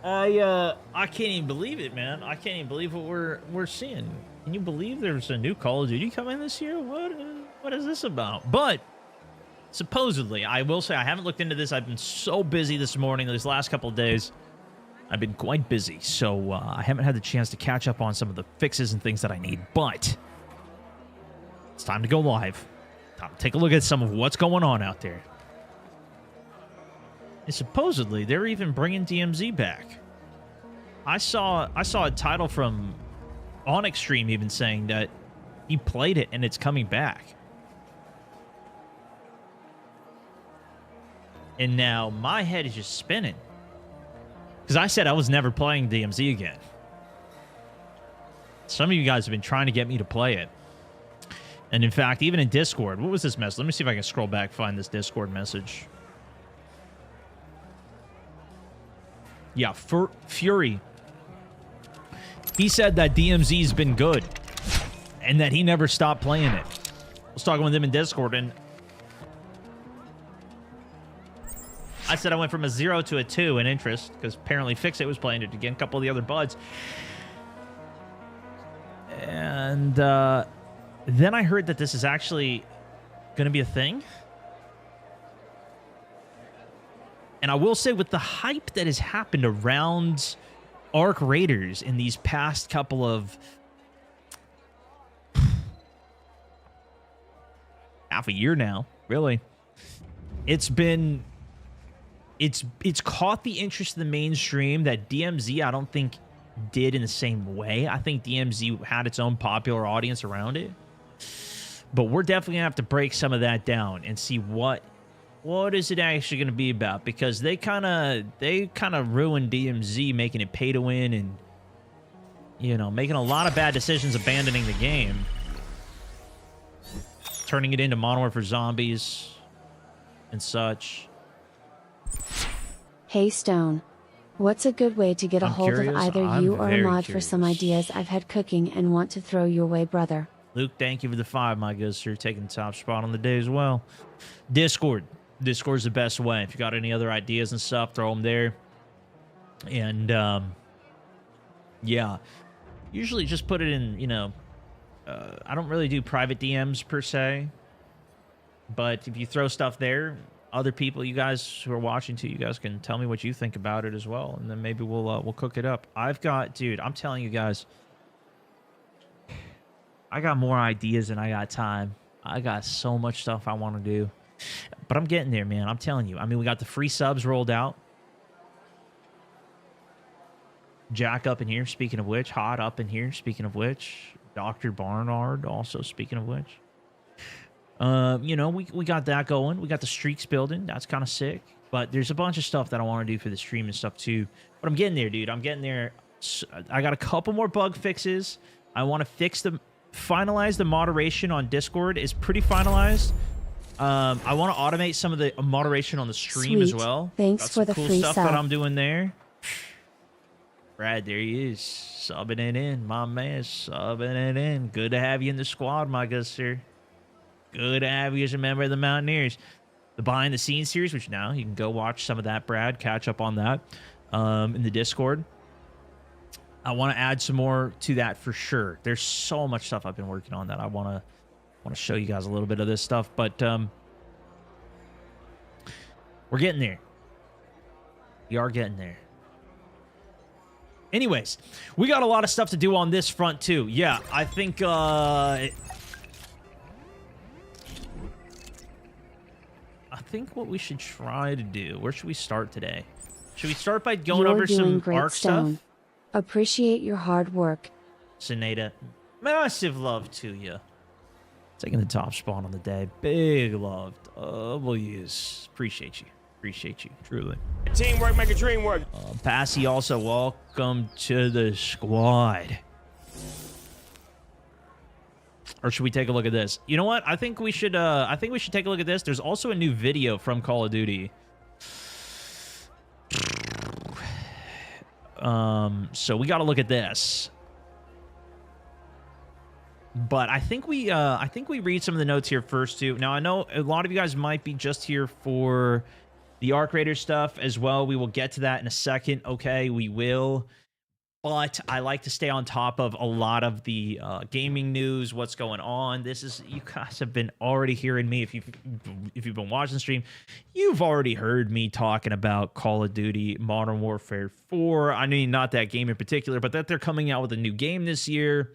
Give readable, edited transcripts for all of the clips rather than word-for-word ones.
I can't even believe it, man. I can't even believe what we're seeing. Can you believe there's a new Call of Duty coming this year? What is this about? But supposedly, I will say I haven't looked into this. I've been so busy this morning, these last couple of days. I've been quite busy, so I haven't had the chance to catch up on some of the fixes and things that I need. But it's time to go live. Time to take a look at some of what's going on out there. And supposedly, they're even bringing DMZ back. I saw a title from Onyx Stream even saying that he played it and it's coming back. And now my head is just spinning. Because I said I was never playing DMZ again. Some of you guys have been trying to get me to play it. And in fact, even in Discord, what was this message? Let me see if I can scroll back, find this Discord message. Yeah, Fury. He said that DMZ's been good and that he never stopped playing it. I was talking with him in Discord, and I said I went from a 0 to a 2 in interest because apparently Fixit was playing it again, a couple of the other buds. And then I heard that this is actually going to be a thing. And I will say, with the hype that has happened around Arc Raiders in these past couple of half a year now, really, it's caught the interest of the mainstream that DMZ I don't think did in the same way. I think DMZ had its own popular audience around it, but we're definitely gonna have to break some of that down and see what is it actually going to be about, because they kind of ruined DMZ, making it pay to win and, you know, making a lot of bad decisions, abandoning the game, turning it into Modern Warfare Zombies and such. Hey Stone, what's a good way to get a hold of either you or a mod for some ideas I've had cooking and want to throw your way, brother? Luke, thank you for the 5, my good sir, taking the top spot on the day as well. Discord. Discord's the best way. If you got any other ideas and stuff, throw them there. And, yeah. Usually just put it in, you know, I don't really do private DMs per se. But if you throw stuff there, other people, you guys who are watching too, you guys can tell me what you think about it as well. And then maybe we'll cook it up. Dude, I'm telling you guys, I got more ideas than I got time. I got so much stuff I want to do. But I'm getting there, man. I'm telling you. I mean, we got the free subs rolled out. Jack up in here, speaking of which. Hot up in here, speaking of which. Dr. Barnard, also speaking of which. You know, we got that going. We got the streaks building. That's kind of sick. But there's a bunch of stuff that I want to do for the stream and stuff too. But I'm getting there, dude. I'm getting there. I got a couple more bug fixes. I want to finalize the moderation on Discord. Is pretty finalized. I want to automate some of the moderation on the stream as well. Thanks for the cool free stuff sub that I'm doing there. Brad, there he is, subbing it in, my man, subbing it in. Good to have you in the squad, my good sir. Good to have you as a member of the Mountaineers. The behind the scenes series, which now you can go watch some of that, Brad. Catch up on that in the Discord. I want to add some more to that for sure. There's so much stuff I've been working on that I want to show you guys a little bit of this stuff, but we're getting there. We are getting there. Anyways, we got a lot of stuff to do on this front too. Yeah, I think what we should try to do. Where should we start today? Should we start by going over some ARC stuff? Appreciate your hard work. Sineda, massive love to you. Taking the top spot on the day. Big love. W's. Appreciate you. Appreciate you. Truly. Teamwork make a dream work. Passy also, welcome to the squad. Or should we take a look at this? You know what? I think we should take a look at this. There's also a new video from Call of Duty. So we got to look at this. But I think we read some of the notes here first too. Now I know a lot of you guys might be just here for The Arc Raiders stuff as well. We will get to that in a second. Okay, we will. But I like to stay on top of a lot of the gaming news, what's going on. This is, you guys have been already hearing me. If you've been watching the stream, you've already heard me talking about Call of Duty Modern Warfare 4. I mean, not that game in particular, but that they're coming out with a new game this year.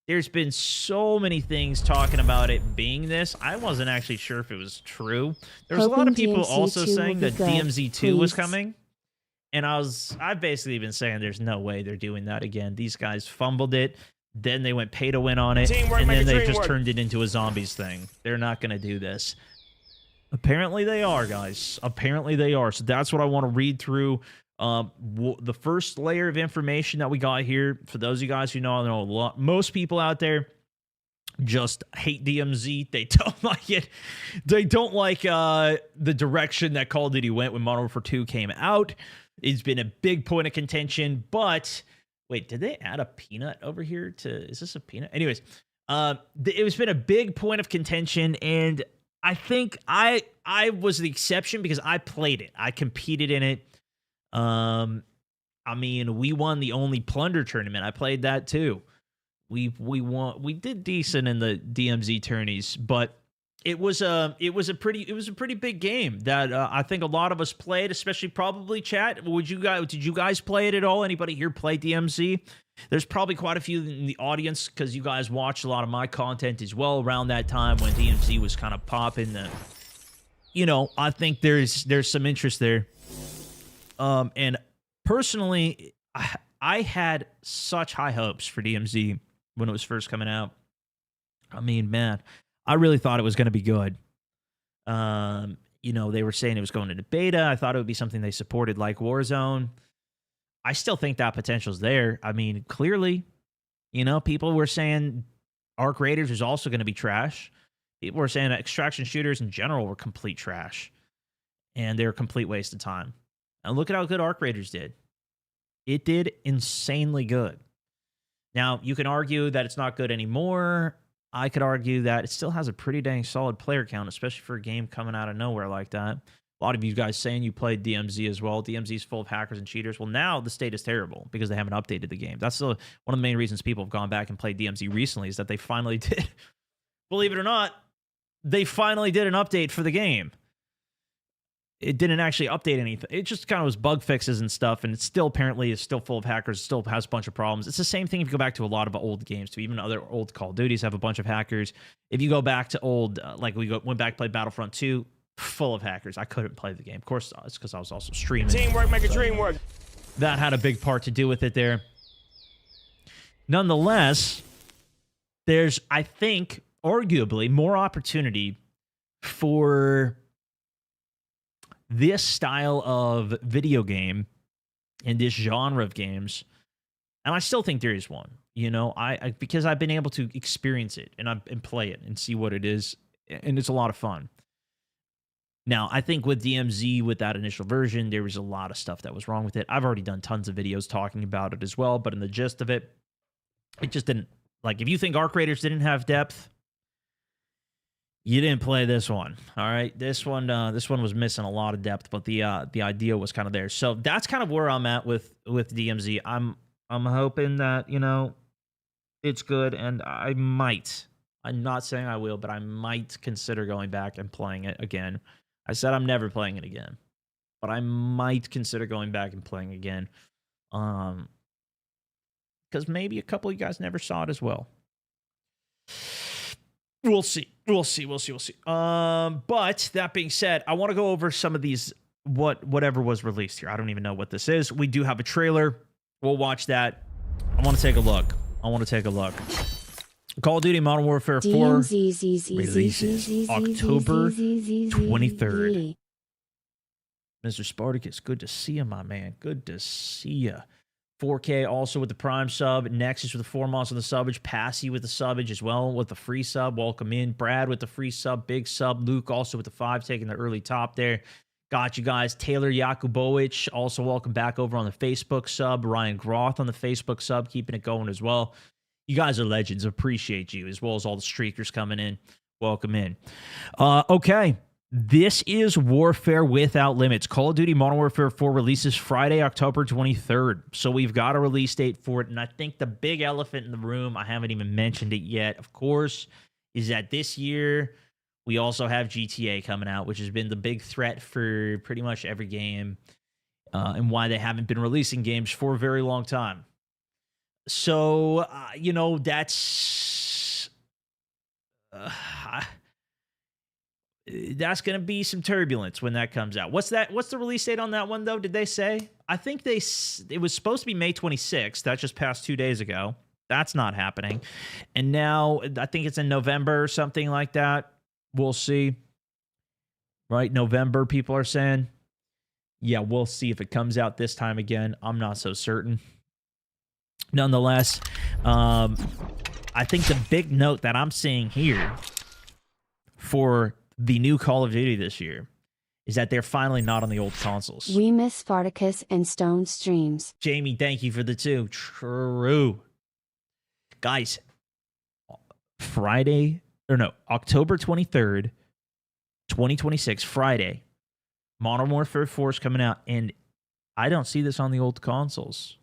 There's been so many things talking about it being this. I wasn't actually sure if it was true. There was a lot of people also saying that DMZ 2 was coming. And I've basically been saying there's no way they're doing that again. These guys fumbled it. Then they went pay to win on it. Teamwork, and then they just turned it into a zombies thing. They're not going to do this. Apparently they are, guys. Apparently they are. So that's what I want to read through. The first layer of information that we got here, for those of you guys who know, I know a lot. Most people out there just hate DMZ. They don't like it. They don't like the direction that Call of Duty went when Modern Warfare 2 came out. It's been a big point of contention, but wait, did they add a peanut over here is this a peanut? Anyways, it's been a big point of contention, and I think I was the exception because I played it. I competed in it. I mean, we won the Only Plunder tournament. I played that too. We did decent in the DMZ tourneys, but it was a pretty big game that I think a lot of us played, especially probably chat. Did you guys play it at all? Anybody here play DMZ? There's probably quite a few in the audience because you guys watched a lot of my content as well around that time when DMZ was kind of popping. I think there's some interest there. And personally, I had such high hopes for DMZ when it was first coming out. I mean, man, I really thought it was going to be good. They were saying it was going into beta. I thought it would be something they supported like Warzone. I still think that potential's there. I mean, clearly, people were saying Arc Raiders was also going to be trash. People were saying that extraction shooters in general were complete trash. And they're a complete waste of time. And look at how good Arc Raiders did. It did insanely good. Now, you can argue that it's not good anymore. I could argue that it still has a pretty dang solid player count, especially for a game coming out of nowhere like that. A lot of you guys saying you played DMZ as well. DMZ is full of hackers and cheaters. Well, now the state is terrible because they haven't updated the game. That's one of the main reasons people have gone back and played DMZ recently is that they finally did. Believe it or not, they finally did an update for the game. It didn't actually update anything. It just kind of was bug fixes and stuff, and it still apparently is still full of hackers, still has a bunch of problems. It's the same thing if you go back to a lot of old games, too. Even other old Call of Duties have a bunch of hackers. If you go back to old, went back to play Battlefront 2, full of hackers. I couldn't play the game. Of course, it's because I was also streaming. Teamwork, make a dream work. That had a big part to do with it there. Nonetheless, there's, I think, arguably more opportunity for this style of video game and this genre of games, and I still think there is one. Because I've been able to experience it and play it and see what it is, and it's a lot of fun. Now, I think with DMZ, with that initial version, there was a lot of stuff that was wrong with it. I've already done tons of videos talking about it as well, but in the gist of it, it just didn't. Like, if you think Arc Raiders didn't have depth, you didn't play this one. All right, this one was missing a lot of depth, but the idea was kind of there. So that's kind of where I'm at with DMZ. I'm hoping that it's good, and I might. I'm not saying I will, but I might consider going back and playing it again. I said I'm never playing it again, but I might consider going back and playing again, because maybe a couple of you guys never saw it as well. We'll see. But that being said, I want to go over some of these, whatever was released here. I don't even know what this is. We do have a trailer. We'll watch that. I want to take a look. Call of Duty Modern Warfare 4 releases October 23rd. Mr. Spartacus, good to see you, my man. Good to see you. 4K also with the Prime sub. Nexus with the 4 months of the subbage. Passy with the subbage as well with the free sub. Welcome in. Brad with the free sub. Big sub. Luke also with the 5 taking the early top there. Got you guys. Taylor Yakubowicz also welcome back over on the Facebook sub. Ryan Groth on the Facebook sub keeping it going as well. You guys are legends. Appreciate you as well as all the streakers coming in. Welcome in. Okay. This is Warfare Without Limits. Call of Duty Modern Warfare 4 releases Friday, October 23rd. So we've got a release date for it. And I think the big elephant in the room, I haven't even mentioned it yet, of course, is that this year we also have GTA coming out, which has been the big threat for pretty much every game and why they haven't been releasing games for a very long time. So, that's going to be some turbulence when that comes out. What's the release date on that one, though? Did they say? I think it was supposed to be May 26th. That just passed 2 days ago. That's not happening. And now I think it's in November or something like that. We'll see. Right? November, people are saying. Yeah, we'll see if it comes out this time again. I'm not so certain. Nonetheless, I think the big note that I'm seeing here for the new Call of Duty this year is that they're finally not on the old consoles. We miss Spartacus and Stone streams. Jamie, thank you for the 2. True. Guys, October 23rd, 2026, Friday, Modern Warfare 4 is coming out, and I don't see this on the old consoles.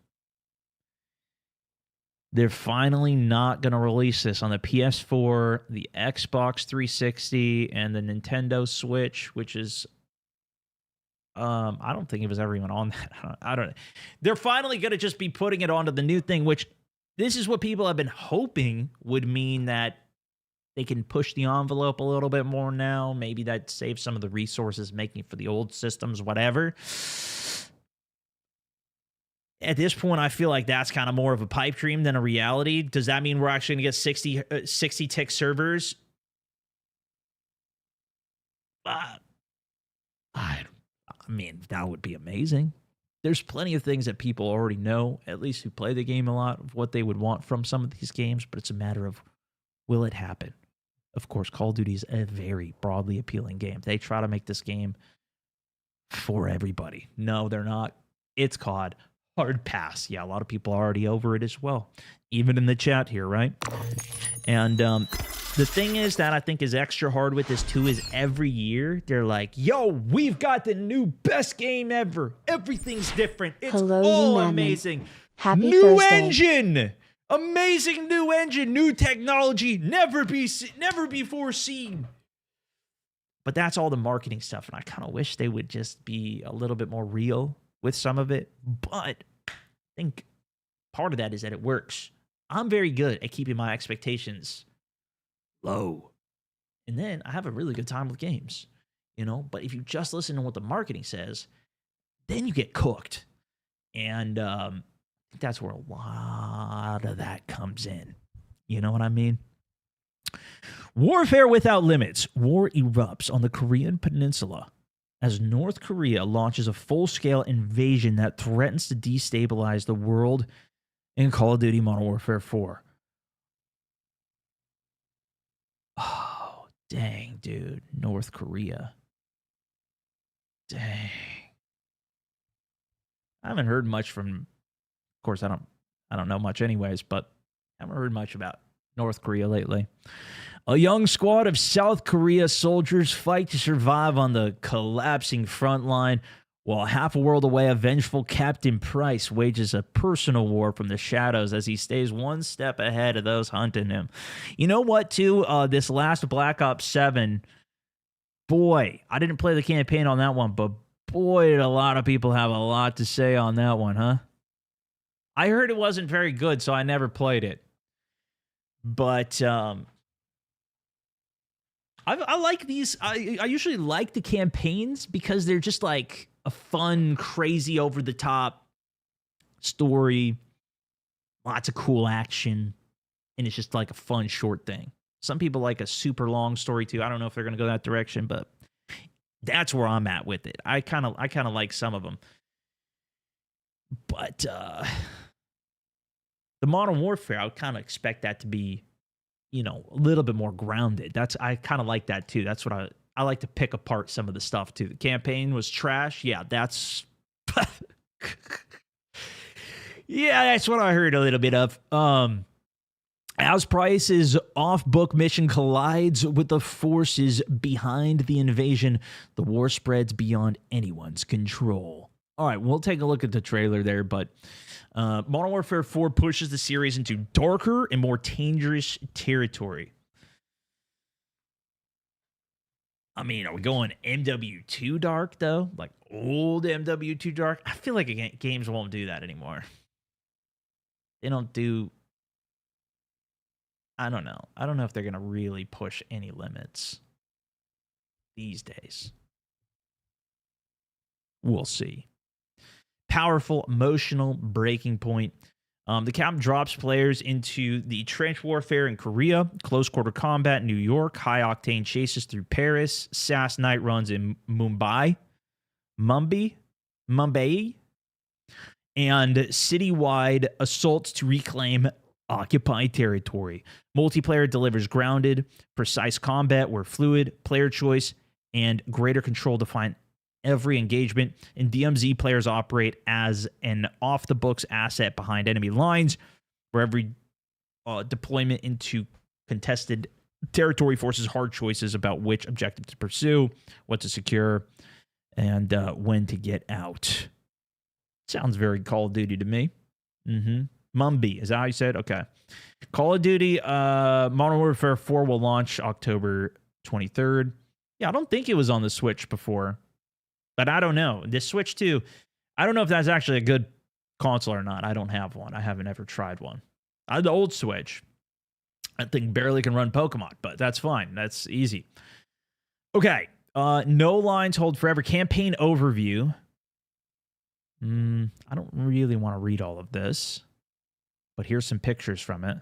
They're finally not going to release this on the PS4, the Xbox 360, and the Nintendo Switch, which is, I don't think it was ever even on that. I don't know. They're finally going to just be putting it onto the new thing, which this is what people have been hoping would mean that they can push the envelope a little bit more now. Maybe that saves some of the resources making for the old systems, whatever. At this point, I feel like that's kind of more of a pipe dream than a reality. Does that mean we're actually going to get 60 tick servers? I mean, that would be amazing. There's plenty of things that people already know, at least who play the game a lot, of what they would want from some of these games, but it's a matter of, will it happen? Of course, Call of Duty is a very broadly appealing game. They try to make this game for everybody. No, they're not. It's COD. Hard pass. Yeah, a lot of people are already over it as well, even in the chat here, right? And the thing is that I think is extra hard with this too is every year they're like, yo, we've got the new best game ever. Everything's different. It's all amazing. Happy new Thursday. Engine. Amazing new engine, new technology, never before seen. But that's all the marketing stuff, and I kind of wish they would just be a little bit more real with some of it. But I think part of that is that it works. I'm very good at keeping my expectations low, and then I have a really good time with games, But if you just listen to what the marketing says, then you get cooked, and that's where a lot of that comes in. You know what I mean? Warfare Without Limits. War erupts on the Korean Peninsula as North Korea launches a full-scale invasion that threatens to destabilize the world in Call of Duty Modern Warfare 4. Oh, dang, dude. North Korea. Dang. I haven't heard much from... Of course, I don't know much anyways, but I haven't heard much about North Korea lately. A young squad of South Korea soldiers fight to survive on the collapsing front line, while half a world away, a vengeful Captain Price wages a personal war from the shadows as he stays one step ahead of those hunting him. You know what, too? This last Black Ops 7, boy, I didn't play the campaign on that one, but boy, did a lot of people have a lot to say on that one, huh? I heard it wasn't very good, so I never played it. But I like these. I usually like the campaigns because they're just like a fun, crazy, over-the-top story. Lots of cool action. And it's just like a fun, short thing. Some people like a super long story, too. I don't know if they're going to go that direction, but that's where I'm at with it. I kind of like some of them. But the Modern Warfare, I would kind of expect that to be, a little bit more grounded. I kind of like that too. That's what I like to pick apart some of the stuff too. The campaign was trash. Yeah, that's yeah, that's what I heard a little bit of. As Price's off-book mission collides with the forces behind the invasion, the war spreads beyond anyone's control. All right, we'll take a look at the trailer there, but Modern Warfare 4 pushes the series into darker and more dangerous territory. I mean, are we going MW2 dark, though? Like old MW2 dark? I feel like games won't do that anymore. They don't do... I don't know. I don't know if they're going to really push any limits these days. We'll see. Powerful, emotional breaking point. The cap drops players into the trench warfare in Korea, close quarter combat in New York, high octane chases through Paris, SAS night runs in Mumbai, and citywide assaults to reclaim occupied territory. Multiplayer delivers grounded, precise combat where fluid, player choice, and greater control define every engagement. In DMZ, players operate as an off-the-books asset behind enemy lines, where every deployment into contested territory forces hard choices about which objective to pursue, what to secure, and when to get out. Sounds very Call of Duty to me. Mumbai, is that how you said? Okay. Call of Duty Modern Warfare 4 will launch October 23rd. Yeah, I don't think it was on the Switch before. But I don't know. The Switch 2, I don't know if that's actually a good console or not. I don't have one. I haven't ever tried one. I have the old Switch. I think barely can run Pokemon, but that's fine. That's easy. Okay. No lines hold forever. Campaign overview. I don't really want to read all of this, but here's some pictures from it.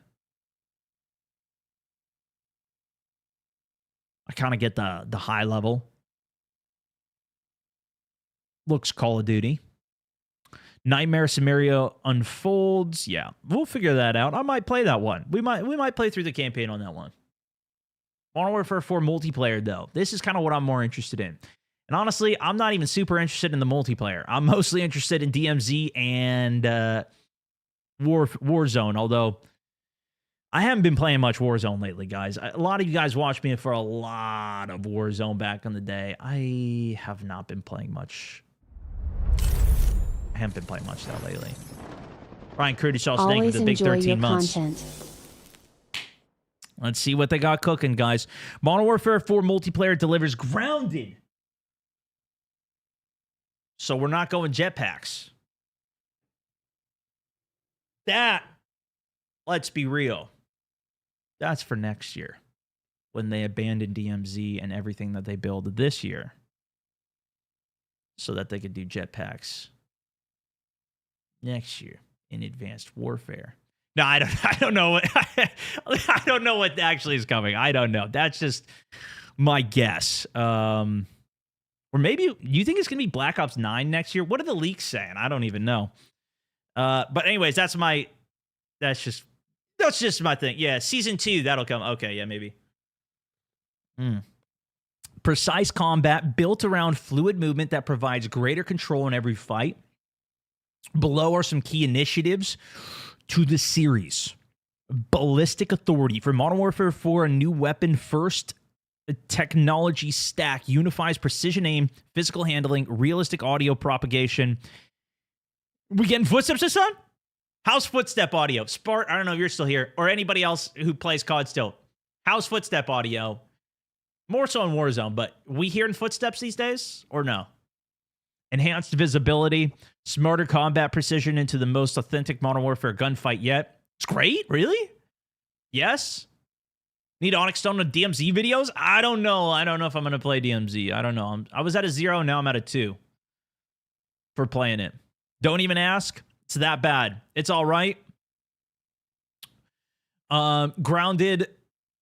I kind of get the high level. Looks Call of Duty. Nightmare scenario unfolds. Yeah, we'll figure that out. I might play that one. We might play through the campaign on that one. Modern Warfare 4 multiplayer, though. This is kind of what I'm more interested in. And honestly, I'm not even super interested in the multiplayer. I'm mostly interested in DMZ and Warzone, although I haven't been playing much Warzone lately, guys. A lot of you guys watched me for a lot of Warzone back in the day. I have not been playing much. I haven't been playing much of that lately. Ryan Curtis, thank you for the big 13 months. Content. Let's see what they got cooking, guys. Modern Warfare 4 multiplayer delivers grounded. So we're not going jetpacks. That, let's be real, that's for next year when they abandon DMZ and everything that they build this year so that they could do jetpacks next year in Advanced Warfare. No, I don't know what I don't know what actually is coming. I don't know. That's just my guess. Or maybe you think it's going to be Black Ops 9 next year? What are the leaks saying? I don't even know. But anyways, that's just my thing. Yeah, season 2, that'll come. Okay, yeah, maybe. Precise combat built around fluid movement that provides greater control in every fight. Below are some key initiatives to the series. Ballistic Authority. For Modern Warfare 4, a new weapon first technology stack unifies precision aim, physical handling, realistic audio propagation. We getting footsteps this time? How's footstep audio? Spart, I don't know if you're still here, or anybody else who plays COD still. How's footstep audio? More so in Warzone, but we hearing footsteps these days, or no? Enhanced visibility, smarter combat precision into the most authentic Modern Warfare gunfight yet. It's great, really? Yes? Need Onyx Stone and DMZ videos? I don't know. I don't know if I'm going to play DMZ. I don't know. I was at a 0, now I'm at a 2 for playing it. Don't even ask. It's that bad. It's all right. Grounded,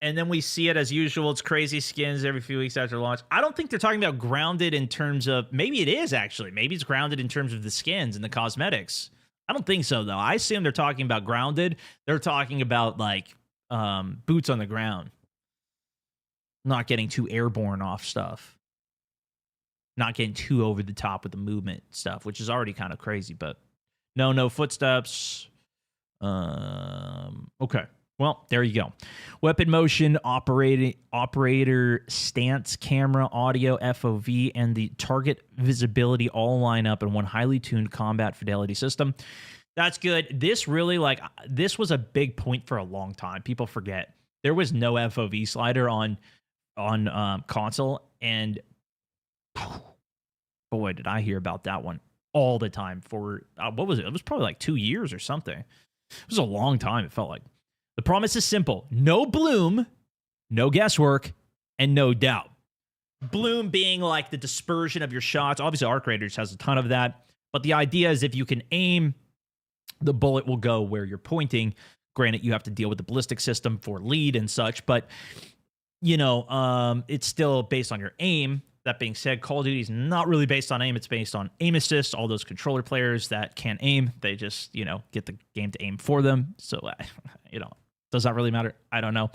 and then we see it as usual. It's crazy skins every few weeks after launch. I don't think they're talking about grounded in terms of... Maybe it is, actually. Maybe it's grounded in terms of the skins and the cosmetics. I don't think so, though. I assume they're talking about grounded. They're talking about, like, boots on the ground. Not getting too airborne off stuff. Not getting too over the top with the movement stuff, which is already kind of crazy, but... No footsteps. Okay. Well, there you go. Weapon motion, operator stance, camera, audio, FOV, and the target visibility all line up in one highly tuned combat fidelity system. That's good. This really, this was a big point for a long time. People forget. There was no FOV slider on console, and boy, did I hear about that one all the time for, what was it? It was probably like 2 years or something. It was a long time, it felt like. The promise is simple. No bloom, no guesswork, and no doubt. Bloom being like the dispersion of your shots. Obviously, Arc Raiders has a ton of that. But the idea is if you can aim, the bullet will go where you're pointing. Granted, you have to deal with the ballistic system for lead and such. But, it's still based on your aim. That being said, Call of Duty is not really based on aim. It's based on aim assist. All those controller players that can't aim, they just, get the game to aim for them. So, does that really matter? I don't know.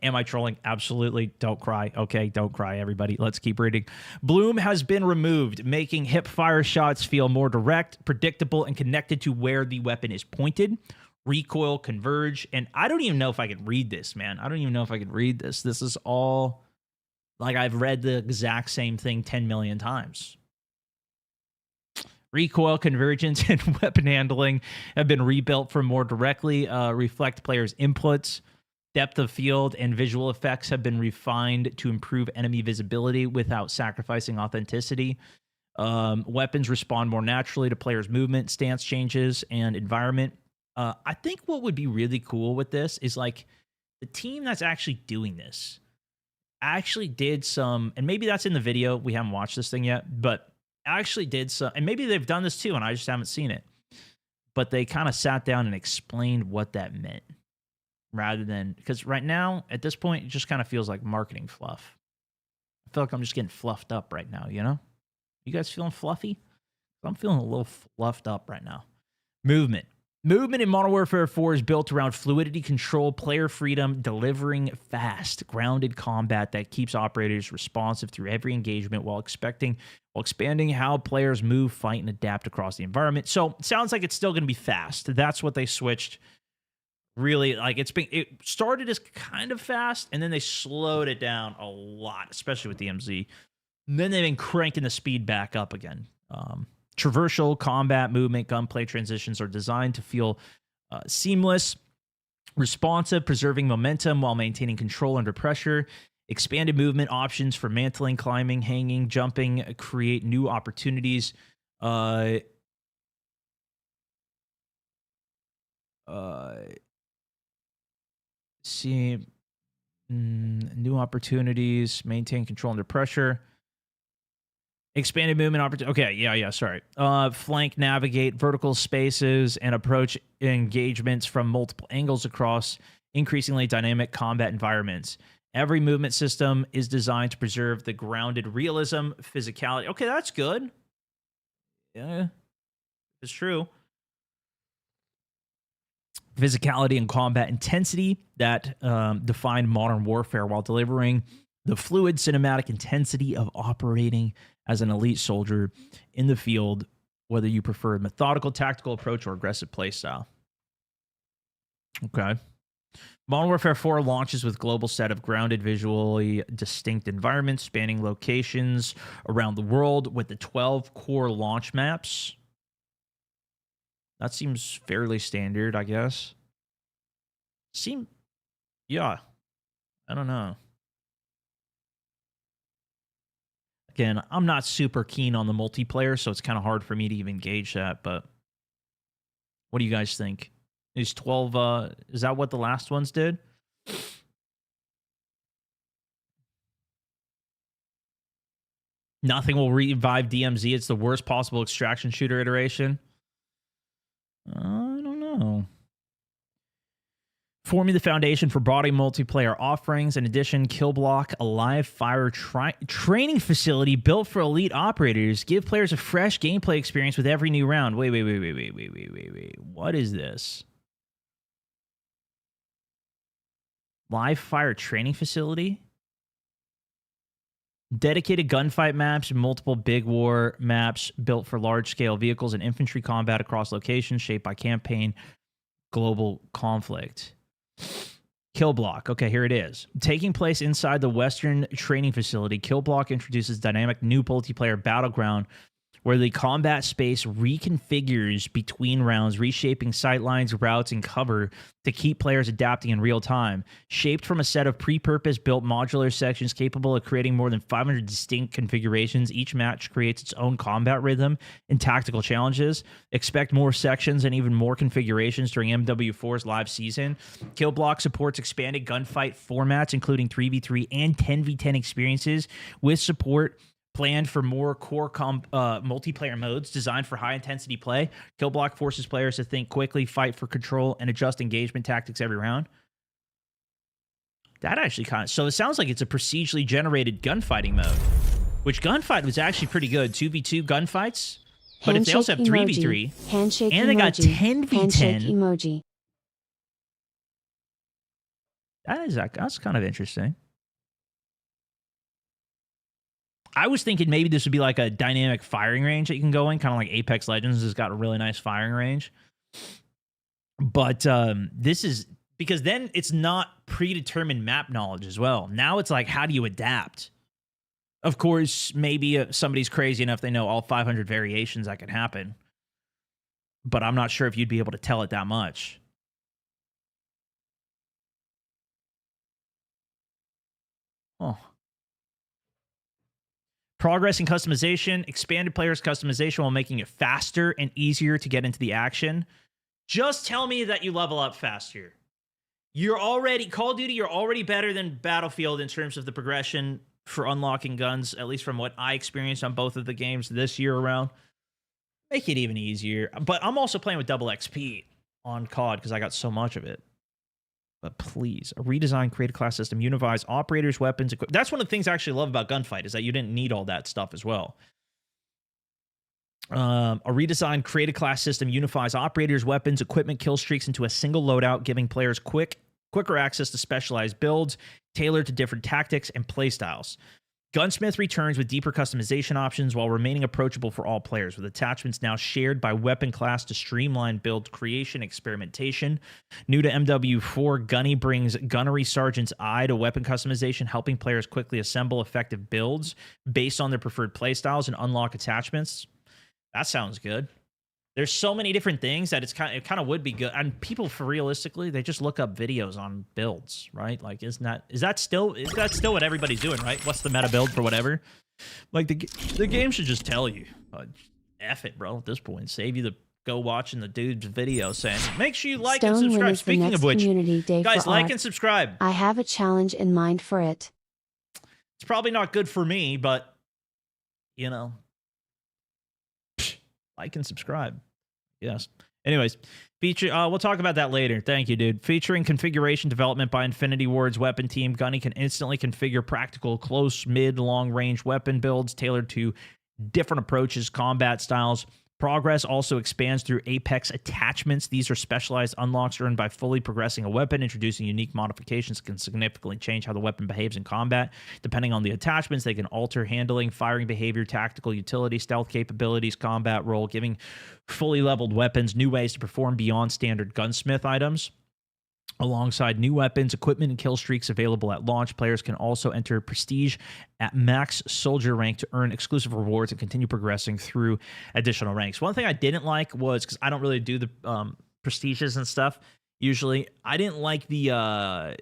Am I trolling? Absolutely. Don't cry. Okay, don't cry, everybody. Let's keep reading. Bloom has been removed, making hip fire shots feel more direct, predictable, and connected to where the weapon is pointed. Recoil, converge, and I don't even know if I can read this, man. I don't even know if I can read this. This is all, I've read the exact same thing 10 million times. Recoil, convergence, and weapon handling have been rebuilt for more directly reflect players' inputs. Depth of field and visual effects have been refined to improve enemy visibility without sacrificing authenticity. Weapons respond more naturally to players' movement, stance changes, and environment. I think what would be really cool with this is the team that's actually doing this actually did some, and maybe that's in the video. We haven't watched this thing yet, but actually did some, and maybe they've done this too, and I just haven't seen it. But they kind of sat down and explained what that meant, rather than, because right now at this point it just kind of feels like marketing fluff. I feel like I'm just getting fluffed up right now. You guys feeling fluffy? I'm feeling a little fluffed up right now. Movement in Modern Warfare 4 is built around fluidity, control, player freedom, delivering fast, grounded combat that keeps operators responsive through every engagement while expanding how players move, fight, and adapt across the environment. So it sounds like it's still going to be fast. That's what they switched. Really, it started as kind of fast, and then they slowed it down a lot, especially with DMZ. And then they've been cranking the speed back up again. Traversal, combat, movement, gunplay transitions are designed to feel seamless, responsive, preserving momentum while maintaining control under pressure. Expanded movement options for mantling, climbing, hanging, jumping create new opportunities. New opportunities, maintain control under pressure. Expanded movement opportunity. Okay, yeah, sorry. Flank, navigate vertical spaces, and approach engagements from multiple angles across increasingly dynamic combat environments. Every movement system is designed to preserve the grounded realism, physicality. Okay, that's good. Yeah, it's true. Physicality and combat intensity that define modern warfare while delivering the fluid cinematic intensity of operating as an elite soldier in the field, whether you prefer a methodical tactical approach or aggressive playstyle. Okay. Modern Warfare 4 launches with a global set of grounded, visually distinct environments spanning locations around the world with the 12 core launch maps. That seems fairly standard, I guess. Yeah. I don't know. Again, I'm not super keen on the multiplayer, so it's kind of hard for me to even gauge that, but what do you guys think? Is 12, is that what the last ones did? Nothing will revive DMZ. It's the worst possible extraction shooter iteration. I don't know. Forming the foundation for broader multiplayer offerings. In addition, Killblock, a live fire training facility built for elite operators, give players a fresh gameplay experience with every new round. Wait. What is this? Live fire training facility? Dedicated gunfight maps and multiple big war maps built for large-scale vehicles and infantry combat across locations shaped by campaign global conflict. Kill Block. Okay, here it is. Taking place inside the Western Training Facility, Kill Block introduces dynamic new multiplayer battleground where the combat space reconfigures between rounds, reshaping sightlines, routes, and cover to keep players adapting in real time. Shaped from a set of pre-purpose built modular sections capable of creating more than 500 distinct configurations, each match creates its own combat rhythm and tactical challenges. Expect more sections and even more configurations during MW4's live season. Kill Block supports expanded gunfight formats, including 3v3 and 10v10 experiences, with support planned for more core multiplayer modes designed for high-intensity play. Kill Block forces players to think quickly, fight for control, and adjust engagement tactics every round. That actually kind of... So it sounds like it's a procedurally generated gunfighting mode, which gunfight was actually pretty good. 2v2 gunfights. But if they also have 3v3, handshake and they got 10v10... handshake emoji. That's kind of interesting. I was thinking maybe this would be like a dynamic firing range that you can go in, kind of like Apex Legends has got a really nice firing range. But this is because then it's not predetermined map knowledge as well. Now it's like, how do you adapt? Of course, maybe somebody's crazy enough they know all 500 variations that can happen. But I'm not sure if you'd be able to tell it that much. Oh. Progress in customization, expanded players' customization while making it faster and easier to get into the action. Just tell me that you level up faster. You're already, Call of Duty, you're already better than Battlefield in terms of the progression for unlocking guns, at least from what I experienced on both of the games this year around. Make it even easier. But I'm also playing with double XP on COD because I got so much of it. But please, a redesigned created class system unifies operators, weapons, that's one of the things I actually love about Gunfight, is that you didn't need all that stuff as well. A redesigned created class system unifies operators, weapons, equipment, kill streaks into a single loadout, giving players quicker access to specialized builds tailored to different tactics and playstyles. Gunsmith returns with deeper customization options while remaining approachable for all players, with attachments now shared by weapon class to streamline build creation experimentation. New to MW4, Gunny brings Gunnery Sergeant's Eye to weapon customization, helping players quickly assemble effective builds based on their preferred playstyles and unlock attachments. That sounds good. There's so many different things that it kind of would be good. And people, for realistically, they just look up videos on builds, right? Like, is that still what everybody's doing, right? What's the meta build for whatever? Like, the game should just tell you. F it, bro, at this point. Save you the go watching the dude's video saying, make sure you like Stone and subscribe. Speaking of which, guys, like art. and subscribe. I have a challenge in mind for it. It's probably not good for me, but, you know, like and subscribe. Yes. Anyways, we'll talk about that later. Thank you, dude. Featuring configuration development by Infinity Ward's weapon team, Gunny can instantly configure practical close, mid, long-range weapon builds tailored to different approaches, combat styles. Progress also expands through Apex attachments. These are specialized unlocks earned by fully progressing a weapon. Introducing unique modifications can significantly change how the weapon behaves in combat. Depending on the attachments, they can alter handling, firing behavior, tactical utility, stealth capabilities, combat role, giving fully leveled weapons new ways to perform beyond standard gunsmith items. Alongside new weapons, equipment, and kill streaks available at launch, players can also enter Prestige at max soldier rank to earn exclusive rewards and continue progressing through additional ranks. One thing I didn't like was, because I don't really do the Prestiges and stuff, usually, I didn't like the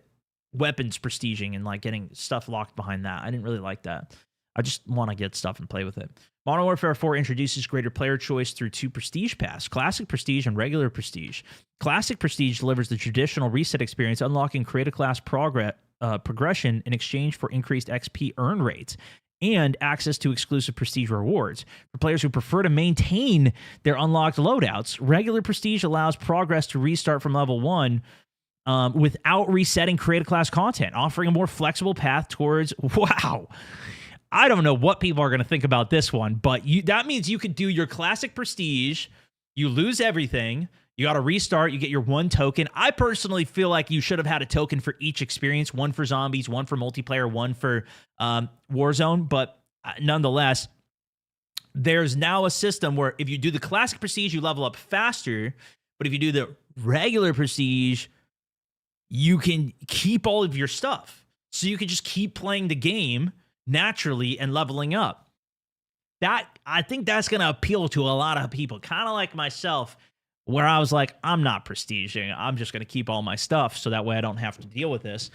weapons prestiging and like getting stuff locked behind that. I didn't really like that. I just want to get stuff and play with it. Modern Warfare 4 introduces greater player choice through 2 Prestige Pass, Classic Prestige and Regular Prestige. Classic Prestige delivers the traditional reset experience, unlocking creative class progression in exchange for increased XP earn rates and access to exclusive Prestige rewards. For players who prefer to maintain their unlocked loadouts, Regular Prestige allows progress to restart from level 1 without resetting creative class content, offering a more flexible path towards... Wow! I don't know what people are going to think about this one, but that means you could do your classic Prestige, you lose everything, you got to restart, you get your 1 token. I personally feel like you should have had a token for each experience, 1 for zombies, 1 for multiplayer, 1 for Warzone, but nonetheless, there's now a system where if you do the classic Prestige, you level up faster, but if you do the regular Prestige, you can keep all of your stuff. So you can just keep playing the game naturally and leveling up. I think that's going to appeal to a lot of people, kind of like myself, where I was like, I'm not prestiging. I'm just going to keep all my stuff so that way I don't have to deal with this.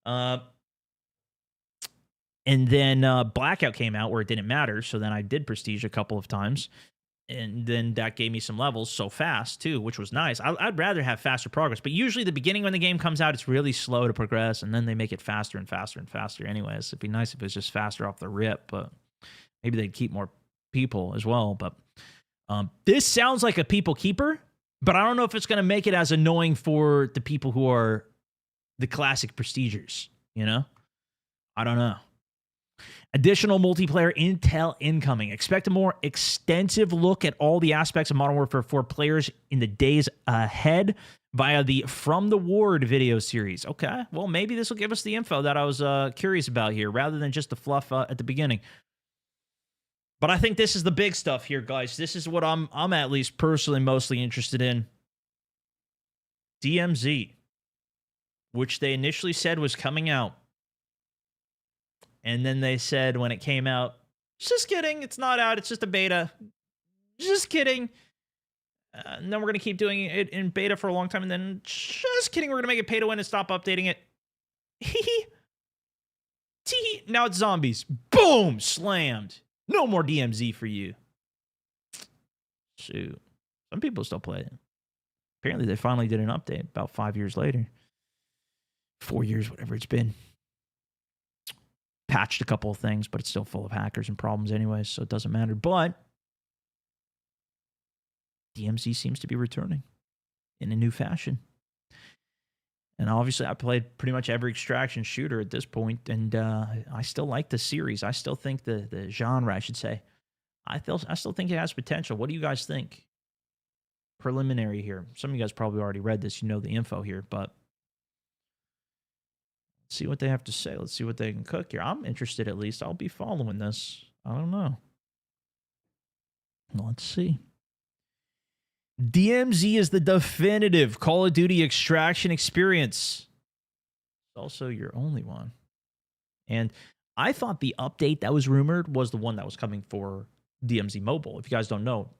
And then Blackout came out where it didn't matter. So then I did prestige a couple of times. And then that gave me some levels so fast, too, which was nice. I'd rather have faster progress. But usually the beginning when the game comes out, it's really slow to progress. And then they make it faster and faster and faster anyways. It'd be nice if it was just faster off the rip. But maybe they'd keep more people as well. But this sounds like a people keeper. But I don't know if it's going to make it as annoying for the people who are the classic prestigers, you know? I don't know. Additional multiplayer intel incoming. Expect a more extensive look at all the aspects of Modern Warfare 4 players in the days ahead via the From the Ward video series. Okay, well, maybe this will give us the info that I was curious about here, rather than just the fluff at the beginning. But I think this is the big stuff here, guys. This is what I'm at least personally mostly interested in. DMZ, which they initially said was coming out. And then they said when it came out, just kidding, it's not out, it's just a beta. Just kidding. And then we're going to keep doing it in beta for a long time. And then, just kidding, we're going to make it pay to win and stop updating it. Tee. Now it's zombies. Boom! Slammed. No more DMZ for you. Shoot. Some people still play it. Apparently they finally did an update about 5 years later. 4 years, whatever it's been. Patched a couple of things, but it's still full of hackers and problems anyways, so it doesn't matter. But DMZ seems to be returning in a new fashion. And obviously, I played pretty much every extraction shooter at this point, and I still like the series. I still think the genre, I should say. I still think it has potential. What do you guys think? Preliminary here. Some of you guys probably already read this. You know the info here, but let's see what they have to say. Let's see what they can cook here. I'm interested at least. I'll be following this. I don't know. Let's see. DMZ is the definitive Call of Duty extraction experience. It's also your only one. And I thought the update that was rumored was the one that was coming for DMZ Mobile. If you guys don't know,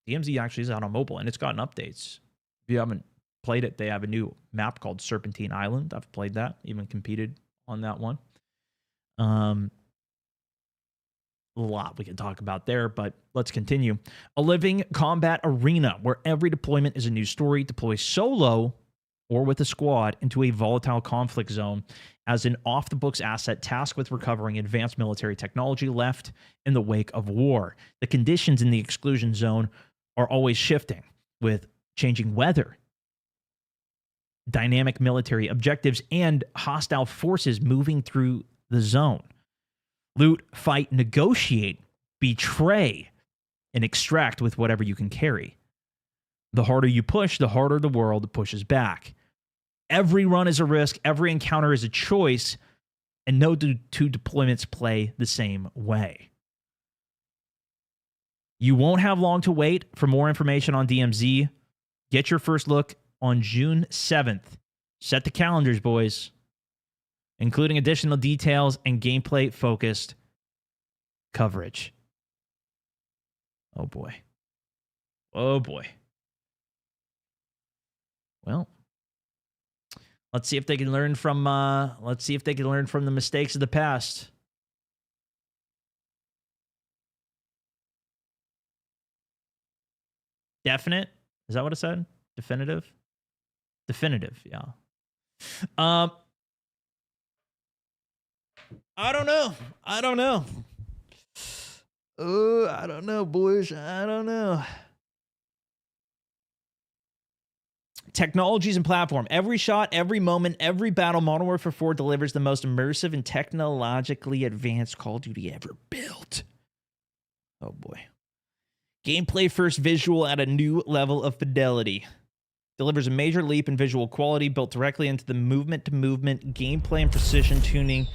DMZ actually is out on mobile, and it's gotten updates. If you haven't played it, they have a new map called Serpentine Island. I've played that, even competed on that one. A lot we can talk about there, but let's continue. A living combat arena where every deployment is a new story. Deploy solo or with a squad into a volatile conflict zone as an off-the-books asset tasked with recovering advanced military technology left in the wake of war. The conditions in the exclusion zone are always shifting, with changing weather, dynamic military objectives, and hostile forces moving through the zone. Loot, fight, negotiate, betray, and extract with whatever you can carry. The harder you push, the harder the world pushes back. Every run is a risk, every encounter is a choice, and no two deployments play the same way. You won't have long to wait. For more information on DMZ, get your first look on June 7th. Set the calendars, boys. Including additional details and gameplay-focused coverage. Oh, boy. Oh, boy. Well, let's see if they can learn from the mistakes of the past. Definite? Is that what it said? Definitive? Definitive, yeah. I don't know. I don't know, boys. I don't know. Technologies and platform. Every shot, every moment, every battle, Modern Warfare 4 delivers the most immersive and technologically advanced Call of Duty ever built. Oh, boy. Gameplay first visual at a new level of fidelity. Delivers a major leap in visual quality built directly into the movement-to-movement gameplay and precision tuning.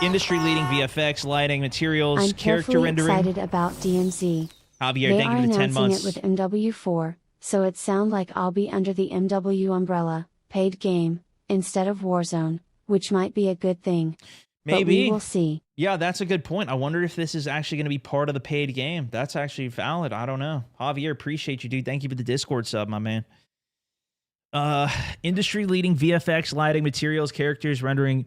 Industry-leading VFX, lighting, materials, character rendering. I'm carefully excited about DMZ. Javier, thank you for the 10 months. They are announcing it with MW4, so it sounds like I'll be under the MW umbrella. Paid game, instead of Warzone, which might be a good thing. Maybe. But we will see. Yeah, that's a good point. I wonder if this is actually going to be part of the paid game. That's actually valid. I don't know. Javier, appreciate you, dude. Thank you for the Discord sub, my man. Industry-leading VFX, lighting, materials, characters, rendering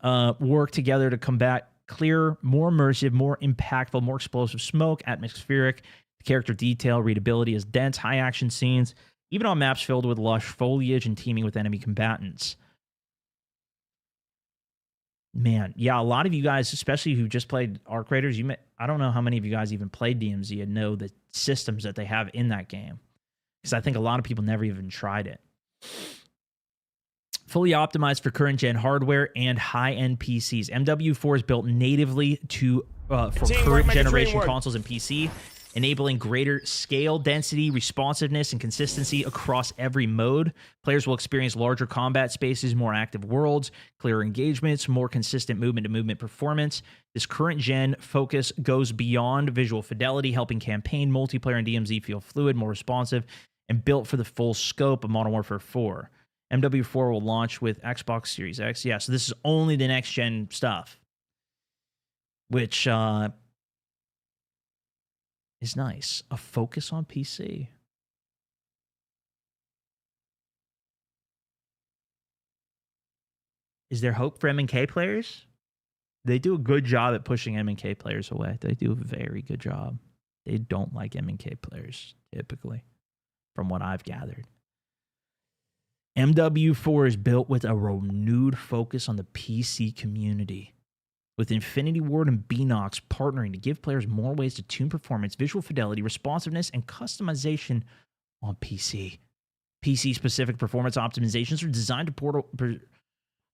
work together to combat clearer, more immersive, more impactful, more explosive smoke, atmospheric, character detail, readability is dense, high-action scenes, even on maps filled with lush foliage and teeming with enemy combatants. Man, yeah, a lot of you guys, especially who just played Arc Raiders, I don't know how many of you guys even played DMZ and know the systems that they have in that game. Because I think a lot of people never even tried it. Fully optimized for current gen hardware and high-end PCs. MW4 is built natively for current generation consoles and PC, enabling greater scale, density, responsiveness, and consistency across every mode. Players will experience larger combat spaces, more active worlds, clearer engagements, more consistent movement-to-movement performance. This current-gen focus goes beyond visual fidelity, helping campaign, multiplayer, and DMZ feel fluid, more responsive, and built for the full scope of Modern Warfare 4. MW4 will launch with Xbox Series X. Yeah, so this is only the next-gen stuff, which is nice. A focus on PC. Is there hope for M&K players? They do a good job at pushing M&K players away. They do a very good job. They don't like M&K players, typically, from what I've gathered. MW4 is built with a renewed focus on the PC community, with Infinity Ward and Beenox partnering to give players more ways to tune performance, visual fidelity, responsiveness, and customization on PC. PC-specific performance optimizations are designed to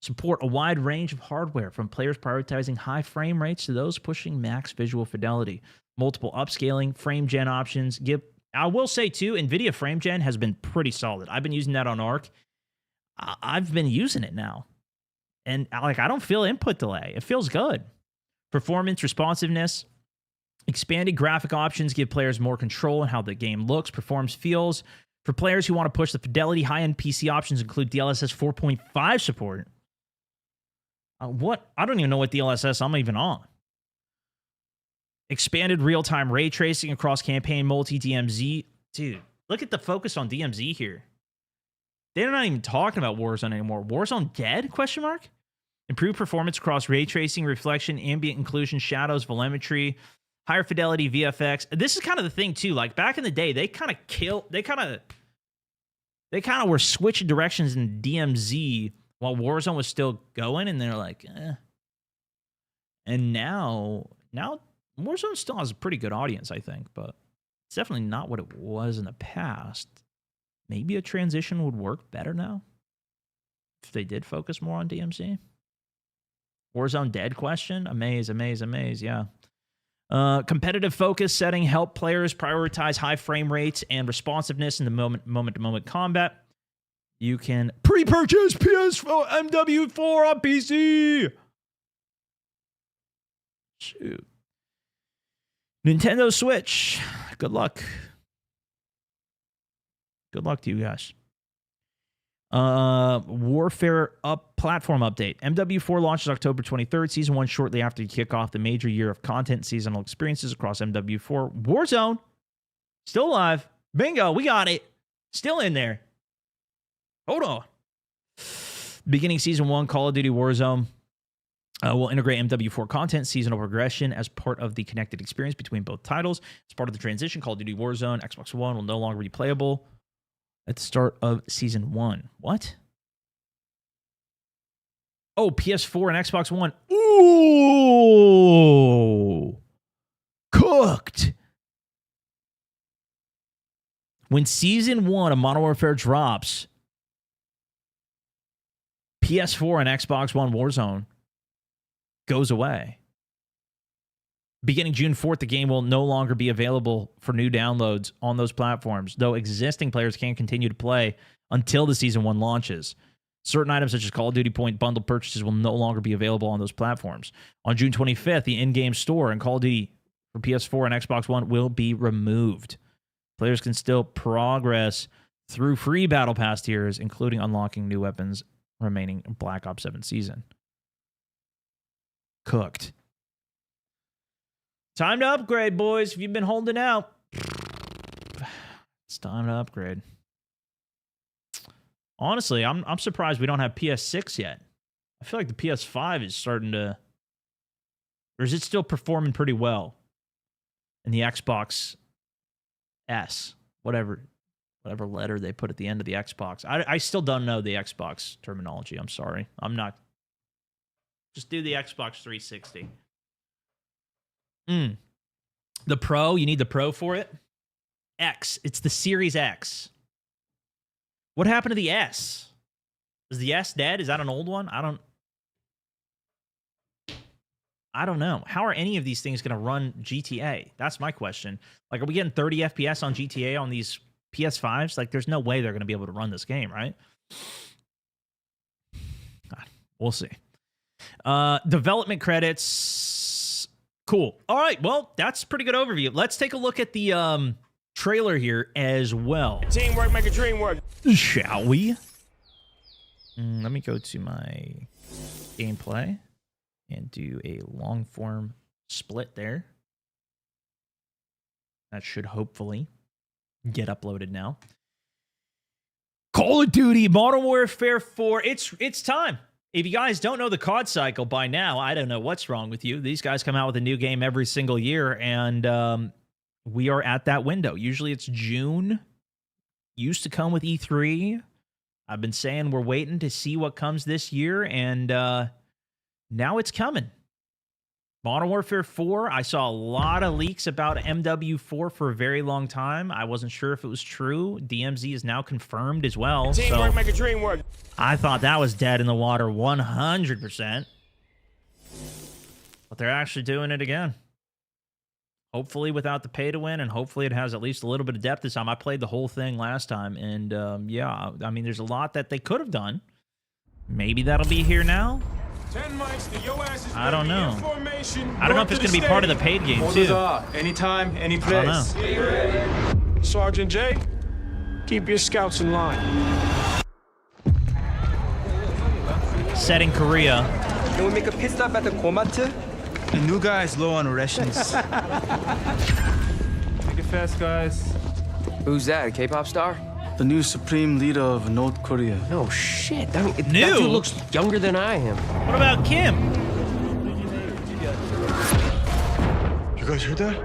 support a wide range of hardware, from players prioritizing high frame rates to those pushing max visual fidelity. Multiple upscaling, frame gen options. I will say, too, NVIDIA frame gen has been pretty solid. I've been using that on Arc. I've been using it now. And I don't feel input delay. It feels good. Performance, responsiveness, expanded graphic options give players more control in how the game looks, performs, feels. For players who want to push the fidelity, high-end PC options include DLSS 4.5 support. What? I don't even know what DLSS I'm even on. Expanded real-time ray tracing across campaign, multi-DMZ. Dude, look at the focus on DMZ here. They're not even talking about Warzone anymore. Warzone dead? Question mark. Improved performance across ray tracing, reflection, ambient inclusion, shadows, volumetry, higher fidelity VFX. This is kind of the thing too. Like back in the day, they kind of were switching directions in DMZ while Warzone was still going, and they're like, eh. And now Warzone still has a pretty good audience, I think, but it's definitely not what it was in the past. Maybe a transition would work better now if they did focus more on DMZ. Warzone dead question? Amaze, yeah. Competitive focus setting help players prioritize high frame rates and responsiveness in the moment-to-moment combat. You can pre-purchase PS4 MW4 on PC. Shoot. Nintendo Switch. Good luck. Good luck to you guys. Warfare platform update. MW4 launches October 23rd. Season 1 shortly after you kick off the major year of content and seasonal experiences across MW4. Warzone. Still alive. Bingo. We got it. Still in there. Hold on. Beginning Season 1, Call of Duty Warzone will integrate MW4 content, seasonal progression as part of the connected experience between both titles. As part of the transition, Call of Duty Warzone, Xbox One will no longer be playable at the start of Season 1. What? Oh, PS4 and Xbox One. Ooh! Cooked! When Season 1 of Modern Warfare drops, PS4 and Xbox One Warzone goes away. Beginning June 4th, the game will no longer be available for new downloads on those platforms, though existing players can continue to play until the Season 1 launches. Certain items such as Call of Duty Point bundle purchases will no longer be available on those platforms. On June 25th, the in-game store and Call of Duty for PS4 and Xbox One will be removed. Players can still progress through free Battle Pass tiers, including unlocking new weapons remaining Black Ops 7 season. Cooked. Time to upgrade, boys. If you've been holding out, it's time to upgrade. Honestly, I'm surprised we don't have PS6 yet. I feel like the PS5 is starting to... Or is it still performing pretty well? And the Xbox S, whatever letter they put at the end of the Xbox. I still don't know the Xbox terminology. I'm sorry. I'm not... Just do the Xbox 360. The Pro, you need the Pro for it? X. It's the Series X. What happened to the S? Is the S dead? Is that an old one? I don't know. How are any of these things going to run GTA? That's my question. Like, are we getting 30 FPS on GTA on these PS5s? Like, there's no way they're going to be able to run this game, right? We'll see. Development credits. Cool. All right. Well, that's a pretty good overview. Let's take a look at the trailer here as well. Teamwork make a dream work. Shall we? Let me go to my gameplay and do a long form split there. That should hopefully get uploaded now. Call of Duty Modern Warfare 4. It's time. If you guys don't know the COD cycle by now, I don't know what's wrong with you. These guys come out with a new game every single year, and we are at that window. Usually it's June. Used to come with E3. I've been saying we're waiting to see what comes this year, and now it's coming. Modern Warfare 4, I saw a lot of leaks about MW4 for a very long time. I wasn't sure if it was true. DMZ is now confirmed as well. Teamwork make a dream work. I thought that was dead in the water 100%. But they're actually doing it again. Hopefully without the pay to win, and hopefully it has at least a little bit of depth this time. I played the whole thing last time, and yeah, I mean, there's a lot that they could have done. Maybe that'll be here now. 10 mics to your asses. I don't know. I don't know if it's going to be part of the paid game, too. Anytime, any place. Sergeant J, keep your scouts in line. Set in Korea. Can we make a pit stop at the Komatsu? The new guy is low on rations. Make it fast, guys. Who's that, a K-pop star? The new supreme leader of North Korea. No shit. That New? dude looks younger than I am. What about Kim? You guys heard that?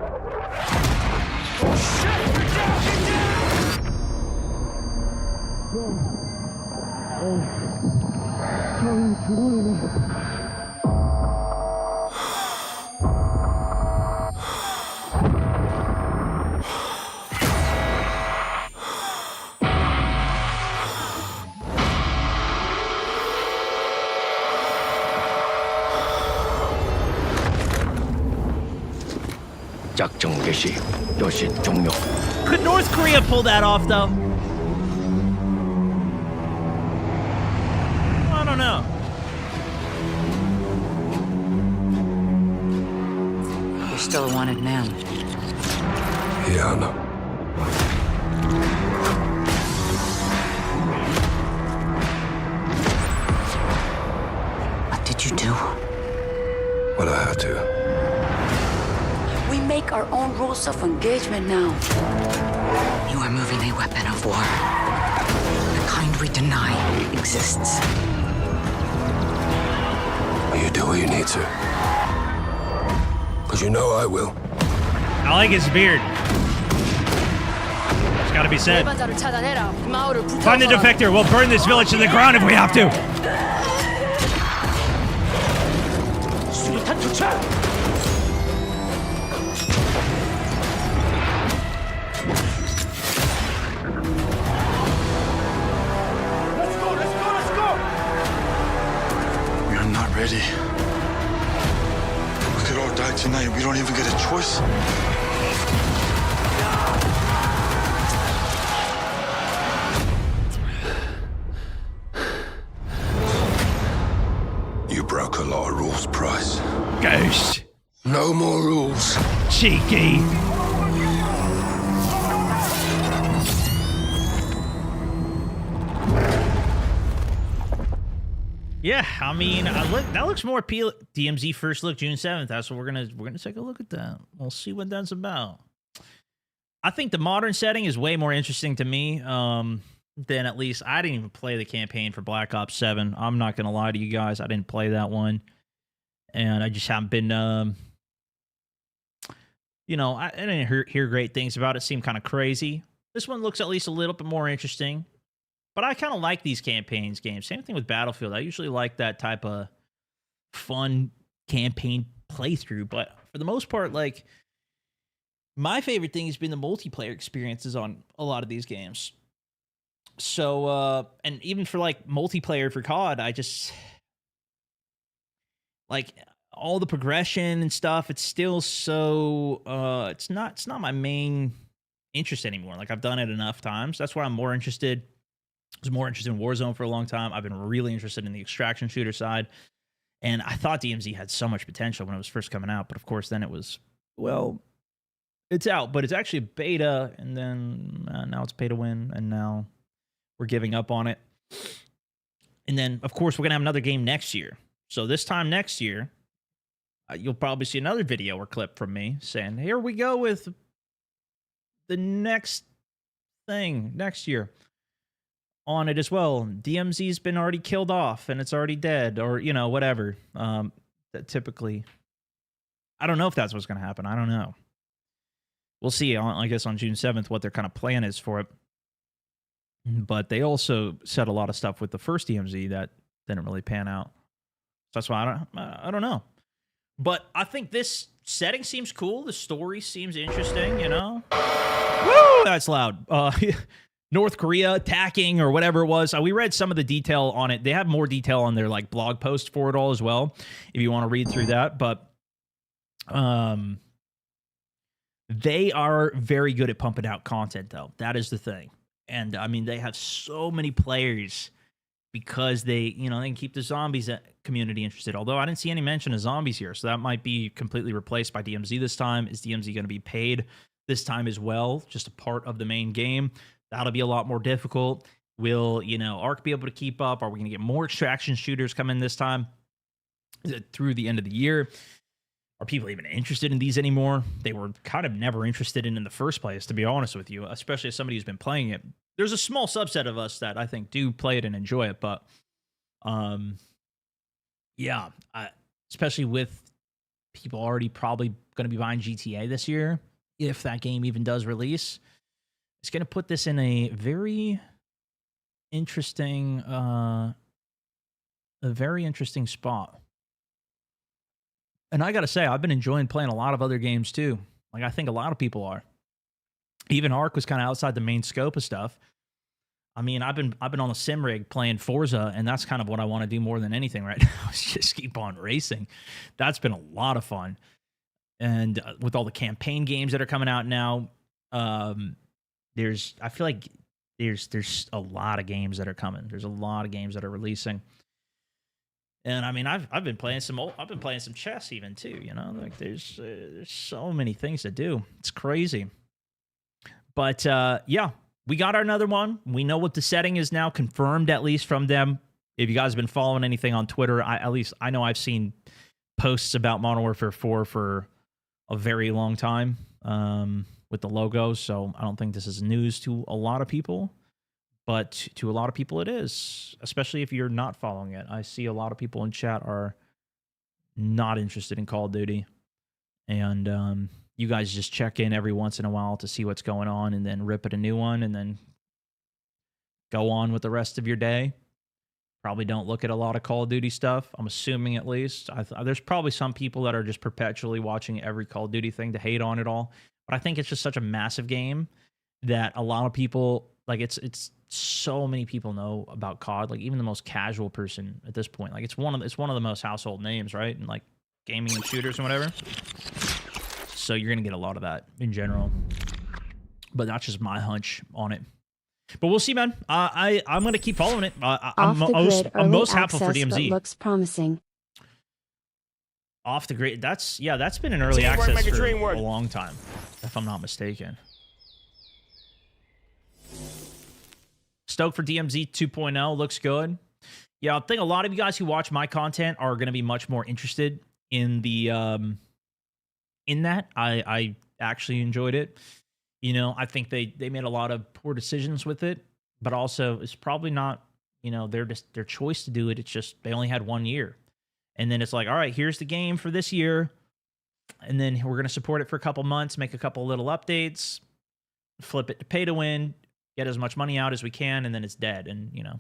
Could North Korea pull that off, though? I don't know. You're still a wanted man. Yeah, I know. What did you do? What I had to. We make our own rules of engagement now. You are moving a weapon of war. The kind we deny exists. You do what you need to. Because you know I will. I like his beard. It's gotta be said. Find the defector. We'll burn this village to the ground if we have to. We're not ready. We could all die tonight. We don't even get a choice. You broke a lot of rules, Price. Ghost. No more rules. Cheeky. Yeah, I mean, that looks more appealing. DMZ first look June 7th. That's what we're gonna take a look at that. We'll see what that's about. I think the modern setting is way more interesting to me. Than at least I didn't even play the campaign for Black Ops 7. I'm not gonna lie to you guys, I didn't play that one, and I just haven't been. You know, I didn't hear great things about it. Seemed kind of crazy. This one looks at least a little bit more interesting. But I kind of like these campaigns games. Same thing with Battlefield. I usually like that type of fun campaign playthrough. But for the most part, like, my favorite thing has been the multiplayer experiences on a lot of these games. So, and even for, like, multiplayer for COD, I just... Like, all the progression and stuff, it's still so... It's not my main interest anymore. Like, I've done it enough times. That's why I'm more interested... I was more interested in Warzone for a long time. I've been really interested in the extraction shooter side. And I thought DMZ had so much potential when it was first coming out. But of course, then it was, well, it's out. But it's actually a beta. And then now it's pay to win. And now we're giving up on it. And then, of course, we're going to have another game next year. So this time next year, you'll probably see another video or clip from me saying, here we go with the next thing next year. On it as well. DMZ's been already killed off and it's already dead, or, you know, whatever. That typically, I don't know if that's what's going to happen. I don't know. We'll see, I guess, on June 7th what their kind of plan is for it. But they also said a lot of stuff with the first DMZ that didn't really pan out. So that's why I don't know. But I think this setting seems cool. The story seems interesting, you know? Woo! That's loud. North Korea attacking or whatever it was. We read some of the detail on it. They have more detail on their like blog post for it all as well, if you want to read through that. But they are very good at pumping out content, though. That is the thing. And I mean, they have so many players because they, you know, they can keep the zombies community interested. Although I didn't see any mention of zombies here, so that might be completely replaced by DMZ this time. Is DMZ going to be paid this time as well? Just a part of the main game. That'll be a lot more difficult. Will, you know, ARC be able to keep up? Are we going to get more extraction shooters coming this time through the end of the year? Are people even interested in these anymore? They were kind of never interested in the first place, to be honest with you, especially as somebody who's been playing it. There's a small subset of us that I think do play it and enjoy it, but yeah, especially with people already probably going to be buying GTA this year, if that game even does release. It's going to put this in a very interesting spot. And I got to say, I've been enjoying playing a lot of other games too. Like, I think a lot of people are. Even ARC was kind of outside the main scope of stuff. I mean, I've been on the sim rig playing Forza, and that's kind of what I want to do more than anything right now, is just keep on racing. That's been a lot of fun. And with all the campaign games that are coming out now, I feel like there's a lot of games that are coming. There's a lot of games that are releasing. And I mean, I've been playing some chess even too, you know? Like there's so many things to do. It's crazy. But yeah, we got another one. We know what the setting is now, confirmed at least from them. If you guys have been following anything on Twitter, I know I've seen posts about Modern Warfare 4 for a very long time. With the logos, so I don't think this is news to a lot of people, but to a lot of people it is, especially if you're not following it. I see a lot of people in chat are not interested in Call of Duty, and you guys just check in every once in a while to see what's going on and then rip it a new one and then go on with the rest of your day. Probably don't look at a lot of Call of Duty stuff, I'm assuming at least. There's probably some people that are just perpetually watching every Call of Duty thing to hate on it all. But I think it's just such a massive game that a lot of people, like it's so many people know about COD, like even the most casual person at this point. Like it's one of the most household names, right? And like gaming and shooters and whatever. So you're going to get a lot of that in general. But that's just my hunch on it. But we'll see, man. I'm going to keep following it. I'm most happy for DMZ. Looks promising. Off the grid. That's been an early access for a long time, if I'm not mistaken. Stoked for DMZ 2.0. Looks good. Yeah, I think a lot of you guys who watch my content are going to be much more interested in the in that. I actually enjoyed it. You know, I think they made a lot of poor decisions with it, but also it's probably not, you know, their choice to do it. It's just they only had 1 year. And then it's like, all right, here's the game for this year. And then we're going to support it for a couple months, make a couple little updates, flip it to pay to win, get as much money out as we can, and then it's dead. And, you know,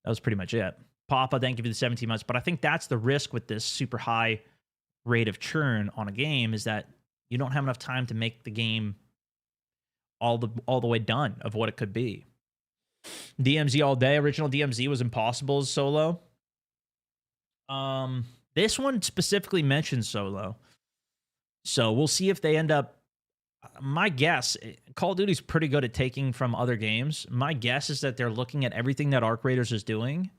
that was pretty much it. Papa, thank you for the 17 months. But I think that's the risk with this super high rate of churn on a game, is that you don't have enough time to make the game all the way done of what it could be. DMZ all day. Original DMZ was impossible as solo. This one specifically mentions solo. So we'll see if they end up. My guess, Call of Duty's pretty good at taking from other games. My guess is that they're looking at everything that Arc Raiders is doing,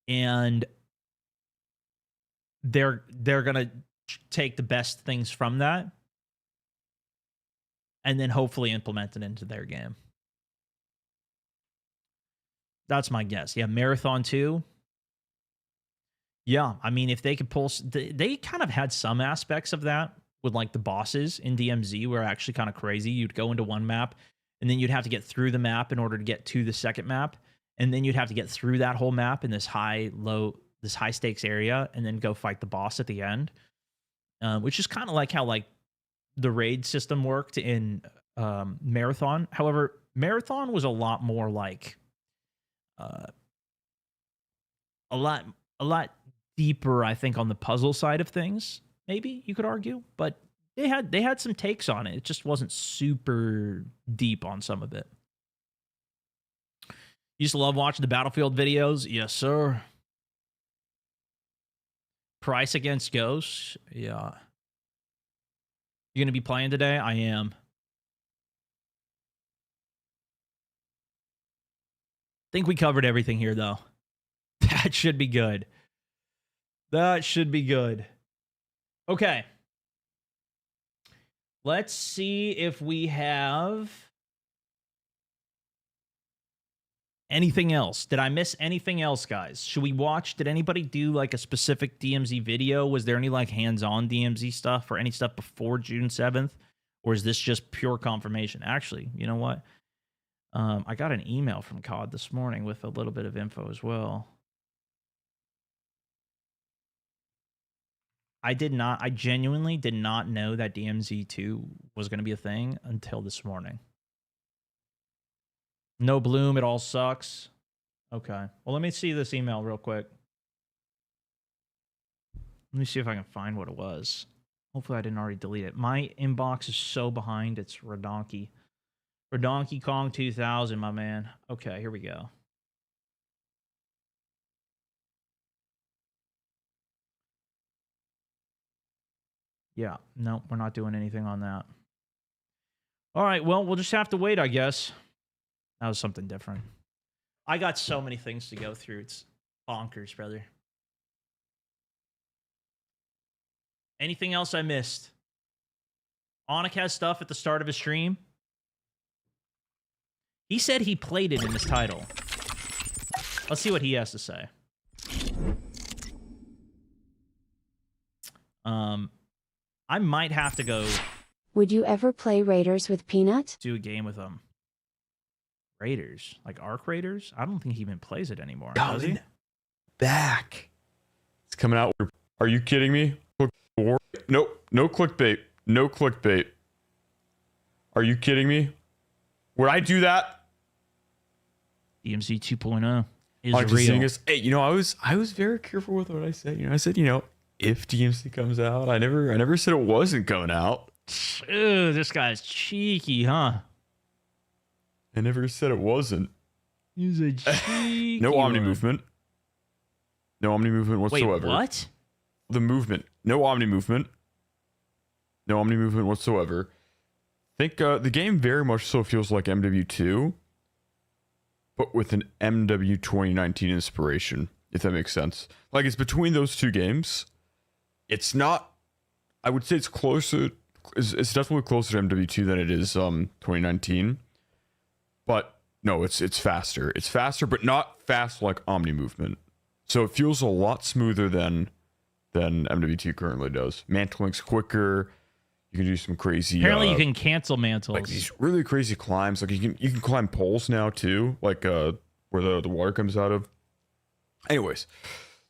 and they're gonna take the best things from that, and then hopefully implement it into their game. That's my guess. Yeah, Marathon 2. Yeah, I mean, if they could pull, they kind of had some aspects of that with like the bosses in DMZ were actually kind of crazy. You'd go into one map and then you'd have to get through the map in order to get to the second map. And then you'd have to get through that whole map in this high stakes area and then go fight the boss at the end. Which is kind of like how like the raid system worked in Marathon. However, Marathon was a lot more like a lot deeper, I think, on the puzzle side of things. Maybe you could argue, but they had some takes on it. It just wasn't super deep on some of it. Used to love watching the Battlefield videos. Yes, sir. Price against Ghosts. Yeah. You gonna be playing today? I am. Think we covered everything here, though. That should be good. That should be good. Okay. Let's see if we have anything else. Did I miss anything else, guys? Should we watch? Did anybody do like a specific DMZ video? Was there any like hands-on DMZ stuff or any stuff before June 7th? Or is this just pure confirmation? Actually, you know what? I got an email from COD this morning with a little bit of info as well. I genuinely did not know that DMZ2 was going to be a thing until this morning. No Bloom, it all sucks. Okay. Well, let me see this email real quick. Let me see if I can find what it was. Hopefully I didn't already delete it. My inbox is so behind, it's Redonky. Redonky Kong 2000, my man. Okay, here we go. Yeah, no, we're not doing anything on that. All right, well, we'll just have to wait, I guess. That was something different. I got so many things to go through. It's bonkers, brother. Anything else I missed? Onik has stuff at the start of his stream. He said he played it in his title. Let's see what he has to say. I might have to go. Would you ever play Raiders with Peanut? Do a game with them. Raiders? Like Arc Raiders? I don't think he even plays it anymore. Does he? Back. It's coming out. Are you kidding me? Nope. No clickbait. No clickbait. Are you kidding me? Would I do that? DMZ 2.0 is real. Hey, you know, I was very careful with what I said. You know, I said, you know, if DMC comes out, I never said it wasn't coming out. Ew, this guy's cheeky, huh? I never said it wasn't. He's a cheeky. No Omni movement. No Omni movement whatsoever. Wait, what? The movement. No Omni movement. No Omni movement whatsoever. I think the game very much so feels like MW2, but with an MW 2019 inspiration, if that makes sense. Like, it's between those two games. It's not, I would say it's closer, it's definitely closer to MW2 than it is 2019. But no, it's faster. It's faster, but not fast like Omni movement. So it feels a lot smoother than MW2 currently does. Mantling's quicker. You can do some crazy. Apparently, you can cancel mantles. Like these really crazy climbs. Like you can climb poles now too. Like where the water comes out of. Anyways,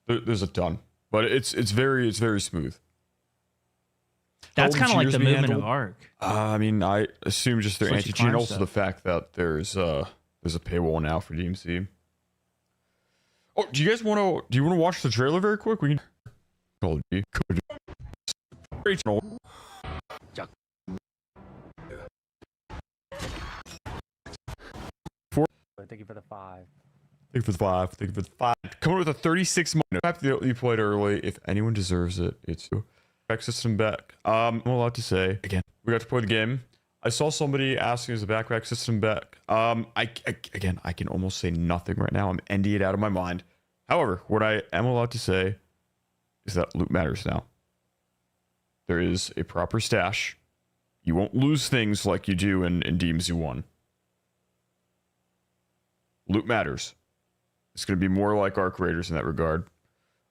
there's a ton, but it's very smooth. That's kind of like the movement of Ark. I mean, I assume just their anti-cheat, and also the fact that there's a paywall now for DMC. Oh, do you want to watch the trailer very quick? We can Call of Duty. Thank you for the 5. Thank you for the 5. Thank you for the 5. Coming with a 36 month map that you played early. If anyone deserves it, it's you. Back system back. I'm allowed to say again. We got to play the game. I saw somebody asking is the backpack system back. I can almost say nothing right now. I'm ending it out of my mind. However, what I am allowed to say is that loot matters now. There is a proper stash. You won't lose things like you do in DMZ 1. Loot matters. It's going to be more like Arc Raiders in that regard.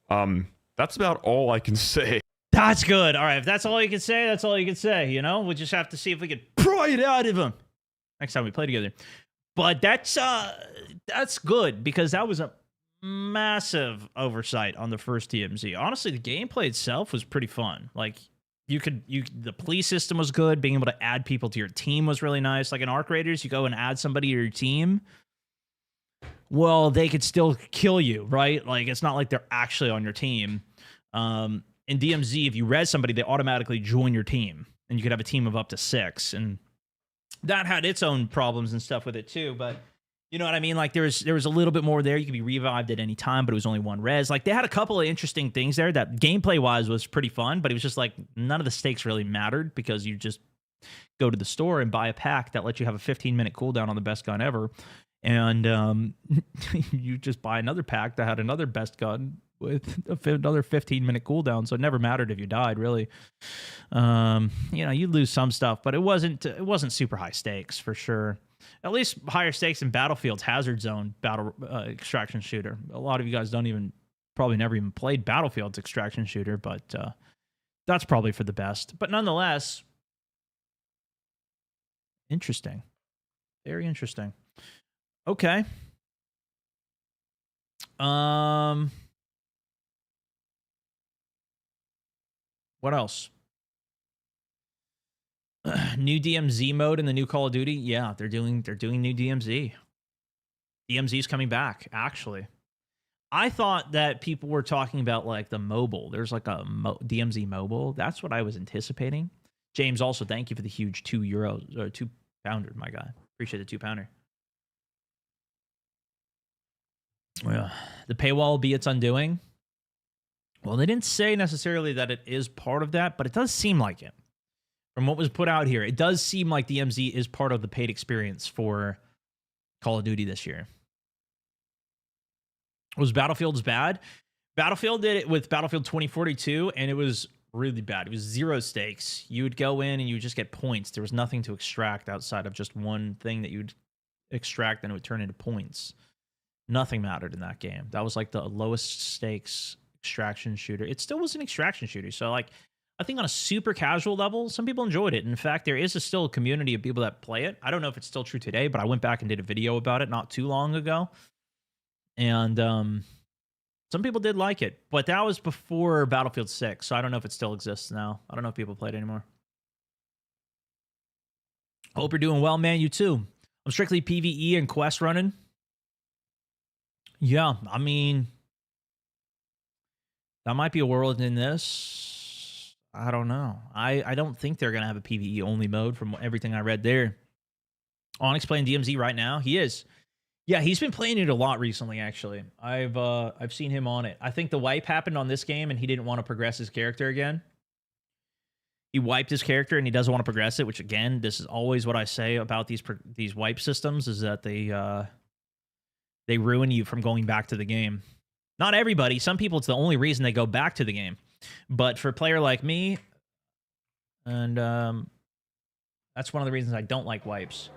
That's about all I can say. That's good. All right, if that's all you can say, that's all you can say. You know, we just have to see if we can pry it out of him next time we play together. But that's good because that was a massive oversight on the first DMZ. Honestly, the gameplay itself was pretty fun. Like the police system was good. Being able to add people to your team was really nice. Like in Arc Raiders, you go and add somebody to your team. Well, they could still kill you, right? Like it's not like they're actually on your team. In DMZ, if you res somebody, they automatically join your team, and you could have a team of up to 6. And that had its own problems and stuff with it too. But you know what I mean? Like there was a little bit more there. You could be revived at any time, but it was only 1 res. Like they had a couple of interesting things there that gameplay wise was pretty fun, but it was just like none of the stakes really mattered because you just go to the store and buy a pack that lets you have a 15-minute cooldown on the best gun ever. And you just buy another pack that had another best gun with another 15-minute cooldown, so it never mattered if you died, really. You know, you lose some stuff, but it wasn't super high stakes for sure. At least higher stakes in Battlefield's Hazard Zone battle extraction shooter. A lot of you guys probably never even played Battlefield's extraction shooter, but that's probably for the best. But nonetheless, interesting, very interesting. Okay. What else? New DMZ mode in the new Call of Duty. Yeah, they're doing new DMZ. DMZ's coming back, actually. I thought that people were talking about like the mobile. There's like a DMZ mobile. That's what I was anticipating. James, also thank you for the huge €2 or 2 pounder, my guy. Appreciate the 2 pounder. Well, the paywall will be its undoing. Well, they didn't say necessarily that it is part of that, but it does seem like it. From what was put out here, it does seem like DMZ is part of the paid experience for Call of Duty this year. Was Battlefield's bad? Battlefield did it with Battlefield 2042, and it was really bad. It was 0 stakes. You would go in and you would just get points. There was nothing to extract outside of just one thing that you'd extract, and it would turn into points. Nothing mattered in that game. That was like the lowest stakes extraction shooter. It still was an extraction shooter. So like, I think on a super casual level, some people enjoyed it. In fact, there is still a community of people that play it. I don't know if it's still true today, but I went back and did a video about it not too long ago. And some people did like it, but that was before Battlefield 6. So I don't know if it still exists now. I don't know if people play it anymore. Hope you're doing well, man. You too. I'm strictly PvE and quest running. Yeah, I mean, that might be a world in this. I don't know. I don't think they're going to have a PvE only mode from everything I read there. Onyx playing DMZ right now. He is. Yeah, he's been playing it a lot recently, actually. I've seen him on it. I think the wipe happened on this game and he didn't want to progress his character again. He wiped his character and he doesn't want to progress it, which again, this is always what I say about these wipe systems is that they ruin you from going back to the game. Not everybody. Some people, it's the only reason they go back to the game. But for a player like me, and that's one of the reasons I don't like wipes.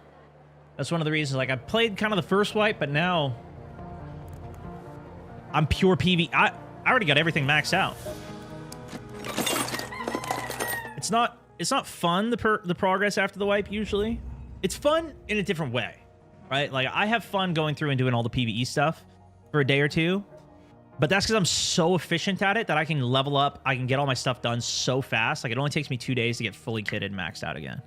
That's one of the reasons, like, I played kind of the first wipe, but now I'm pure PV. I already got everything maxed out. It's not fun, the progress after the wipe, usually. It's fun in a different way, right? Like, I have fun going through and doing all the PvE stuff for a day or two, but that's because I'm so efficient at it that I can level up, I can get all my stuff done so fast. Like, it only takes me 2 days to get fully kitted and maxed out again.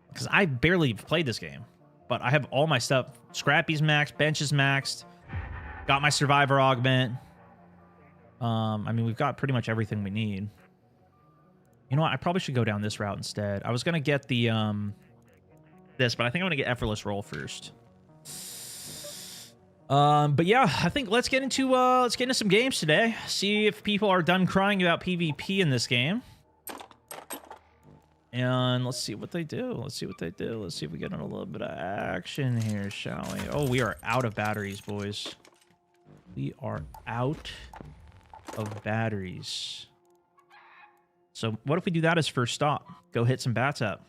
Because I barely played this game, but I have all my stuff. Scrappy's maxed, bench is maxed, got my survivor augment. I mean, we've got pretty much everything we need. You know what? I probably should go down this route instead. I was going to get the, this, but I think I'm going to get Effortless Roll first. But yeah, I think let's get into some games today. See if people are done crying about PvP in this game. And let's see what they do. Let's see what they do. Let's see if we get in a little bit of action here, shall we? Oh, we are out of batteries, boys. We are out of batteries. So what if we do that as first stop? Go hit some bats up.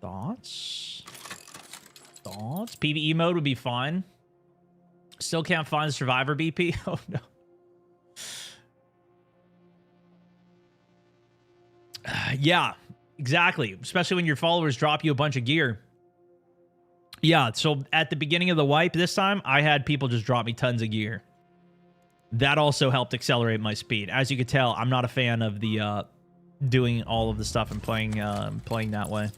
Thoughts? Thoughts? PvE mode would be fine. Still can't find Survivor BP. Oh, no. Yeah, exactly. Especially when your followers drop you a bunch of gear. Yeah, so at the beginning of the wipe this time, I had people just drop me tons of gear. That also helped accelerate my speed. As you could tell, I'm not a fan of the doing all of the stuff and playing that way.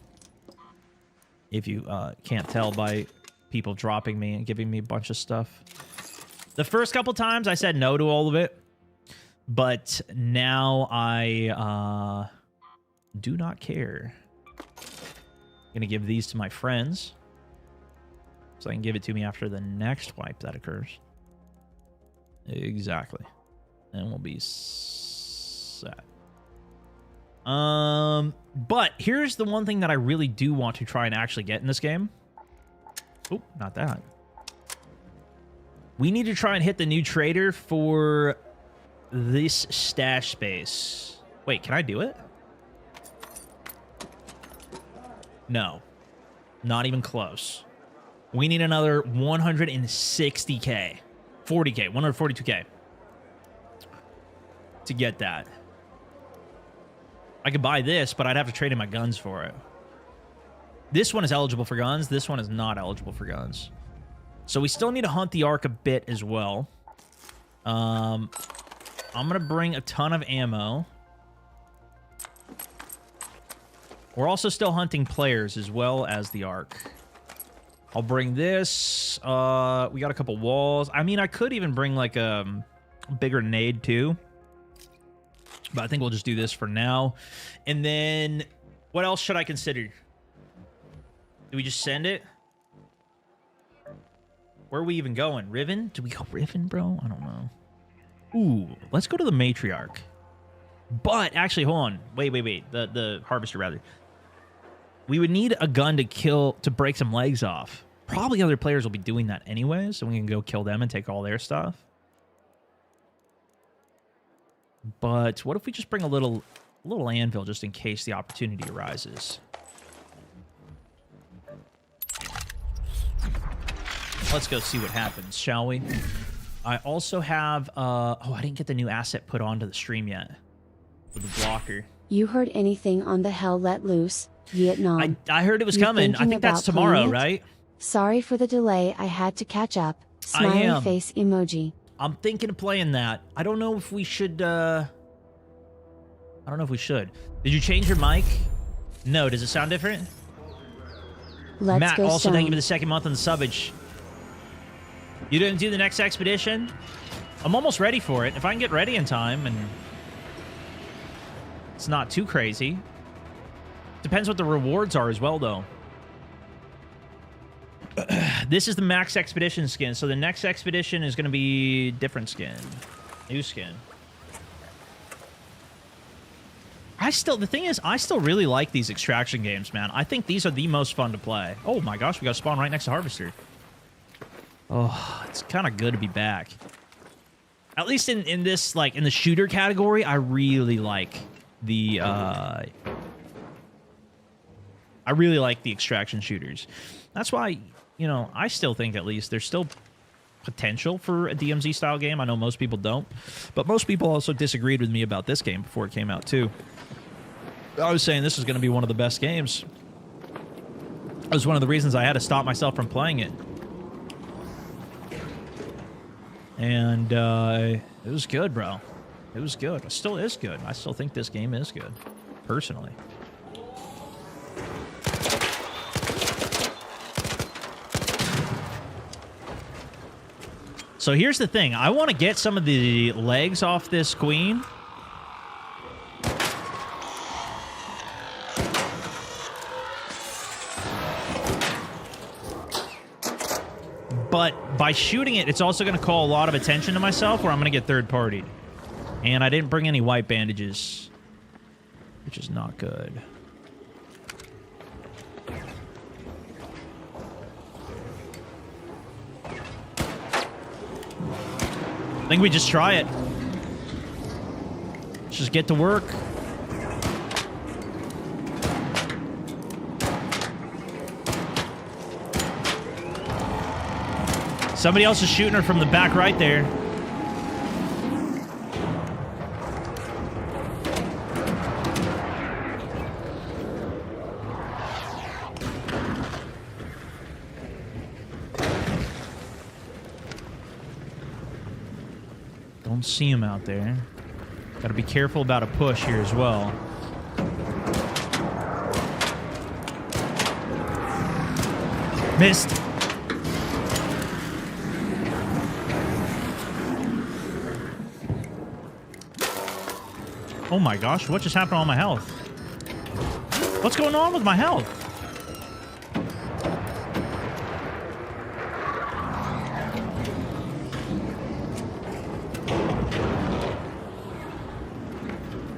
If you can't tell by people dropping me and giving me a bunch of stuff. The first couple times I said no to all of it, but now I do not care. I'm gonna give these to my friends so I can give it to me after the next wipe that occurs. Exactly. And we'll be set. But here's the one thing that I really do want to try and actually get in this game. Oh, not that. We need to try and hit the new trader for this stash space. Wait, can I do it? No. Not even close. We need another 160k. 40k, 142k to get that. I could buy this, but I'd have to trade in my guns for it. This one is eligible for guns. This one is not eligible for guns. So we still need to hunt the Ark a bit as well. I'm going to bring a ton of ammo. We're also still hunting players as well as the Ark. I'll bring this. We got a couple walls. I mean, I could even bring like a bigger nade too. But I think we'll just do this for now. And then what else should I consider? Do we just send it? Where are we even going? Riven? Do we go Riven, bro? I don't know. Ooh, let's go to the Matriarch. But actually, hold on. Wait. The Harvester, rather. We would need a gun to break some legs off. Probably other players will be doing that anyway, so we can go kill them and take all their stuff. But what if we just bring a little anvil just in case the opportunity arises? Let's go see what happens, shall we? I also have oh, I didn't get the new asset put onto the stream yet with the blocker. You heard anything on the Hell Let Loose Vietnam? I heard it was coming. I think that's tomorrow, right? Sorry for the delay. I had to catch up. Smiley face emoji. I'm thinking of playing that. I don't know if we should. I don't know if we should. Did you change your mic? No. Does it sound different? Let's Matt, go also stone. thank you for the second month on the subbage. You didn't do the next expedition? I'm almost ready for it. If I can get ready in time and it's not too crazy. Depends what the rewards are as well, though. This is the max expedition skin, so the next expedition is going to be different skin. New skin. The thing is, I still really like these extraction games, man. I think these are the most fun to play. Oh my gosh, we got to spawn right next to Harvester. Oh, it's kind of good to be back. At least in this, like, in the shooter category, I really like the, I really like the extraction shooters. That's why you know, I still think at least there's still potential for a DMZ style game. I know most people don't, but most people also disagreed with me about this game before it came out too. I was saying this is going to be one of the best games. That was one of the reasons I had to stop myself from playing it. And it was good, bro. It was good. It still is good. I still think this game is good, personally. So here's the thing. I want to get some of the legs off this queen. But by shooting it, it's also going to call a lot of attention to myself, or I'm going to get third-partied. And I didn't bring any white bandages, which is not good. I think we just try it. Let's just get to work. Somebody else is shooting her from the back right there. Don't see him out there. Gotta be careful about a push here as well. Missed. Oh my gosh, what just happened to all my health? What's going on with my health?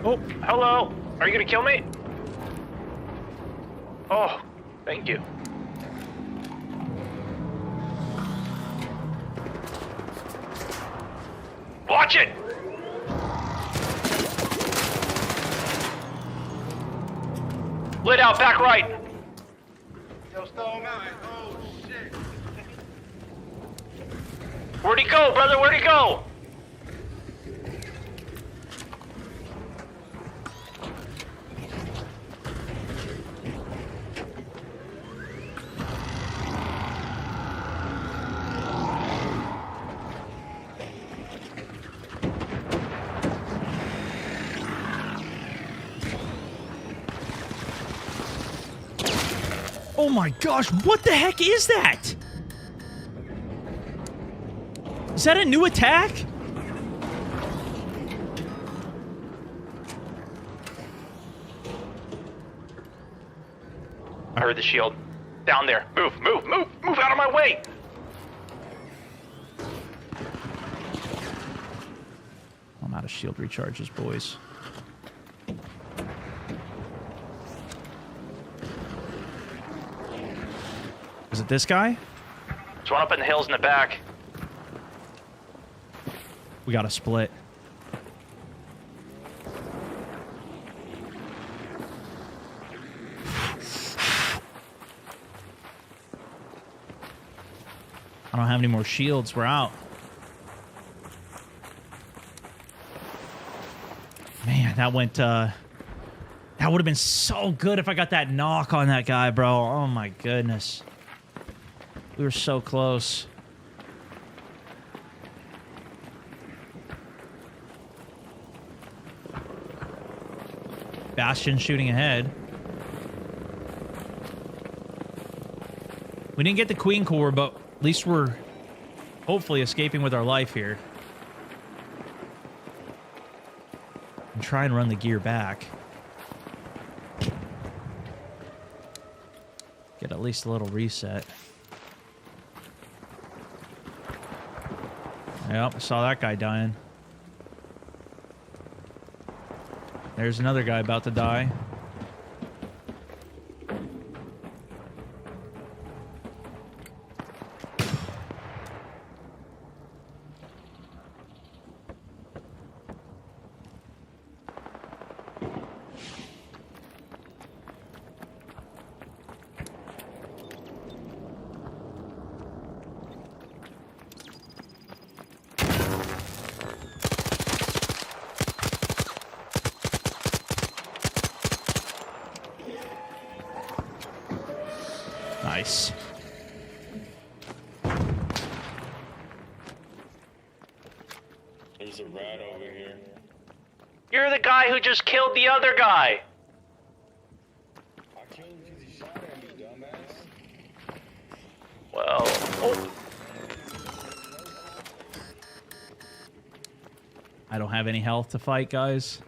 Oh, hello. Are you gonna kill me? Oh, thank you. Watch it! Lit out, back right. Yo, Stone, oh shit. Where'd he go, brother? Where'd he go? Oh my gosh, what the heck is that? Is that a new attack? I heard the shield. Down there. Move, move, move, move out of my way! I'm out of shield recharges, boys. Is it this guy? There's one up in the hills in the back. We got to split. I don't have any more shields. We're out. Man, that went, that would have been so good if I got that knock on that guy, bro. Oh my goodness. We were so close. Bastion shooting ahead. We didn't get the Queen Core, but at least we're hopefully escaping with our life here. And try and run the gear back. Get at least a little reset. Yep, I saw that guy dying. There's another guy about to die. There's a rat over here. You're the guy who just killed the other guy. I killed him because he shot at me, dumbass. Well, oh. I don't have any health to fight, guys.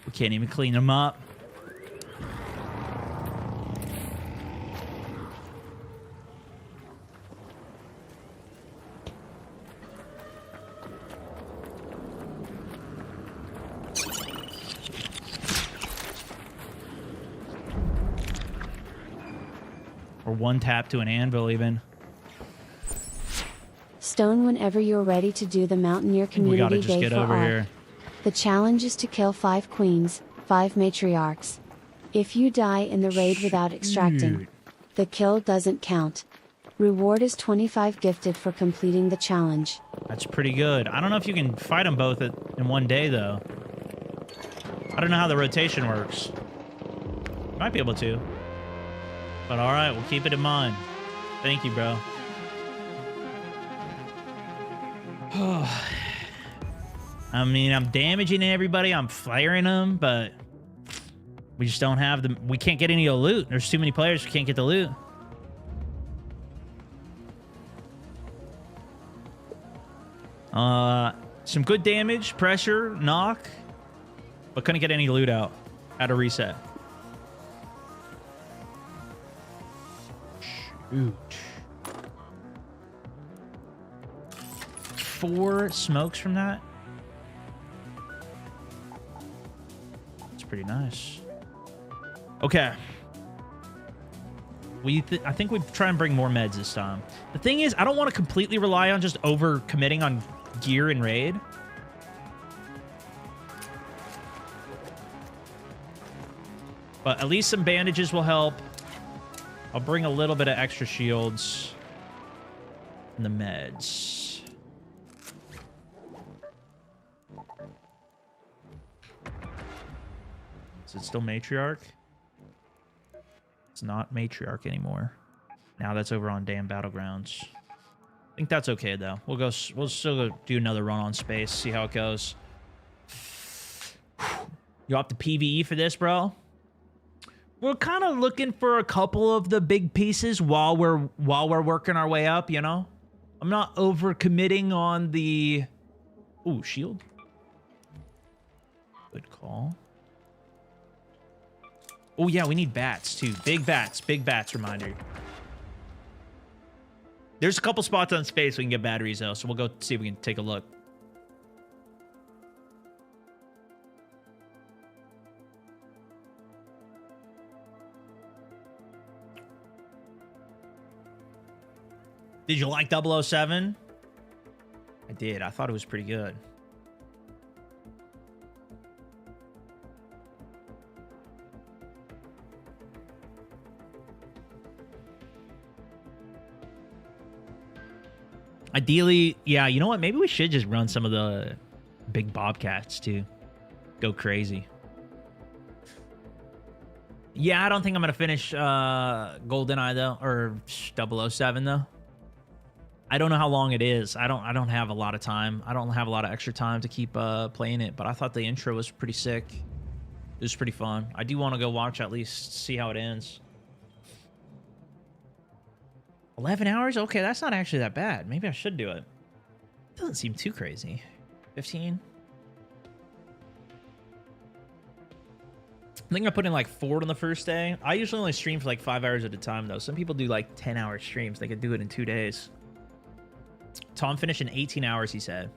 We can't even clean them up. Or one tap to an anvil, even. Stone, whenever you're ready to do the Mountaineer We Community gotta just Day get for over Ark. here. The challenge is to kill 5 queens, 5 matriarchs. If you die in the raid without extracting, Shoot. the kill doesn't count. Reward is 25 gifted for completing the challenge. That's pretty good. I don't know if you can fight them both in one day, though. I don't know how the rotation works. Might be able to. But alright, we'll keep it in mind. Thank you, bro. I mean, I'm damaging everybody. I'm firing them, but we just don't have the... We can't get any of the loot. There's too many players. We can't get the loot. Some good damage, pressure, knock, but couldn't get any loot out. Had a reset. Shoot. 4 smokes from that. That's pretty nice. Okay. I think we try and bring more meds this time. The thing is, I don't want to completely rely on just over committing on gear and raid. But at least some bandages will help. I'll bring a little bit of extra shields and the meds. Is it still Matriarch? It's not Matriarch anymore. Now that's over on Damn Battlegrounds. I think that's okay though. We'll still go do another run on space, see how it goes. You opt to PvE for this, bro? We're kind of looking for a couple of the big pieces while we're working our way up, you know? I'm not over committing on the... Ooh, shield. Good call. Oh yeah, we need bats too. Big bats reminder. There's a couple spots on space we can get batteries though, so we'll go see if we can take a look. Did you like 007? I did. I thought it was pretty good. Ideally, yeah, you know what? Maybe we should just run some of the big Bobcats too. Go crazy. Yeah, I don't think I'm going to finish GoldenEye though, or 007 though. I don't know how long it is. I don't have a lot of time. I don't have a lot of extra time to keep playing it, but I thought the intro was pretty sick. It was pretty fun. I do want to go watch, at least see how it ends. 11 hours? Okay, that's not actually that bad. Maybe I should do it. Doesn't seem too crazy. 15? I think I put in like 4 on the first day. I usually only stream for like 5 hours at a time though. Some people do like 10-hour streams. They could do it in 2 days. Tom finished in 18 hours, he said.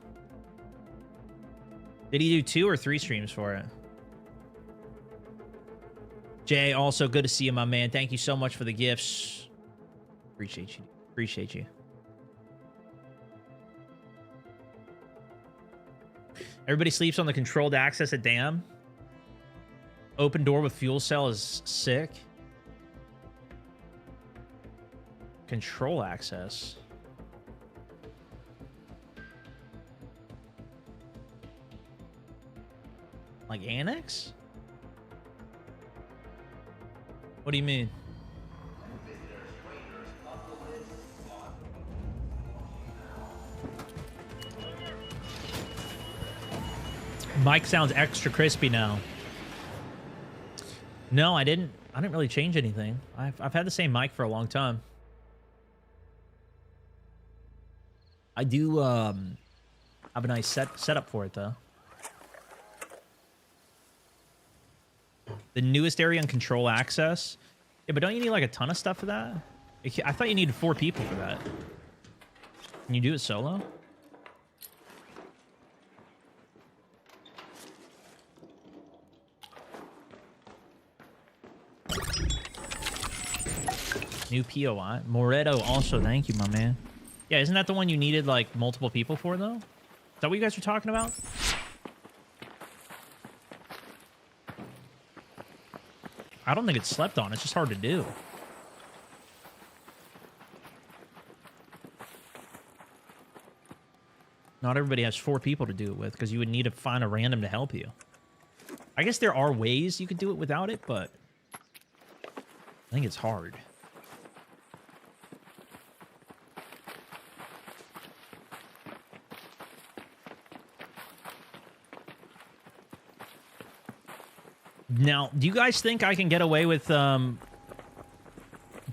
Did he do 2 or 3 streams for it? Jay, also good to see you, my man. Thank you so much for the gifts. Appreciate you. Appreciate you. Everybody sleeps on the controlled access at Dam. Open door with fuel cell is sick. Control access. Like annex? What do you mean? Mike sounds extra crispy now. No, I didn't really change anything. I've had the same mic for a long time. I do have a nice setup for it though. The newest area on control access. Yeah, but don't you need like a ton of stuff for that? I thought you needed 4 people for that. Can you do it solo? New POI. Moretto also, thank you, my man. Yeah, isn't that the one you needed like multiple people for though? Is that what you guys were talking about? I don't think it's slept on. It's just hard to do. Not everybody has 4 people to do it with because you would need to find a random to help you. I guess there are ways you could do it without it, but I think it's hard. Now, do you guys think I can get away with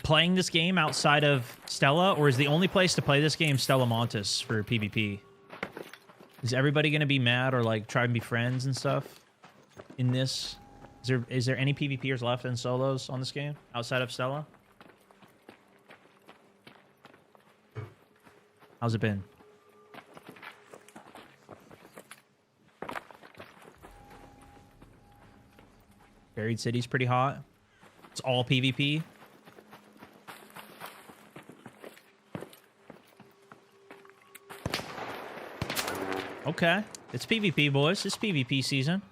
playing this game outside of Stella, or is the only place to play this game Stella Montes for PvP? Is everybody going to be mad or like try and be friends and stuff in this? Is there any PvPers left in solos on this game outside of Stella? How's it been? Buried City's pretty hot. It's all PvP. Okay. It's PvP, boys. It's PvP season.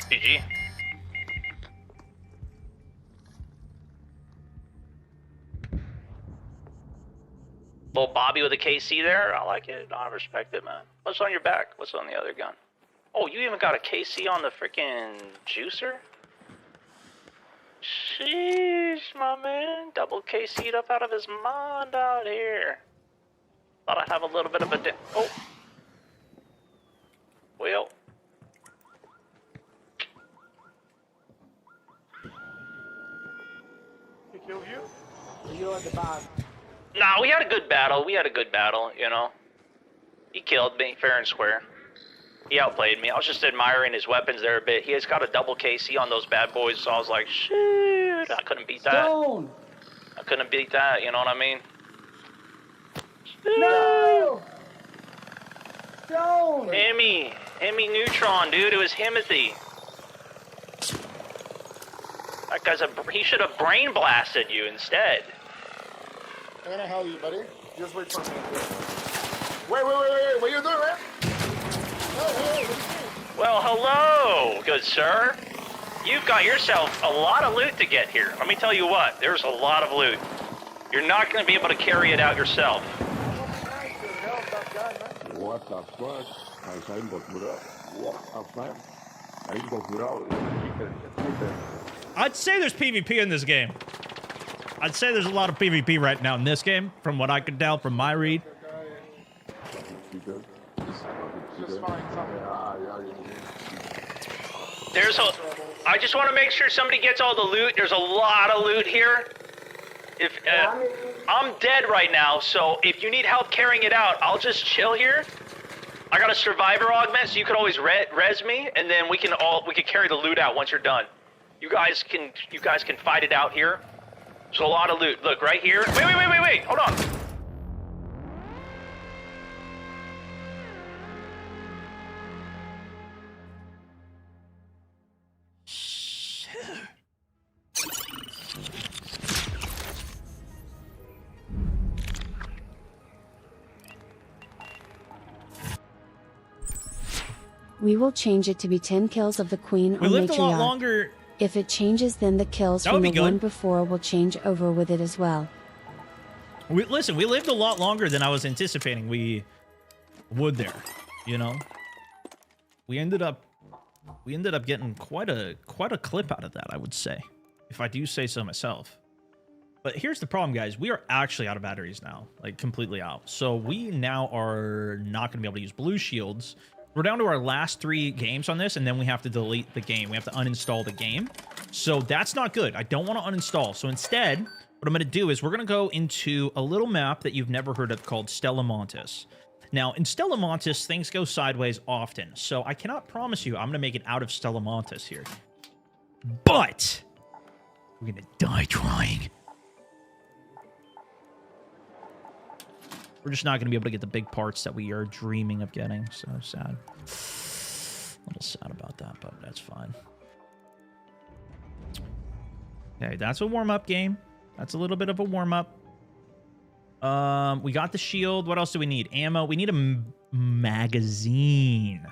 GG. Little Bobby with a KC there. I like it. I respect it, man. What's on your back? What's on the other gun? Oh, you even got a KC on the freaking juicer? Sheesh, my man. Double KC'd up out of his mind out here. Thought I'd have a little bit of a oh. Well. He killed you? You at the bottom. Nah, we had a good battle. We had a good battle, you know. He killed me, fair and square. He outplayed me. I was just admiring his weapons there a bit. He has got a double KC on those bad boys, so I was like, shoot, I couldn't beat that. Stone. I couldn't beat that, you know what I mean? No! Stone! Hemi Neutron, dude. It was Himothy. That guy's he should have brain blasted you instead. I'm gonna help you, buddy. Just wait for me. Wait. What are you doing, man? Hey. Well, hello, good sir. You've got yourself a lot of loot to get here. Let me tell you what, there's a lot of loot. You're not going to be able to carry it out yourself. What the fuck? I'd say there's PvP in this game. I'd say there's a lot of PvP right now in this game, from what I could tell from my read. I just want to make sure somebody gets all the loot. There's a lot of loot here. If I'm dead right now, so if you need help carrying it out, I'll just chill here. I got a survivor augment, so you could always res me, and then we can carry the loot out once you're done. You guys can fight it out here. There's a lot of loot. Look right here. Wait. Hold on. We will change it to be 10 kills of the queen We or lived a lot matriarch. longer. If it changes, then the kills That would from be the one good. before will change over with it as well. Listen, we lived a lot longer than I was anticipating we would there, you know? We ended up getting quite a clip out of that, I would say, if I do say so myself. But here's the problem, guys. We are actually out of batteries now, like completely out. So we now are not going to be able to use blue shields. We're down to our last 3 games on this, and then we have to delete the game. We have to uninstall the game. So that's not good. I don't want to uninstall. So instead, what I'm going to do is we're going to go into a little map that you've never heard of called Stella Montis. Now, in Stella Montis, things go sideways often. So I cannot promise you I'm going to make it out of Stella Montis here. But we're going to die trying. We're just not going to be able to get the big parts that we are dreaming of getting. So sad. A little sad about that, but that's fine. Okay, that's a warm-up game. That's a little bit of a warm-up. We got the shield. What else do we need? Ammo. We need a magazine.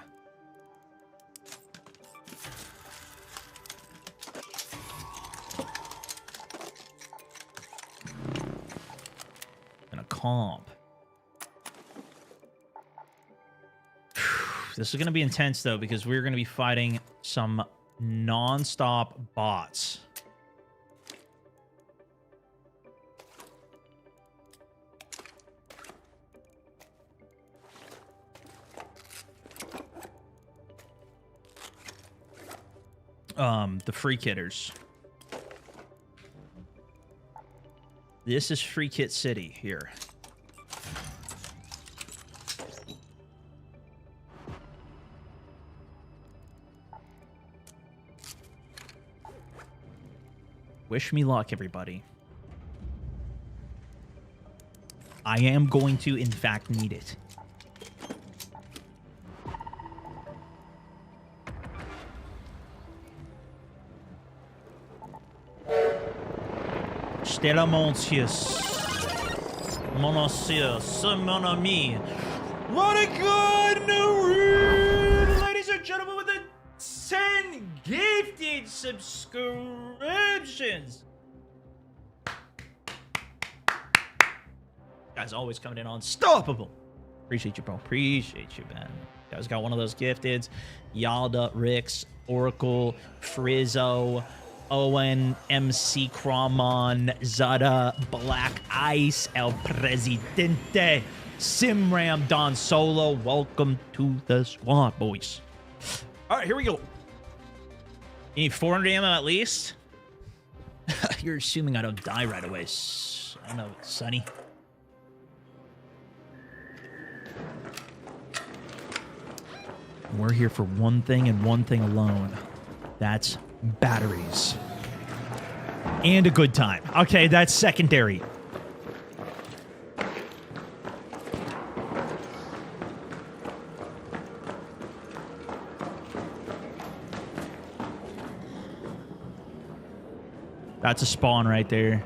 And a comp. This is going to be intense, though, because we're going to be fighting some non-stop bots. The free kitters. This is Free Kit City here. Wish me luck, everybody. I am going to, in fact, need it. Stella Montius. Monosius. Mon ami. What a good news, ladies and gentlemen, with the 10 gifted subscriptions. Guys always coming in unstoppable. Appreciate you, bro. Appreciate you, man. You guys got one of those gifteds. Yalda, Rix, Oracle, Frizzo, Owen, MC Crawmon, Zada, Black Ice, El Presidente, Simram, Don Solo. Welcome to the squad, boys. All right, here we go. You need 400 ammo at least? You're assuming I don't die right away. I know, Sonny. We're here for one thing and one thing alone. That's batteries. And a good time. Okay, that's secondary. That's a spawn right there.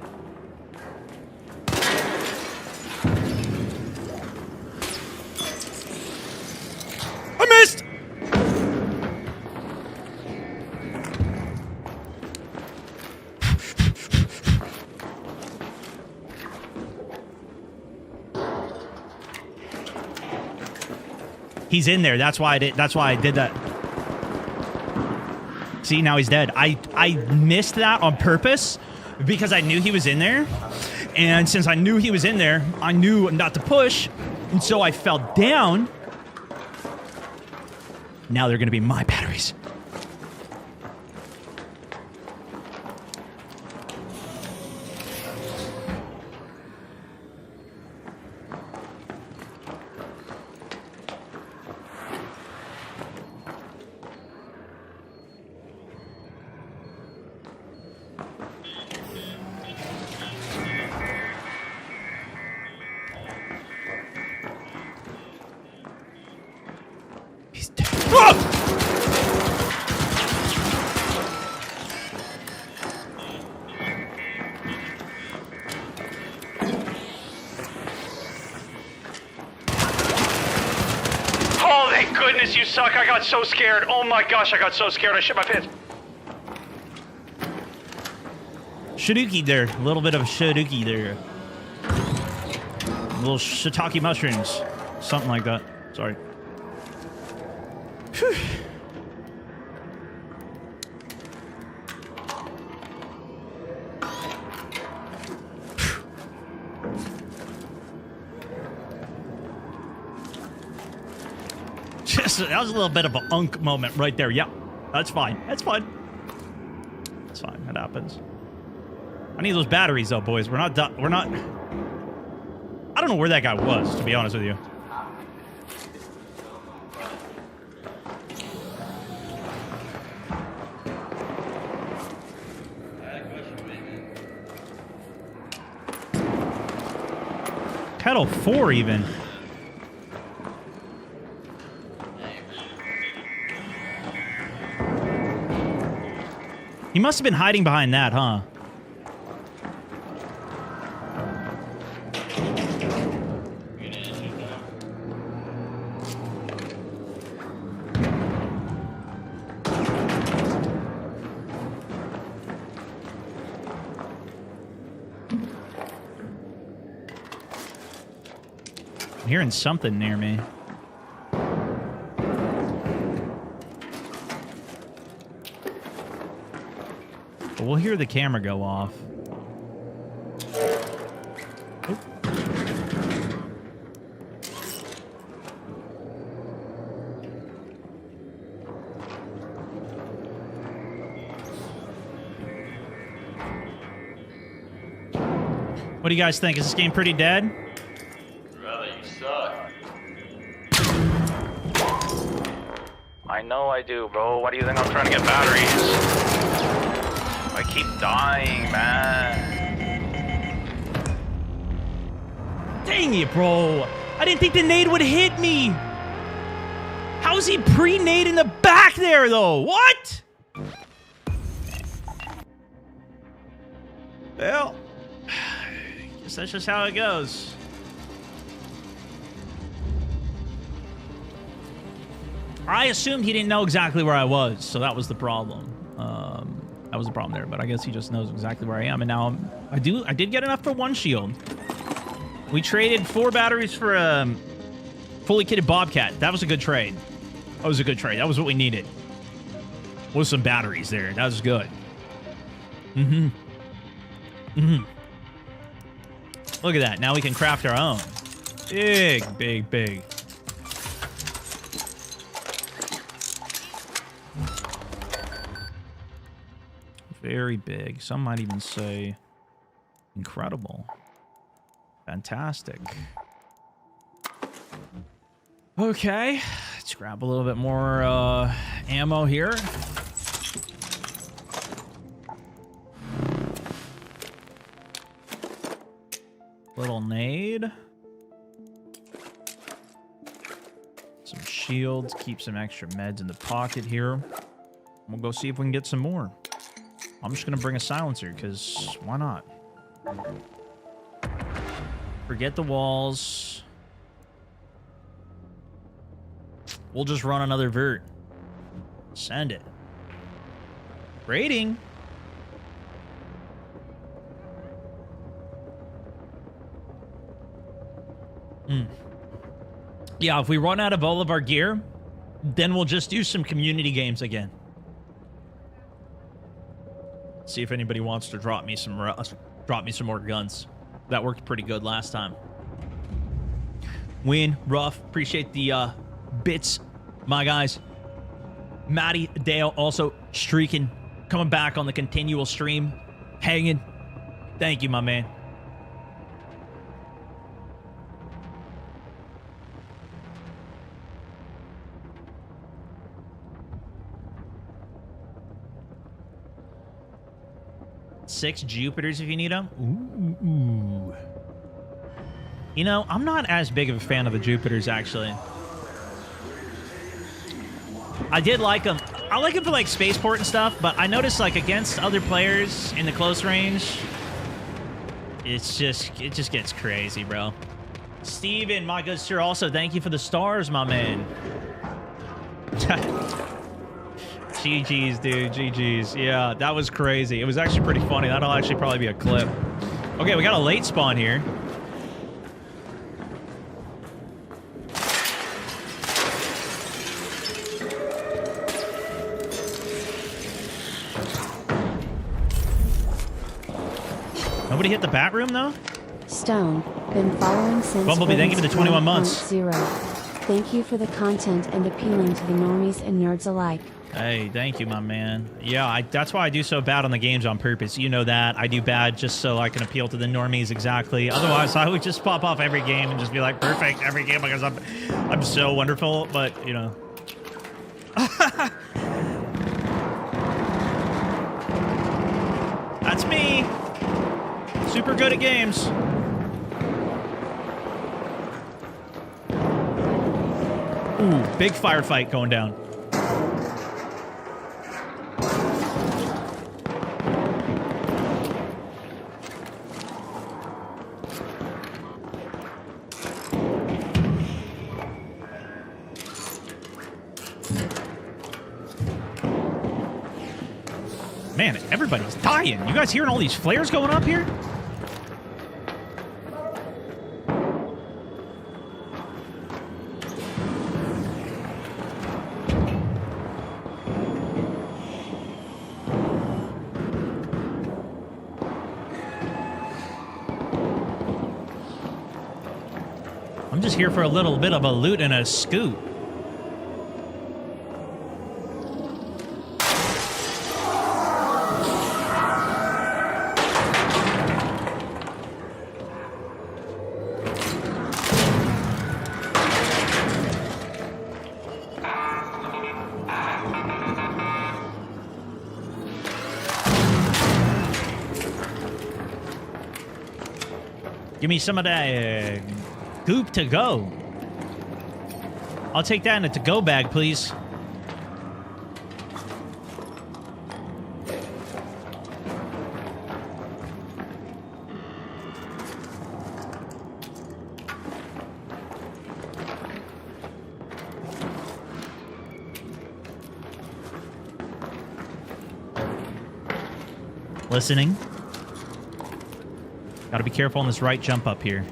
I missed! He's in there. That's why I did that. See, now he's dead. I missed that on purpose because I knew he was in there. And since I knew he was in there, I knew not to push. And so I fell down. Now they're going to be my batteries. Holy goodness, you suck. I got so scared. Oh my gosh, I got so scared. I shit my pants. Shiduki there. A little bit of a shiduki there. Little shiitake mushrooms. Something like that. Sorry. Whew. That was a little bit of an unk moment right there. Yep, that's fine. That's fine. That's fine. That happens. I need those batteries, though, boys. We're not done. We're not. I don't know where that guy was, to be honest with you. Pedal 4 even. He must have been hiding behind that, huh? I'm hearing something near me. But we'll hear the camera go off. Oop. What do you guys think? Is this game pretty dead? Brother, you suck. I know I do, bro. Why do you think I'm trying to get batteries? I keep dying, man. Dang it, bro. I didn't think the nade would hit me. How is he pre-nade in the back there, though? What? Well, I guess that's just how it goes. I assumed he didn't know exactly where I was, so that was the problem. That was the problem there, but I guess he just knows exactly where I am. And now I did get enough for one shield. We traded 4 batteries for a fully kitted Bobcat. That was a good trade. That was a good trade. That was what we needed. With some batteries there. That was good. Mm-hmm. Mm-hmm. Look at that. Now we can craft our own. Big, big, big. Very big. Some might even say incredible. Fantastic. Okay. Let's grab a little bit more ammo here. Little nade. Some shields. Keep some extra meds in the pocket here. We'll go see if we can get some more. I'm just going to bring a silencer, because why not? Forget the walls. We'll just run another vert. Send it. Rating. Yeah, if we run out of all of our gear, then we'll just do some community games again. See if anybody wants to drop me some more guns. That worked pretty good last time. Win, Rough, appreciate the bits, my guys. Matty, Dale, also streaking, coming back on the continual stream, hanging. Thank you, my man. Six Jupiters if you need them. Ooh. You know, I'm not as big of a fan of the Jupiters, actually. I did like them. I like them for, like, spaceport and stuff, but I noticed, like, against other players in the close range, it just gets crazy, bro. Steven, my good sir, also, thank you for the stars, my man. GG's, dude. GG's. Yeah, that was crazy. It was actually pretty funny. That'll actually probably be a clip. Okay, we got a late spawn here. Nobody hit the bat room, though? Stone, been following since Bumblebee, thank you for the 21 months. 1.0. Thank you for the content and appealing to the normies and nerds alike. Hey, thank you, my man. Yeah, that's why I do so bad on the games on purpose. You know that. I do bad just so I can appeal to the normies exactly. Otherwise, I would just pop off every game and just be like, perfect every game because I'm so wonderful. But, you know. That's me. Super good at games. Ooh, big firefight going down. Man, everybody's dying. You guys hearing all these flares going up here? I'm just here for a little bit of a loot and a scoot. Give me some of that goop to go. I'll take that in a to-go bag, please. Listening. Gotta be careful on this right jump up here.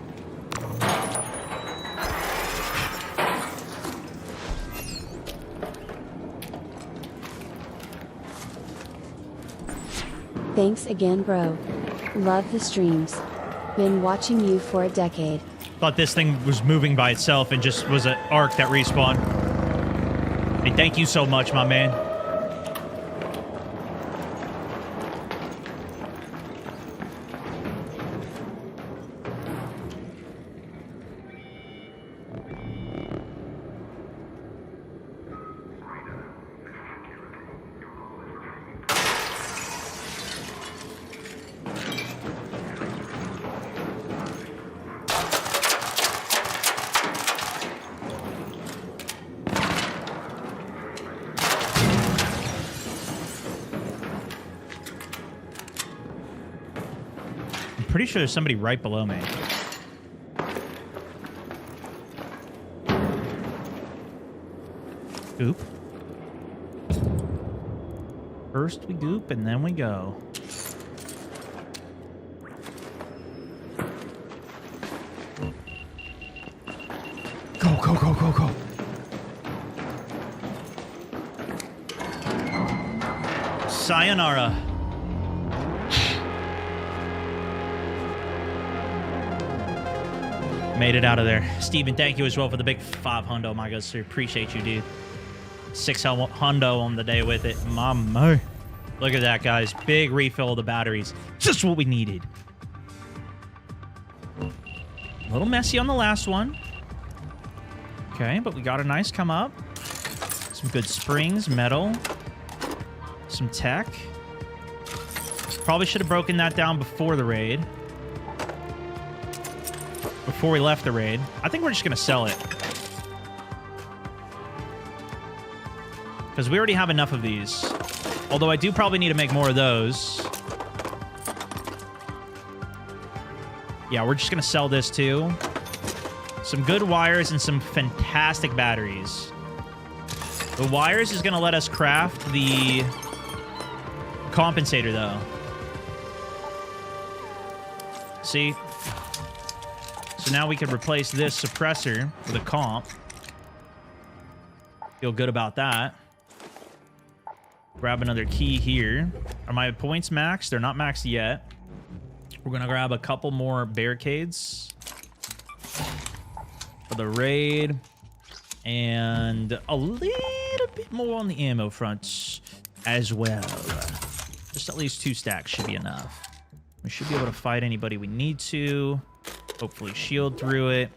Thanks again, bro. Love the streams. Been watching you for a decade. Thought this thing was moving by itself and just was an arc that respawned. Hey, thank you so much, my man. Pretty sure there's somebody right below me. Goop. First we goop and then we go. Go, go, go, go, go. Sayonara. Made it out of there. Steven, thank you as well for the big 5 hundo, my God, sir. Appreciate you, dude. 6 hundo on the day with it. Mama. Look at that, guys. Big refill of the batteries. Just what we needed. A little messy on the last one. Okay, but we got a nice come up. Some good springs, metal. Some tech. Probably should have broken that down before the raid. Before we left the raid. I think we're just going to sell it. Because we already have enough of these. Although I do probably need to make more of those. Yeah, we're just going to sell this too. Some good wires and some fantastic batteries. The wires is going to let us craft the compensator, though. See? So now we can replace this suppressor with a comp. Feel good about that. Grab another key here. Are my points maxed? They're not maxed yet. We're going to grab a couple more barricades for the raid. And a little bit more on the ammo front as well. Just at least 2 stacks should be enough. We should be able to fight anybody we need to. Hopefully shield through it.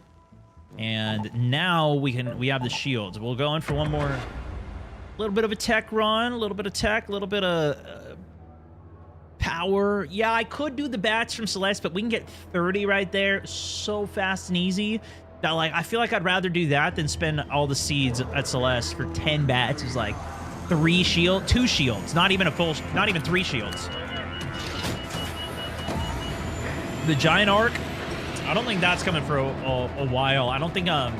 And now we have the shields. We'll go in for one more little bit of a tech run, a little bit of tech, a little bit of power. Yeah, I could do the bats from Celeste, but we can get 30 right there so fast and easy that, like, I feel like I'd rather do that than spend all the seeds at Celeste for 10 bats. It's like 2 shields, not even 3 shields. The giant arc, I don't think that's coming for a while. I don't think we're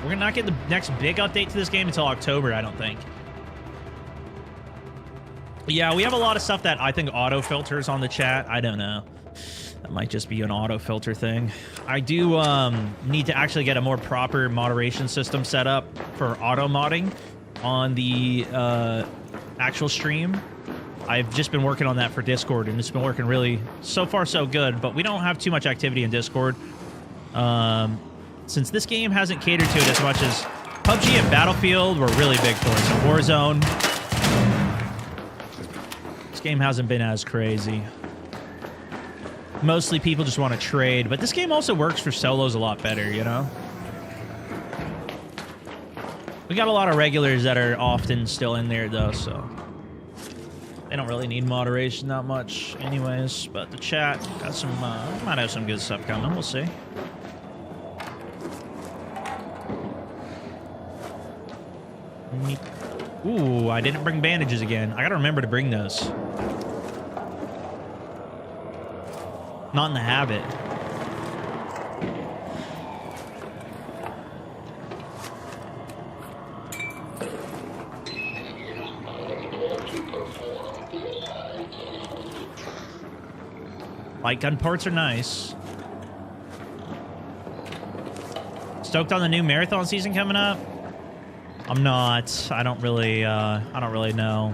gonna not get the next big update to this game until October, I don't think. Yeah, we have a lot of stuff that I think auto filters on the chat. I don't know. That might just be an auto filter thing. I do need to actually get a more proper moderation system set up for auto modding on the actual stream. I've just been working on that for Discord, and it's been working really, so far so good, but we don't have too much activity in Discord. Since this game hasn't catered to it as much as PUBG and Battlefield were really big for us. Warzone. This game hasn't been as crazy. Mostly people just want to trade, but this game also works for solos a lot better, you know? We got a lot of regulars that are often still in there, though, so they don't really need moderation that much anyways, but the chat got some, might have some good stuff coming. We'll see. Ooh, I didn't bring bandages again. I gotta remember to bring those. Not in the habit. Light gun parts are nice. Stoked on the new marathon season coming up? I'm not. I don't really know.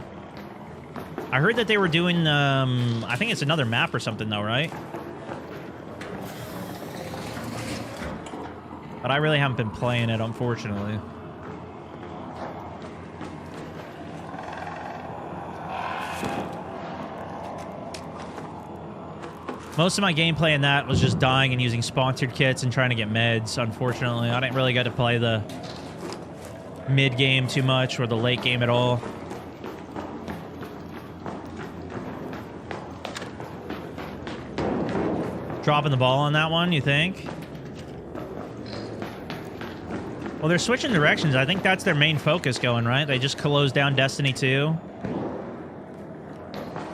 I heard that they were doing, I think it's another map or something though, right? But I really haven't been playing it, unfortunately. Most of my gameplay in that was just dying and using sponsored kits and trying to get meds, unfortunately. I didn't really get to play the mid-game too much or the late game at all. Dropping the ball on that one, you think? Well, they're switching directions. I think that's their main focus going, right? They just closed down Destiny 2.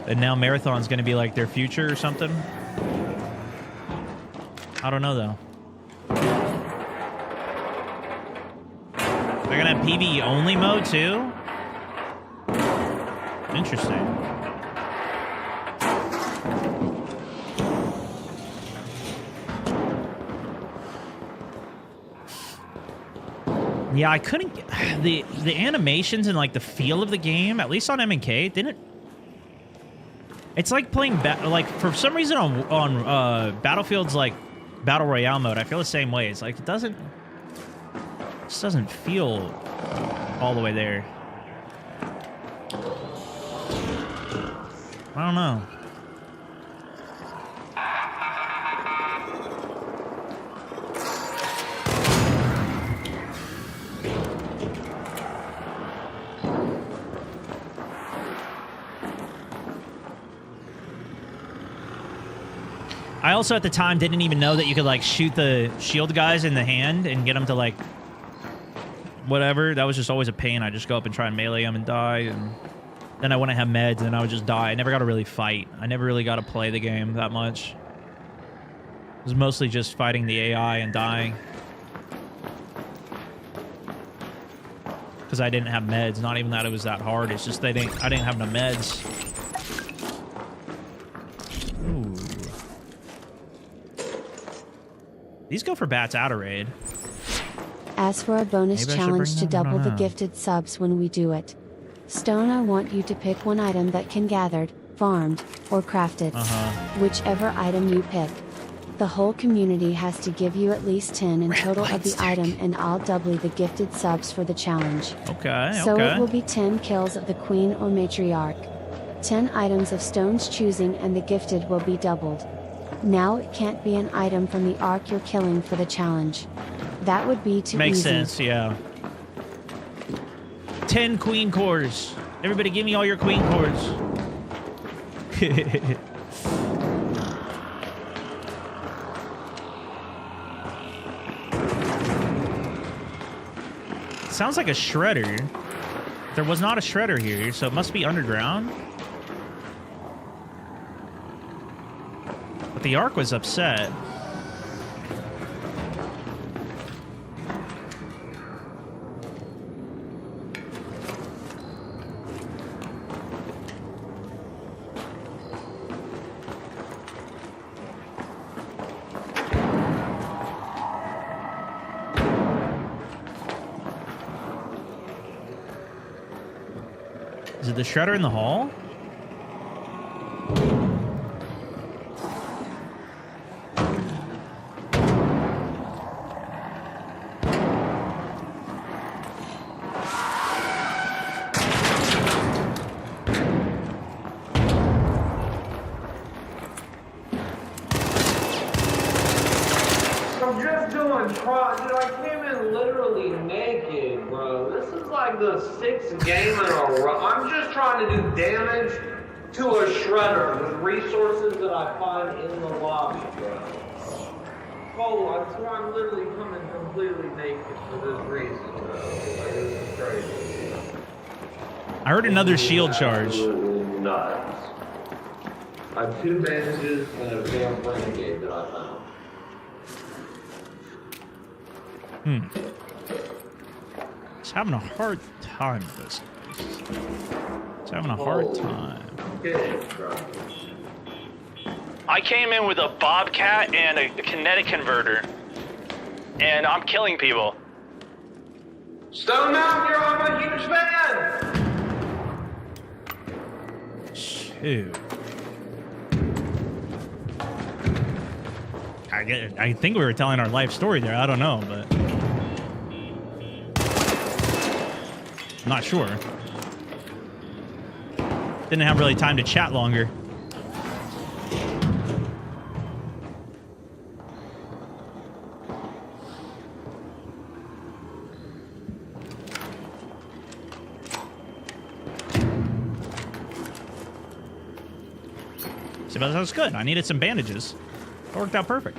And now Marathon's going to be like their future or something. I don't know, though. They're going to have PvE only mode, too? Interesting. Yeah, I couldn't get the animations and like the feel of the game, at least on M&K, didn't. It's like playing like for some reason on Battlefield's like Battle Royale mode. I feel the same way. It's like it just doesn't feel all the way there. I don't know. I also at the time didn't even know that you could like shoot the shield guys in the hand and get them to like whatever. That was just always a pain. I just go up and try and melee them and die, and then I wouldn't have meds and then I would just die. I never got to really fight. I never really got to play the game that much. It was mostly just fighting the AI and dying. because I didn't have meds. Not even that it was that hard. It's just I didn't have no meds. Ooh. These go for bats out of raid. As for a bonus Maybe I should challenge to bring them? I double don't the know. gifted subs when we do it. Stone, I want you to pick one item that can gathered, farmed, or crafted. Whichever item you pick. The whole community has to give you at least 10 in total of the item, and I'll double the gifted subs for the challenge. Okay, So okay. it will be 10 kills of the queen or matriarch. 10 items of Stone's choosing, and the gifted will be doubled. Now it can't be an item from the arc you're killing for the challenge. That would be too Makes easy. sense, yeah. 10 queen cores. Everybody give me all your queen cores. Sounds like a shredder. There was not a shredder here, so it must be underground. But the Ark was upset. Is it the shredder in the hall? I'm just doing trial. Dude, I came in literally naked, bro. This is like the 6th game in a row. I'm just trying to do damage to a shredder with resources that I find in the lobby, bro. Oh, that's why I'm literally coming completely naked for this reason, bro. Like, this is crazy. I heard another shield charge. Absolutely nuts. I have 2 bandages and a damn renegade that I found. Just having a hard time with this. Just having a hard time. I came in with a bobcat and a kinetic converter, and I'm killing people. Stone Mountain, I'm a huge fan! Shoot. I think we were telling our life story there. I don't know, but I'm not sure. Didn't have really time to chat longer. So that was good. I needed some bandages. It worked out perfect.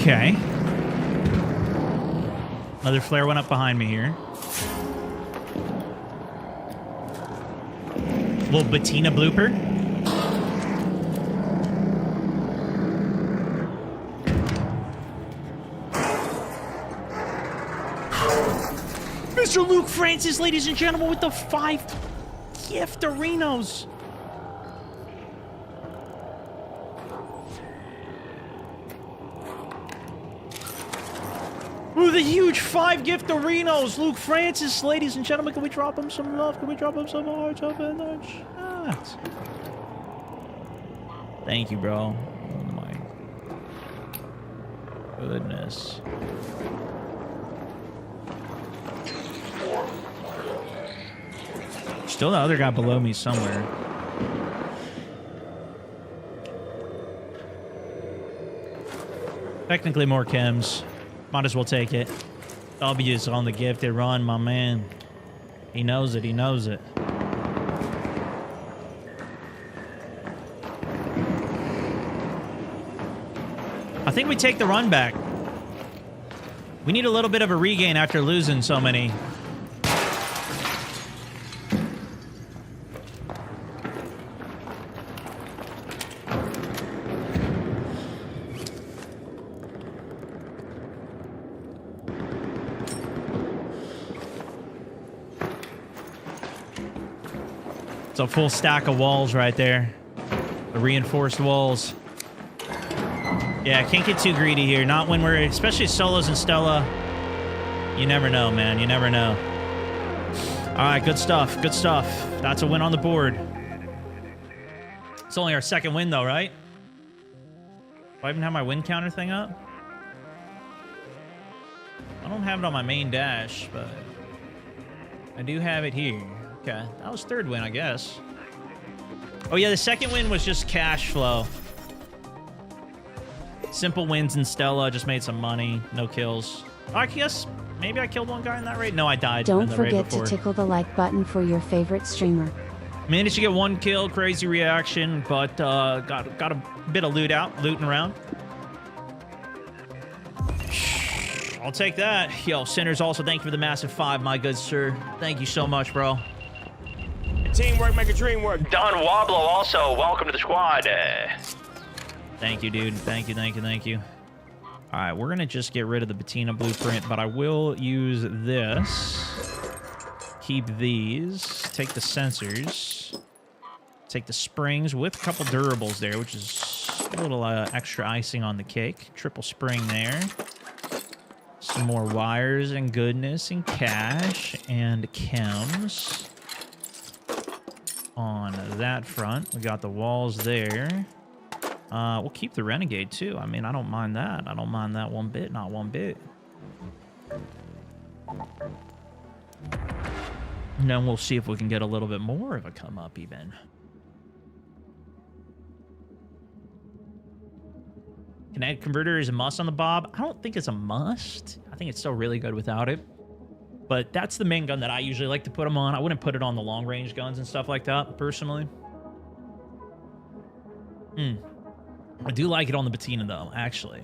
Okay. Another flare went up behind me here. Little Bettina blooper. Mr. Luke Francis, ladies and gentlemen, with the 5 gift-arinos. Ooh, the huge 5 gift-arinos. Luke Francis, ladies and gentlemen, can we drop him some love? Can we drop him some hearts up in the chat? Thank you, bro. Oh my goodness. Still the other guy below me somewhere. Technically more chems. Might as well take it. W's on the gifted run, my man. He knows it. He knows it. I think we take the run back. We need a little bit of a regain after losing so many. It's a full stack of walls right there. The reinforced walls. Yeah, can't get too greedy here. Not when we're, especially solos and Stella. You never know, man. You never know. All right, good stuff. Good stuff. That's a win on the board. It's only our second win, though, right? Do I even have my win counter thing up? I don't have it on my main dash, but I do have it here. Okay, that was third win, I guess. Oh, yeah, the second win was just cash flow. Simple wins in Stella, just made some money, no kills. I guess maybe I killed one guy in that raid. No, I died. Don't in the raid forget to before. tickle the like button for your favorite streamer. Managed to get one kill, crazy reaction, but got a bit of looting around. I'll take that. Yo, Sinners, also thank you for the massive 5, my good sir. Thank you so much, bro. Teamwork make a dream work. Don Woblo, also, welcome to the squad. Thank you, dude. Thank you, thank you, thank you. All right, we're going to just get rid of the Bettina blueprint, but I will use this. Keep these. Take the sensors. Take the springs with a couple durables there, which is a little extra icing on the cake. Triple spring there. Some more wires and goodness and cash and chems. On that front, we got the walls there. We'll keep the Renegade, too. I mean, I don't mind that. I don't mind that one bit, not one bit. And then we'll see if we can get a little bit more of a come up, even. Kinetic converter is a must on the Bob. I don't think it's a must. I think it's still really good without it. But that's the main gun that I usually like to put them on. I wouldn't put it on the long-range guns and stuff like that, personally. I do like it on the Bettina, though, actually.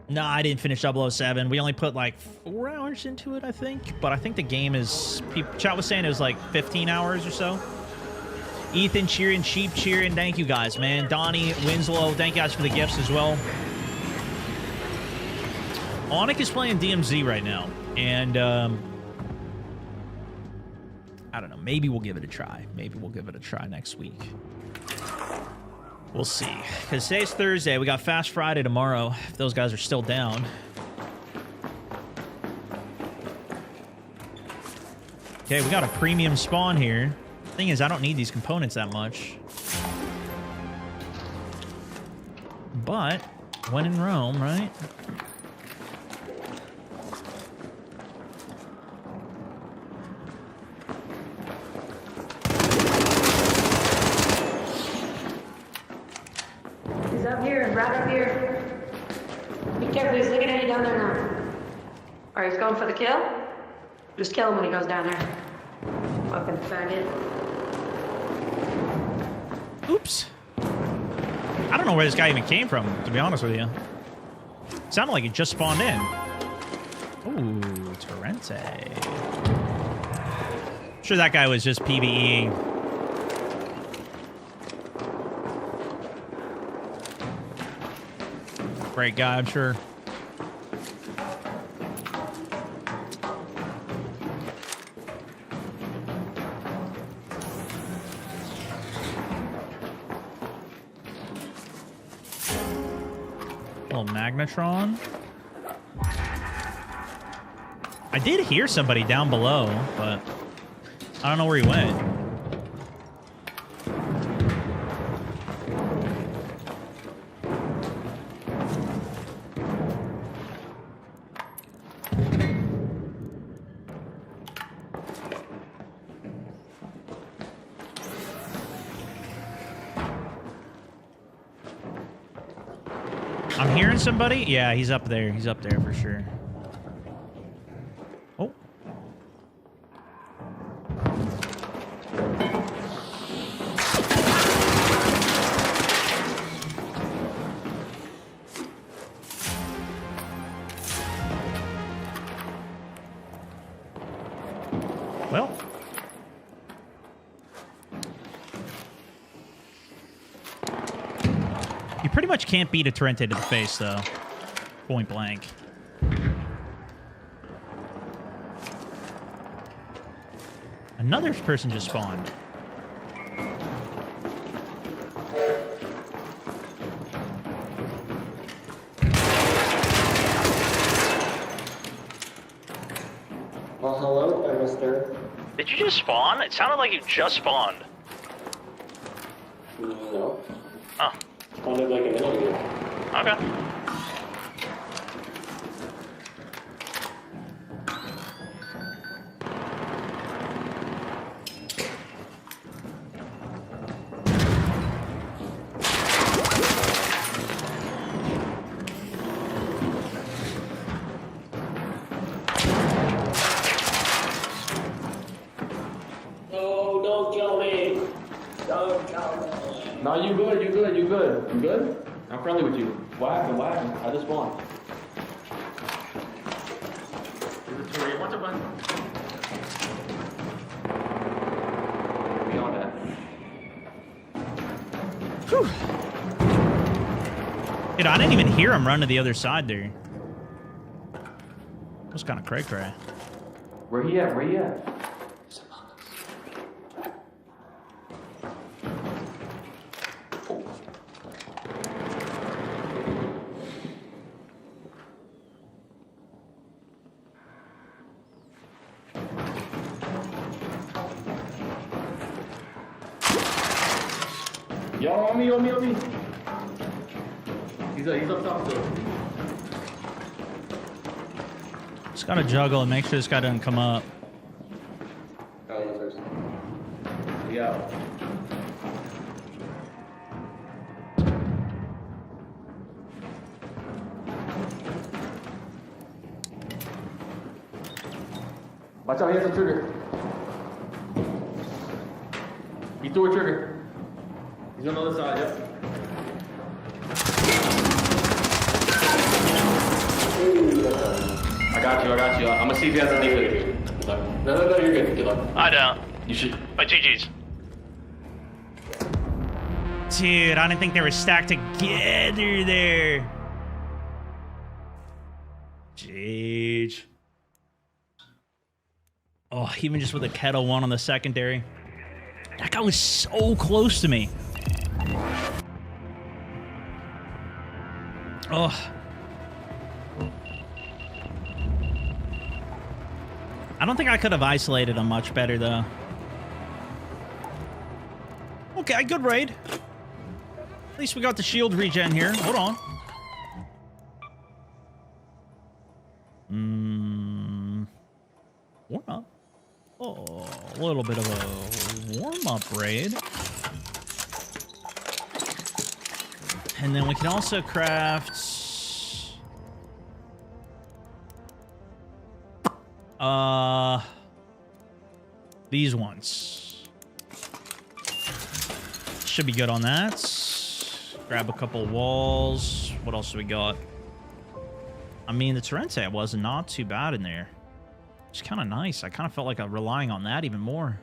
No, I didn't finish 007. We only put, like, 4 hours into it, I think. But I think the game is... Chat was saying it was, like, 15 hours or so. Ethan cheering, Sheep cheering. Thank you, guys, man. Donnie, Winslow, thank you guys for the gifts as well. Onyx is playing DMZ right now, and I don't know. Maybe we'll give it a try. Maybe we'll give it a try next week. We'll see. Because today's Thursday. We got Fast Friday tomorrow, if those guys are still down. Okay, we got a premium spawn here. Thing is, I don't need these components that much. But, when in Rome, right? He's up here, right up here. Be careful, he's looking at you down there now. Alright, he's going for the kill? Just kill him when he goes down there. Fucking faggot. Oops. I don't know where this guy even came from, to be honest with you. Sounded like he just spawned in. Ooh, Torrente. Sure that guy was just PvEing. Great guy, I'm sure. Little Magnetron. I did hear somebody down below, but I don't know where he went. I'm hearing somebody. Yeah, he's up there. He's up there for sure. Oh. Well. You pretty much can't beat a Torrente to the face, though. Point blank. Another person just spawned. Well, hello, mister. Did you just spawn? It sounded like you just spawned. No. Oh. Sounded like a minute ago. Okay. No, don't kill me. Don't kill me. No, you good, you good, you good. You good? I'm friendly with you. What happened? What happened? I just spawned. What's up, man? Beyond that. Whew. Dude, I didn't even hear him run to the other side there. That was kind of cray-cray. Where he at? Where he at? Yo, on me, on me, on me. He's up top still. Just gotta juggle and make sure this guy doesn't come up. Oh, yes, there's. Yeah. Watch out, he has a trigger. He threw a trigger. He's on the other side, yep. I got you. I'm gonna see if he has anything. Good luck. No, you're good. Good luck. I don't. You should. My GG's. Dude, I didn't think they were stacked together there. Jeez. Oh, even just with a Kettle 1 on the secondary. That guy was so close to me. Oh. I don't think I could have isolated him much better, though. Okay, good raid. At least we got the shield regen here. Hold on. Warm up. Oh, a little bit of a warm-up raid. And then we can also craft... these ones. Should be good on that. Grab a couple walls. What else do we got? I mean, the Torrente was not too bad in there. It's kind of nice. I kind of felt like I'm relying on that even more.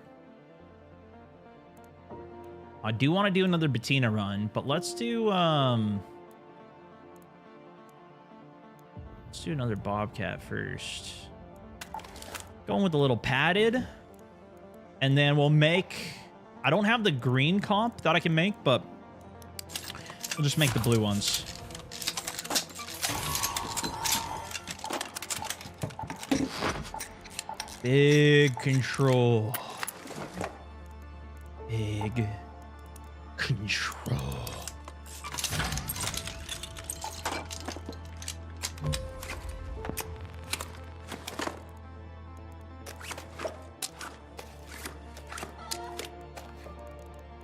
I do want to do another Bettina run, but let's do another Bobcat first. Going with a little padded. And then we'll make... I don't have the green comp that I can make, but we'll just make the blue ones. Big control. Big control.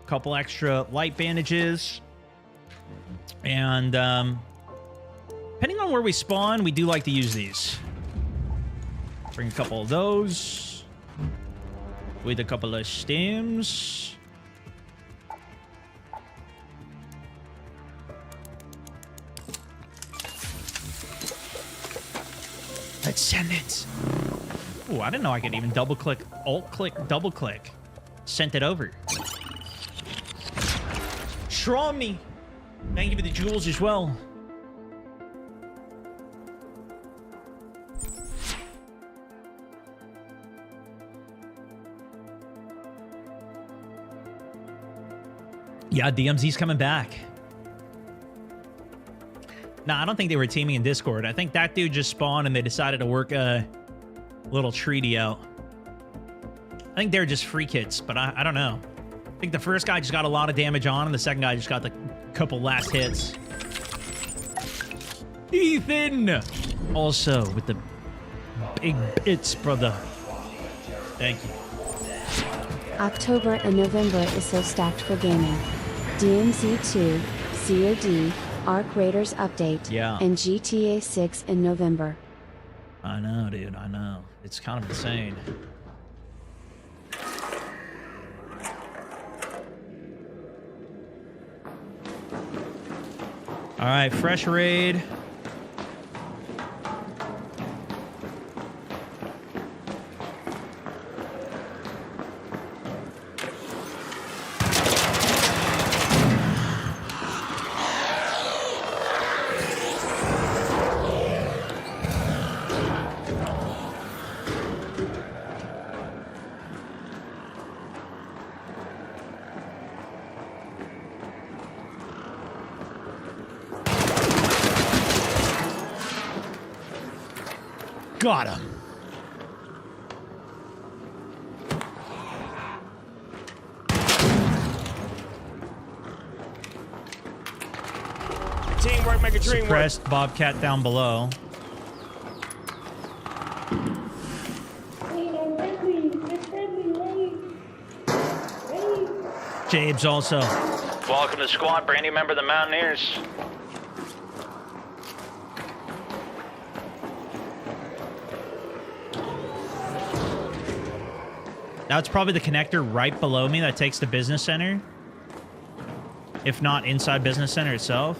Couple extra light bandages. And Depending on where we spawn, we do like to use these. Bring a couple of those. With a couple of stems. Let's send it. Oh, I didn't know I could even double click, alt click, double click. Sent it over. Shromney. Thank you for the jewels as well. Yeah, DMZ's coming back. Nah, I don't think they were teaming in Discord. I think that dude just spawned and they decided to work a little treaty out. I think they're just free kits, but I don't know. I think the first guy just got a lot of damage on and the second guy just got the couple last hits. Ethan! Also, with the big bits, brother. Thank you. October and November is so stacked for gaming. DMZ 2, COD, Arc Raiders update, Yeah. and GTA 6 in November. I know, dude. I know. It's kind of insane. All right, fresh raid. Got him. Teamwork make a dream work. Suppressed Bobcat down below. Jabe's also. Welcome to the squad, Brandy, member of the Mountaineers. That's probably the connector right below me that takes the business center. If not inside business center itself.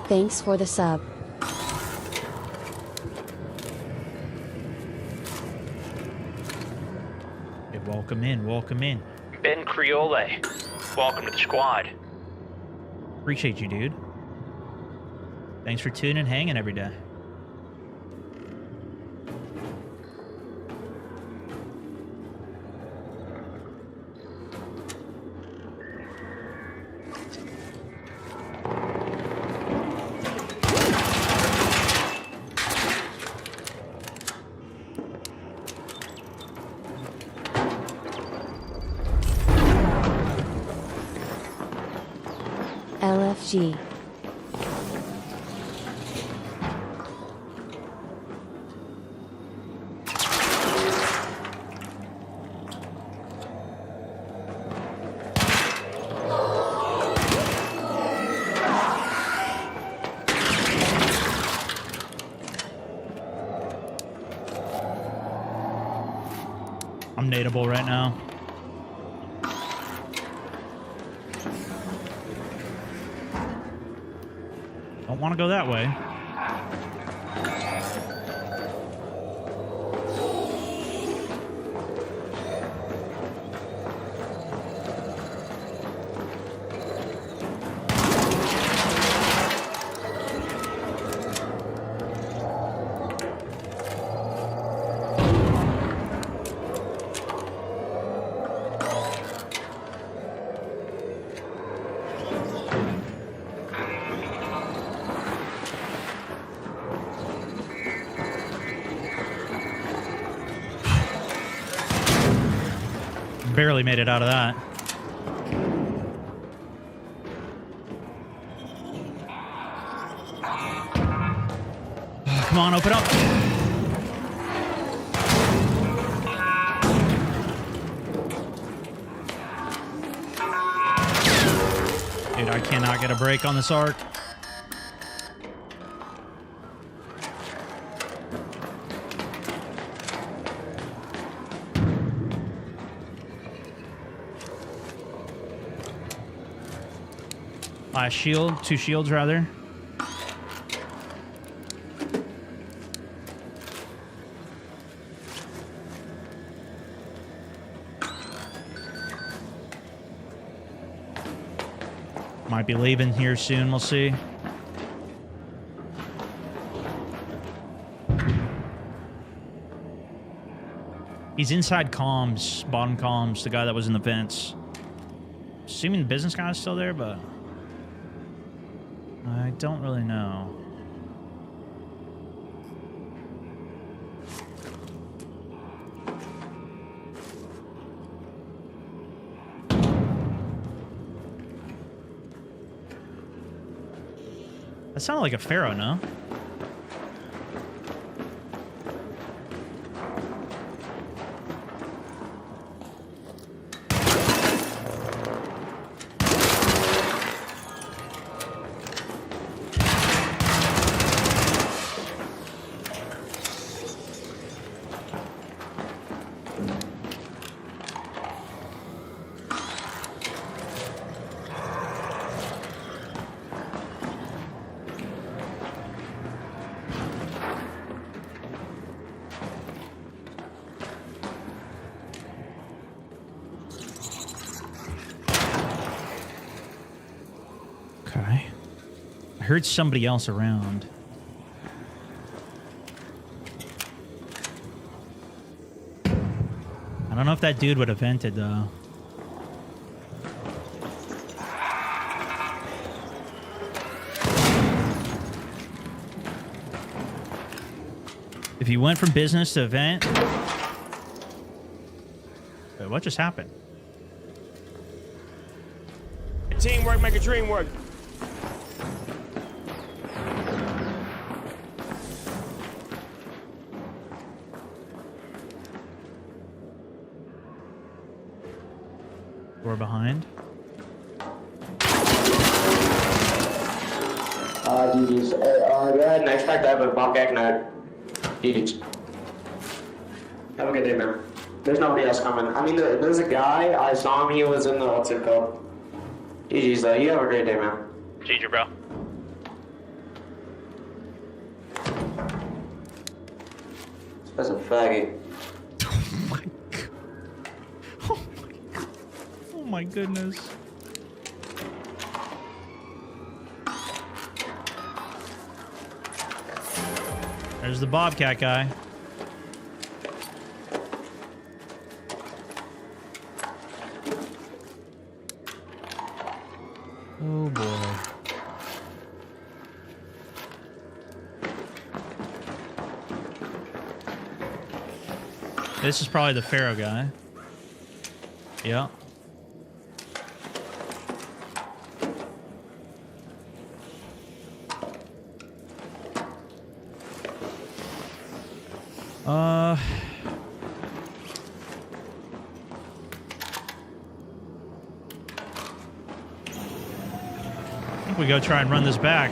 Thanks for the sub. Hey, welcome in, welcome in. Ben Creole. Welcome to the squad. Appreciate you, dude. Thanks for tuning and hanging every day. LFG. I'm nadeable right now. Don't want to go that way. Barely made it out of that. Come on, open up. Dude, I cannot get a break on this arc. Shield, 2 shields rather. Might be leaving here soon, we'll see. He's inside comms, bottom comms, the guy that was in the vents. Assuming the business guy is still there, but I don't really know. That sounded like a pharaoh, no? Okay. I heard somebody else around. I don't know if that dude would have vented, though. If you went from business to event... Wait, what just happened? Teamwork make a dream work. Door behind. GG's. Go ahead and expect to have a Bobcat night. GG's. Have a good day, man. There's nobody else coming. I mean, there's a guy. I saw him. He was in the what's it called? GG's. You have a great day, man. GG, bro. That's a faggot. Oh my god. Oh my god. Oh my goodness. There's the Bobcat guy. Oh boy. This is probably the Pharaoh guy. Yeah. I think we go try and run this back.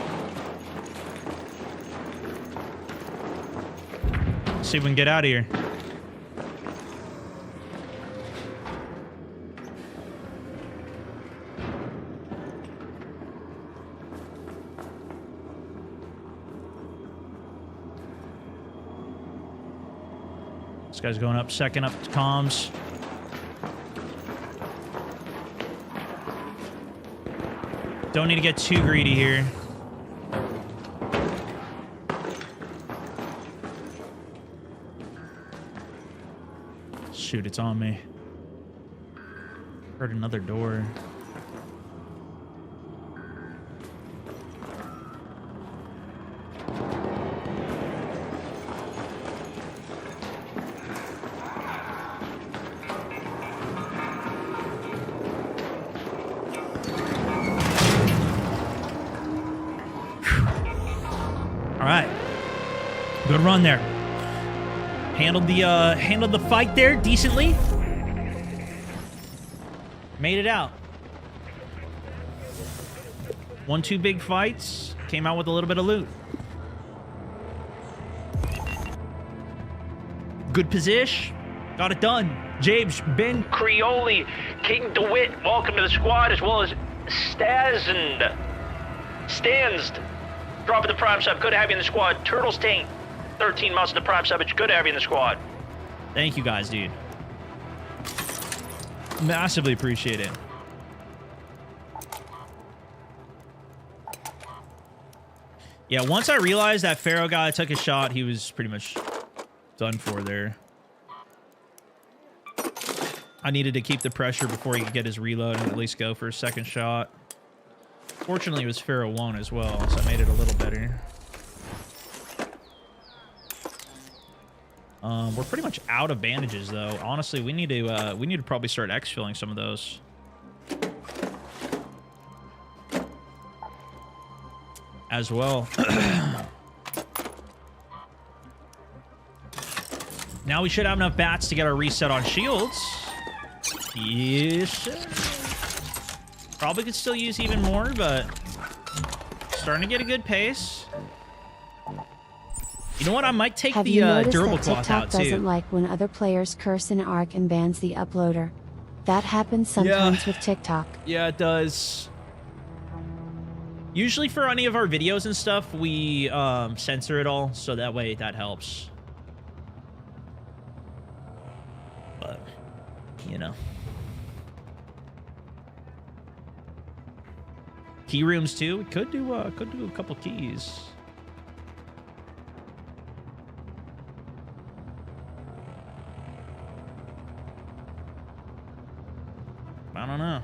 See if we can get out of here. This guy's going up second up to comms. Don't need to get too greedy here. Shoot, it's on me. Heard another door. Good run there. Handled the fight there decently. Made it out. 1-2 big fights. Came out with a little bit of loot. Good position. Got it done. James, Ben Creole, King DeWitt, welcome to the squad, as well as Stansd. Dropping the prime sub. Good to have you in the squad. Turtles Tank, 13 months in the prime sub. It's good to have you in the squad. Thank you guys, dude. Massively appreciate it. Yeah, once I realized that Pharaoh guy took a shot, he was pretty much done for there. I needed to keep the pressure before he could get his reload and at least go for a second shot. Fortunately, it was Pharaoh 1 as well, so I made it a little better. We're pretty much out of bandages, though. Honestly, we need to probably start exfilling some of those. As well. Now we should have enough bats to get our reset on shields. Yes, sir. Probably could still use even more, but starting to get a good pace. You know what? I might take Have the you noticed durable that cloth TikTok out too. doesn't like when other players curse in ARC and bans the uploader? That happens sometimes with TikTok. Yeah, it does. Usually for any of our videos and stuff, we censor it all, so that way that helps. But, you know. Key rooms too. We could do a couple keys. I don't know.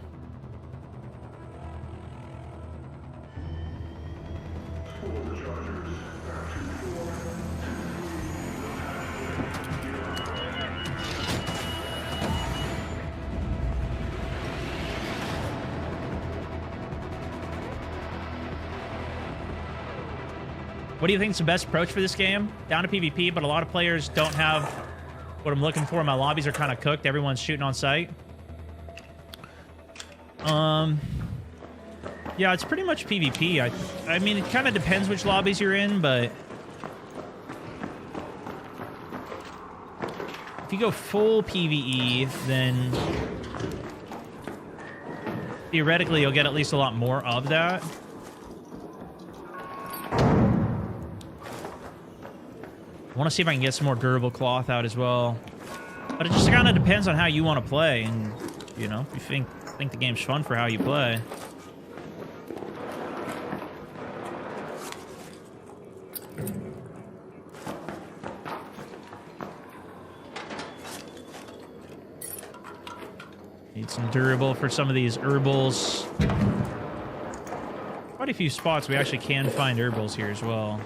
What do you think is the best approach for this game? Down to PvP, but a lot of players don't have what I'm looking for. My lobbies are kind of cooked. Everyone's shooting on sight. Yeah, it's pretty much PvP. I mean, it kind of depends which lobbies you're in, but if you go full PvE, then theoretically you'll get at least a lot more of that. I want to see if I can get some more durable cloth out as well. But it just kind of depends on how you want to play. And, you know, if you think the game's fun for how you play. Need some durable for some of these herbals. Quite a few spots we actually can find herbals here as well.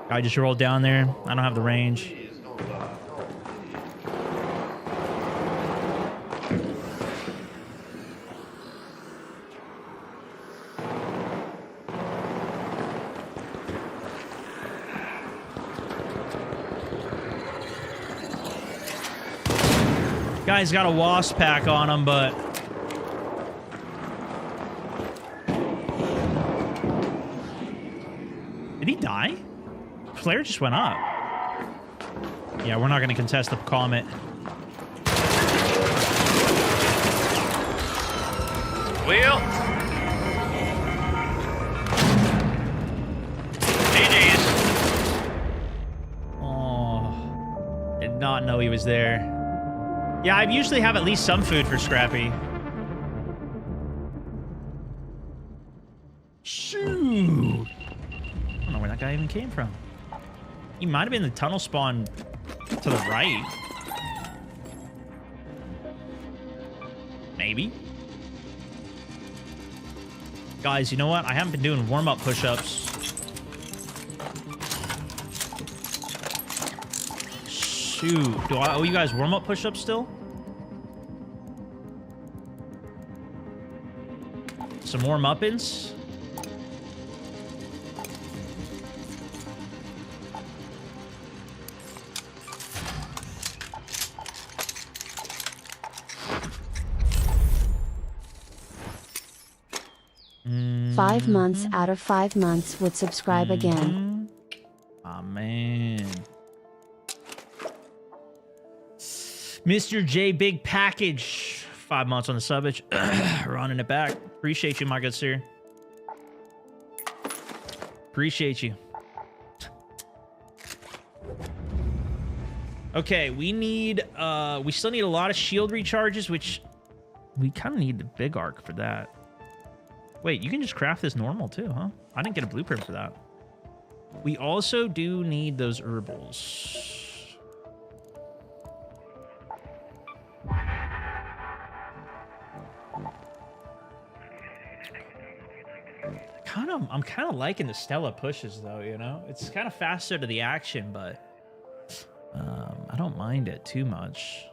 I just rolled down there. I don't have the range. Guy's got a wasp pack on him, but did he die? Flare just went up. Yeah, we're not going to contest the comet. Well, GG's. Oh, did not know he was there. Yeah, I usually have at least some food for Scrappy. Shoot. I don't know where that guy even came from. He might have been the tunnel spawn to the right. Maybe. Guys, you know what? I haven't been doing warm-up push-ups. Shoot. Do I owe you guys warm-up push-ups still? Some more muffins? Mm. 5 months out of 5 months would subscribe again. Aw, man. Mr. J Big Package. 5 months on the subage. Running it back. Appreciate you, my good sir. Appreciate you. Okay, we need we still need a lot of shield recharges, which we kind of need the big arc for that. Wait, you can just craft this normal too, huh? I didn't get a blueprint for that. We also do need those herbals. I'm kind of liking the Stella pushes though, you know? It's kind of faster to the action, but I don't mind it too much.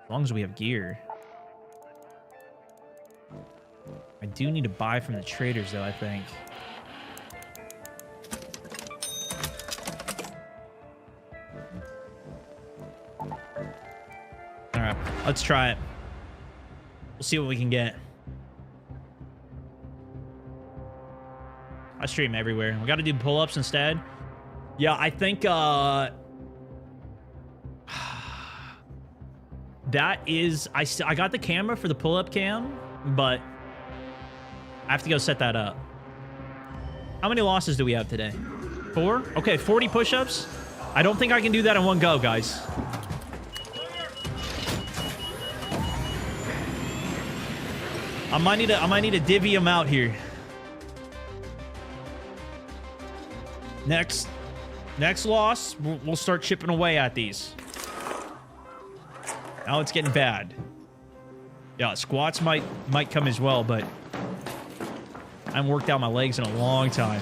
As long as we have gear. I do need to buy from the traders though, I think. Alright, let's try it. We'll see what we can get. I stream everywhere. We got to do pull-ups instead. Yeah, I think that is... I got the camera for the pull-up cam, but I have to go set that up. How many losses do we have today? 4? Okay, 40 push-ups. I don't think I can do that in one go, guys. I might need to divvy them out here. Next loss, we'll start chipping away at these. Now it's getting bad. Yeah, squats might come as well, but I haven't worked out my legs in a long time.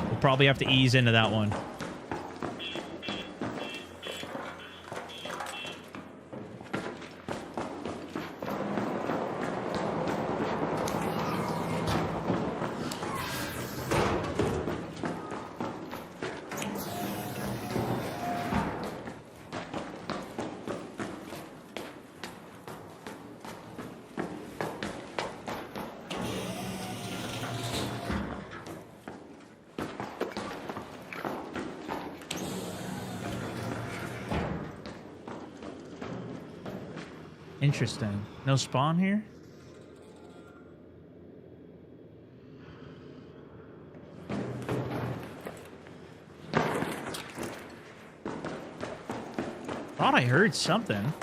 We'll probably have to ease into that one. Interesting. No spawn here? Thought I heard something.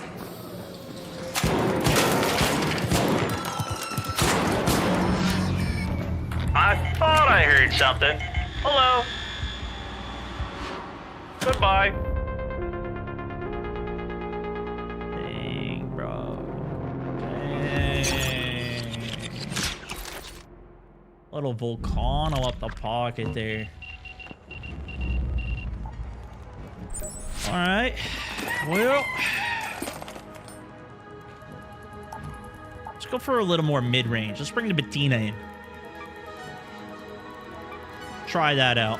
I thought I heard something. Hello. Goodbye. Dang, bro. Dang. Little Volcano up the pocket there. Alright. Well, let's go for a little more mid-range. Let's bring the Bettina in. Try that out.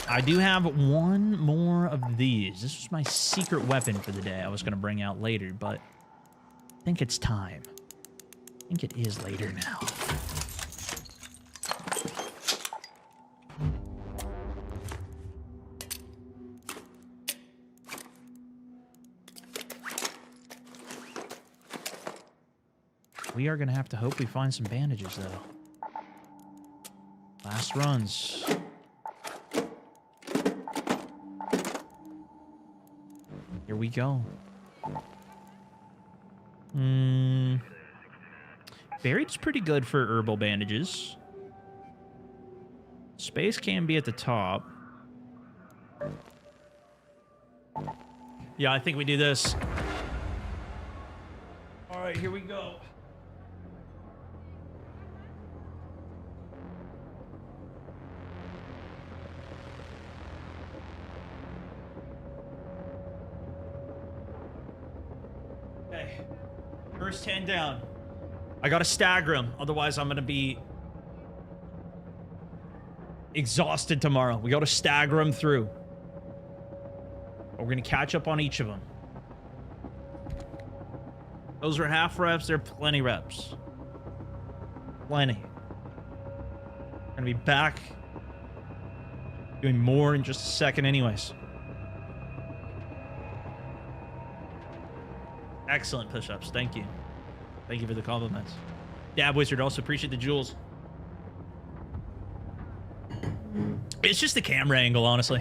I do have one more of these. This was my secret weapon for the day I was going to bring out later, but I think it's time. I think it is later now. We are going to have to hope we find some bandages, though. Last runs. Here we go. Buried's pretty good for herbal bandages. Space can be at the top. Yeah, I think we do this. All right, here we go. Okay. First 10 down. I gotta stagger them, otherwise I'm gonna be exhausted tomorrow. We gotta stagger them through. We're gonna catch up on each of them. Those are half reps, they're plenty reps. Plenty. Gonna be back doing more in just a second anyways. Excellent push-ups. Thank you. Thank you for the compliments. Dab Wizard, also appreciate the jewels. It's just the camera angle, honestly.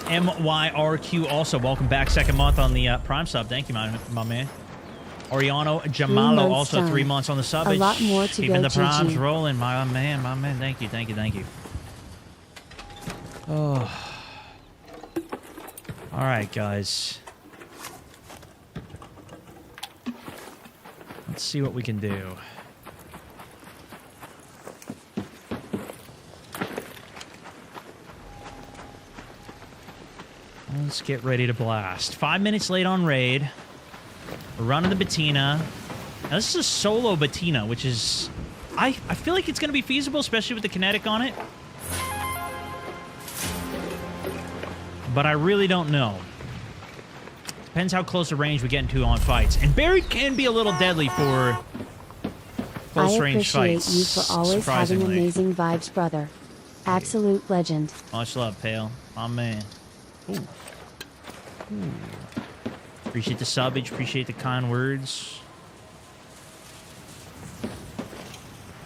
MYRQ also, welcome back. Second month on the Prime sub. Thank you, my man. Oriano Jamalo, also done. 3 months on the sub. A lot more to Keeping go, the primes GG. rolling, my man, my man. Thank you, thank you, thank you. Oh. All right, guys. Let's see what we can do. Let's get ready to blast. 5 minutes late on raid. We're running the Bettina. Now, this is a solo Bettina, which is... I feel like it's going to be feasible, especially with the kinetic on it. But I really don't know. Depends how close the range we get into on fights. And Barry can be a little deadly for close range fights. I appreciate you for always having amazing vibes, brother. Absolute legend. Much love, Pale. My man. Ooh. Ooh. Appreciate the subbage. Appreciate the kind words.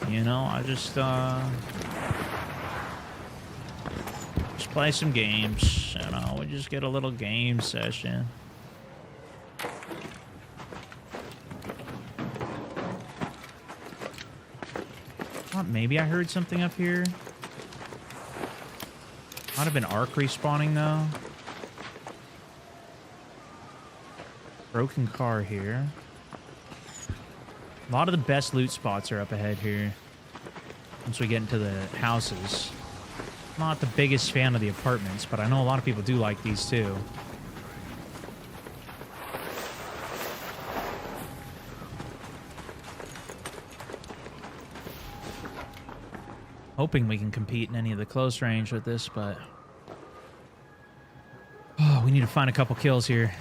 You know, I just play some games. You know, we just get a little game session. Thought maybe I heard something up here. Might have been arc respawning though. Broken car here. A lot of the best loot spots are up ahead here. Once we get into the houses. Not the biggest fan of the apartments, but I know a lot of people do like these too. Hoping we can compete in any of the close range with this, but... Oh, we need to find a couple kills here.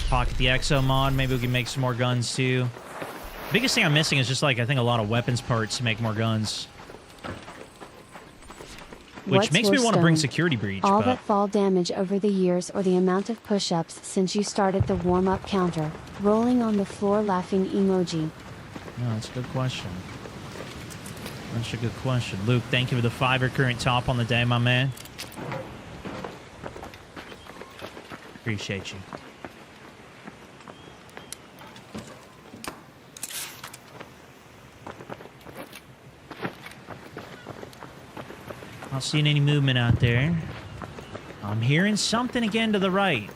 Pocket the Exo mod. Maybe we can make some more guns too. Biggest thing I'm missing is just like, I think a lot of weapons parts to make more guns. Which makes me want to bring Security Breach. All but... that fall damage over the years or the amount of push-ups since you started the warm-up counter. Rolling on the floor laughing emoji. No, that's a good question. That's a good question. Luke, thank you for the $5 current top on the day, my man. Appreciate you. Not seeing any movement out there. I'm hearing something again to the right.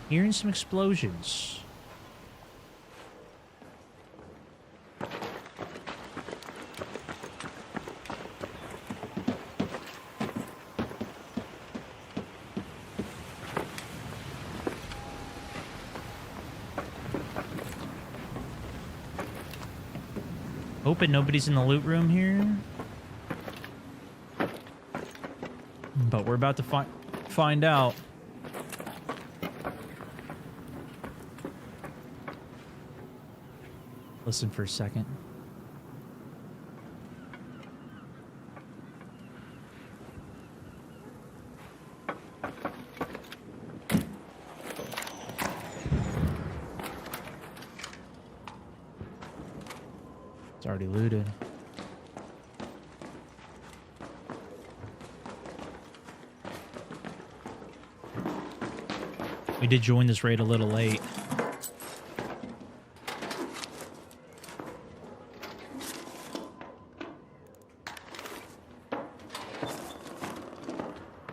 Hearing some explosions. Hoping nobody's in the loot room here. But we're about to find out. Listen for a second. It's already looted. We did join this raid a little late.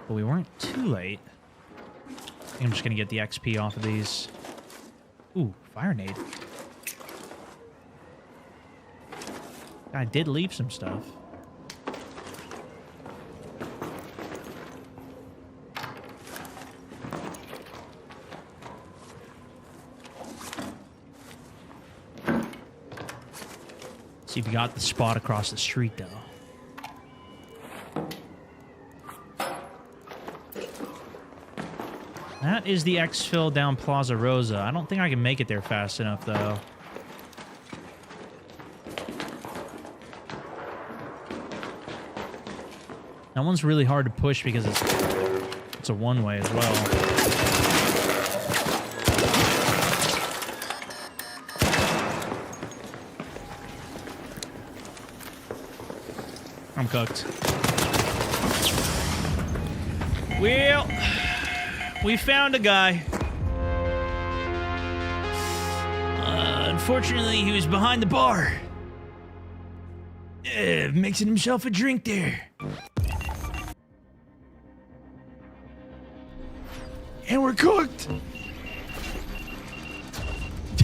But we weren't too late. I think I'm just going to get the XP off of these. Ooh, fire nade. I did leave some stuff. See if you got the spot across the street, though. That is the exfil down Plaza Rosa. I don't think I can make it there fast enough, though. That one's really hard to push because it's a one-way as well. I'm cooked. Well, we found a guy. Unfortunately, he was behind the bar. Mixing himself a drink there. And we're cooked.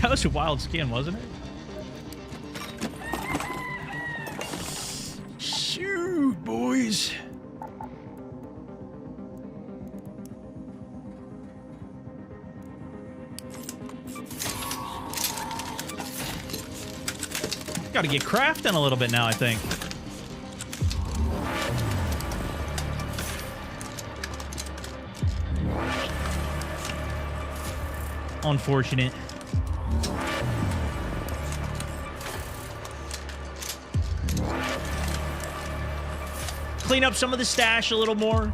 That was a wild skin, wasn't it? Shoot, boys. Gotta get crafting a little bit now, I think. Unfortunate. Clean up some of the stash a little more.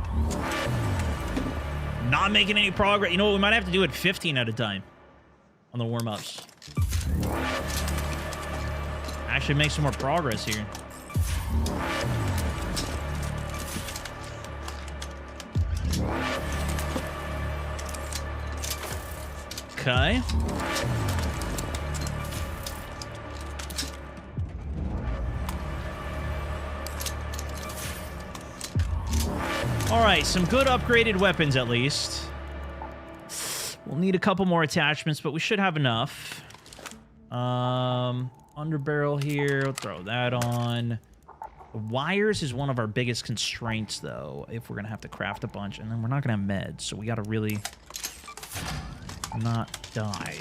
Not making any progress. You know what? We might have to do it 15 at a time on the warm-ups. Actually make some more progress here. Okay. All right, some good upgraded weapons at least. We'll need a couple more attachments, but we should have enough. Underbarrel here, we'll throw that on. The wires is one of our biggest constraints, though, if we're going to have to craft a bunch. And then we're not going to have meds, so we got to really not die.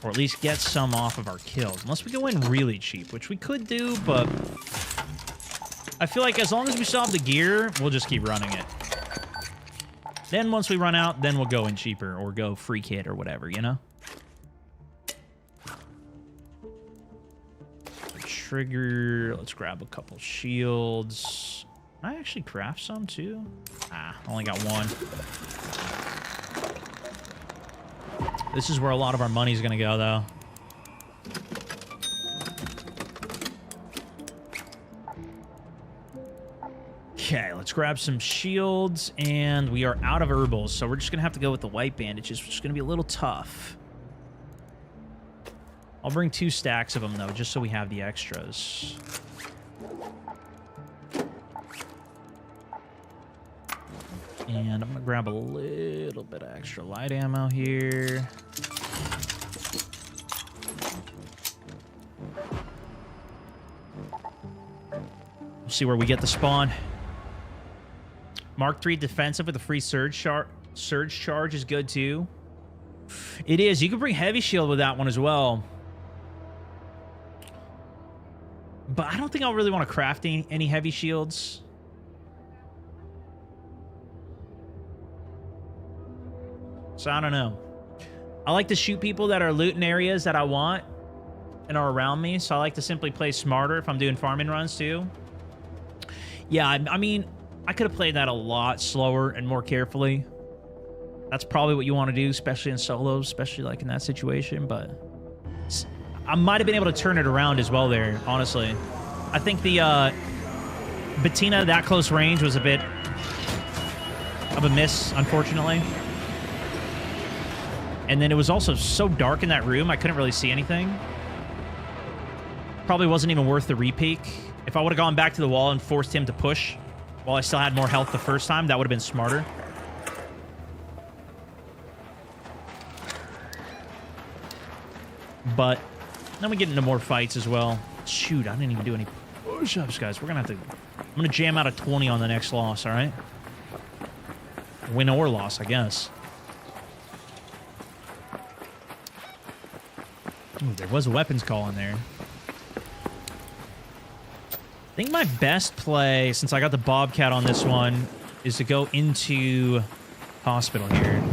Or at least get some off of our kills. Unless we go in really cheap, which we could do, but I feel like as long as we still have the gear, we'll just keep running it. Then once we run out, then we'll go in cheaper or go free kit or whatever, you know? Trigger. Let's grab a couple shields. Can I actually craft some too? Ah, only got one. This is where a lot of our money's gonna go, though. Okay, let's grab some shields, and we are out of herbals, so we're just gonna have to go with the white bandages, which is gonna be a little tough. I'll bring 2 stacks of them, though, just so we have the extras. And I'm going to grab a little bit of extra light ammo here. We'll see where we get the spawn. Mark III defensive with a free surge charge is good, too. It is. You can bring heavy shield with that one as well. But I don't think I'll really want to craft any heavy shields. So I don't know. I like to shoot people that are looting areas that I want and are around me. So I like to simply play smarter if I'm doing farming runs too. Yeah, I mean, I could have played that a lot slower and more carefully. That's probably what you want to do, especially in solos, especially like in that situation. But I might have been able to turn it around as well there, honestly. I think the Bettina that close range was a bit of a miss, unfortunately. And then it was also so dark in that room, I couldn't really see anything. Probably wasn't even worth the repeak. If I would have gone back to the wall and forced him to push, while I still had more health the first time. That would have been smarter. But then we get into more fights as well. Shoot, I didn't even do any push-ups, guys. We're going to have to... I'm going to jam out a 20 on the next loss, all right? Win or loss, I guess. Ooh, there was a weapons call in there. I think my best play, since I got the Bobcat on this one, is to go into hospital here.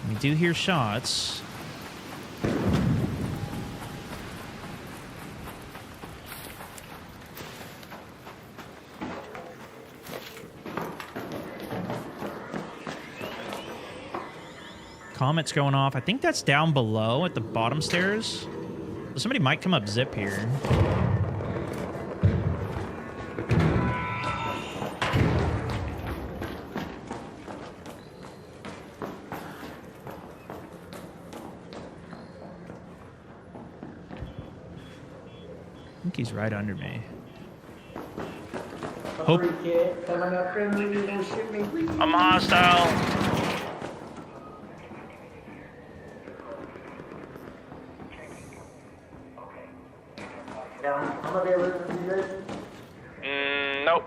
We do hear shots. Comet's going off. I think that's down below at the bottom stairs. So somebody might come up zip here. I think he's right under me. Hope. I'm hostile. Nope.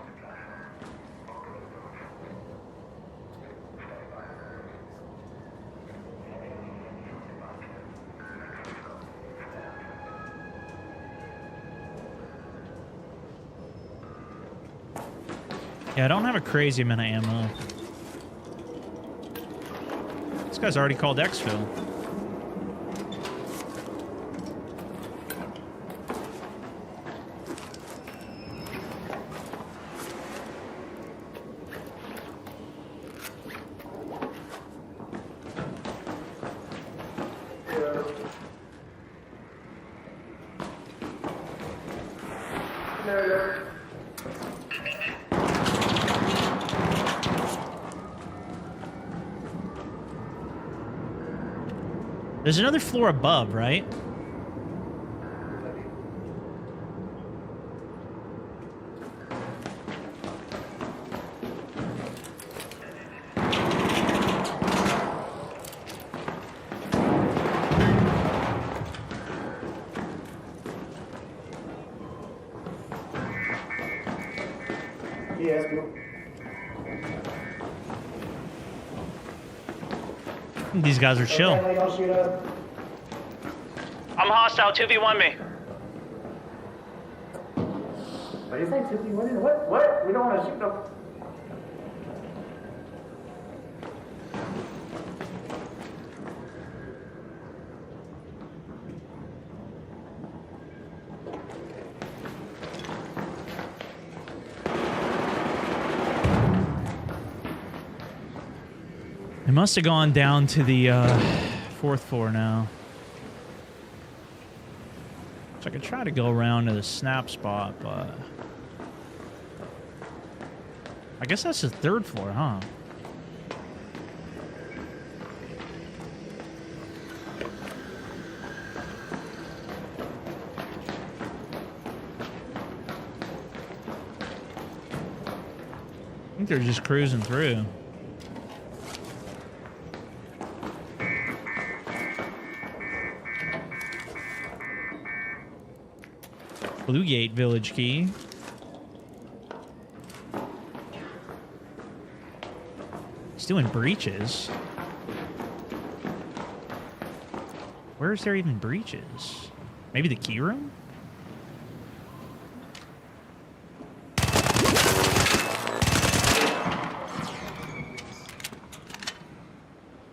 Yeah, I don't have a crazy amount of ammo. This guy's already called exfil. There's another floor above, right? These guys are chill. I'm hostile. 2v1 me. What do you think? 2v1? What? We don't want to shoot them. It must have gone down to the 4th floor now. So I could try to go around to the snap spot, but... I guess that's the 3rd floor, huh? I think they're just cruising through. Blue Gate Village Key. He's doing breaches. Where is there even breaches? Maybe the key room?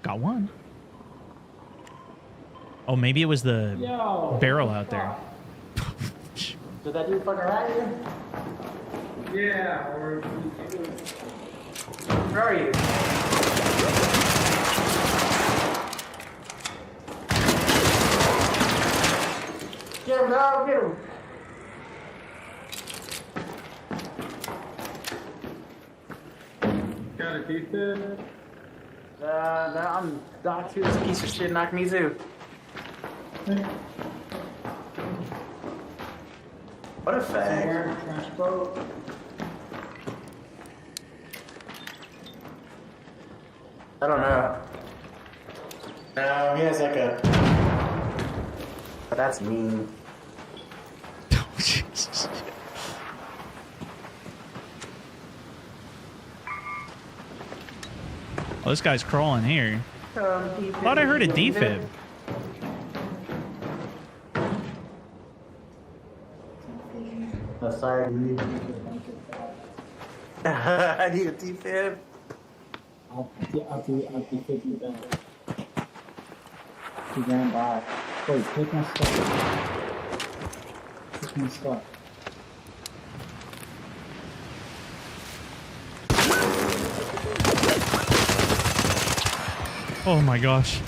Got one. Oh, maybe it was the barrel out there. Did that dude fucking ride you? Yeah, or... Where are you? Get him, dog, get him. Got a defib? No, I'm Doc too. This piece of shit knocked me too. What a fag. I don't know. No, he has like a... But that's mean. Oh, Jesus. Oh, this guy's crawling here. Thought I heard a defib. Sorry, I need a defib. I'll defib you back. He ran by. Wait, take my stuff. Take my stuff. Oh my gosh.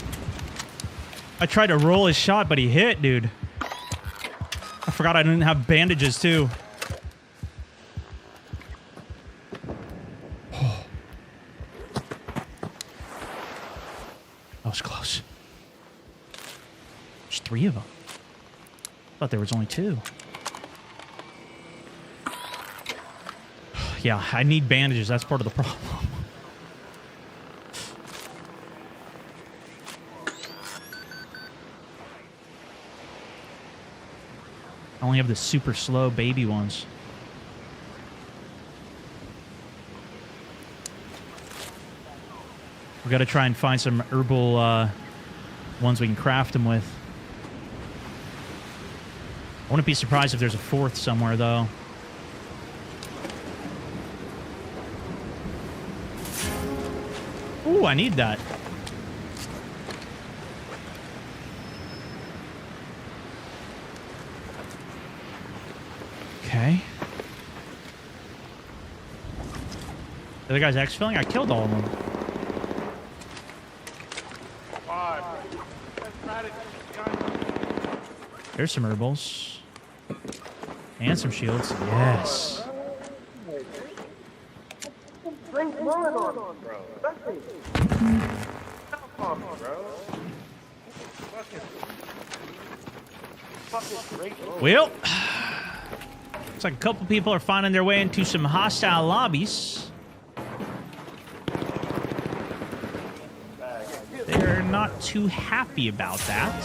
I tried to roll his shot, but he hit, dude. I forgot I didn't have bandages, too. Oh. That was close. There's 3 of them. Thought there was only 2. Yeah, I need bandages. That's part of the problem. I only have the super slow baby ones. We got to try and find some herbal ones we can craft them with. I wouldn't be surprised if there's a 4th somewhere, though. Ooh, I need that. Okay. The other guy's exfilling? I killed all of them. There's some herbals. And some shields. Yes. Well, looks like a couple people are finding their way into some hostile lobbies. They're not too happy about that.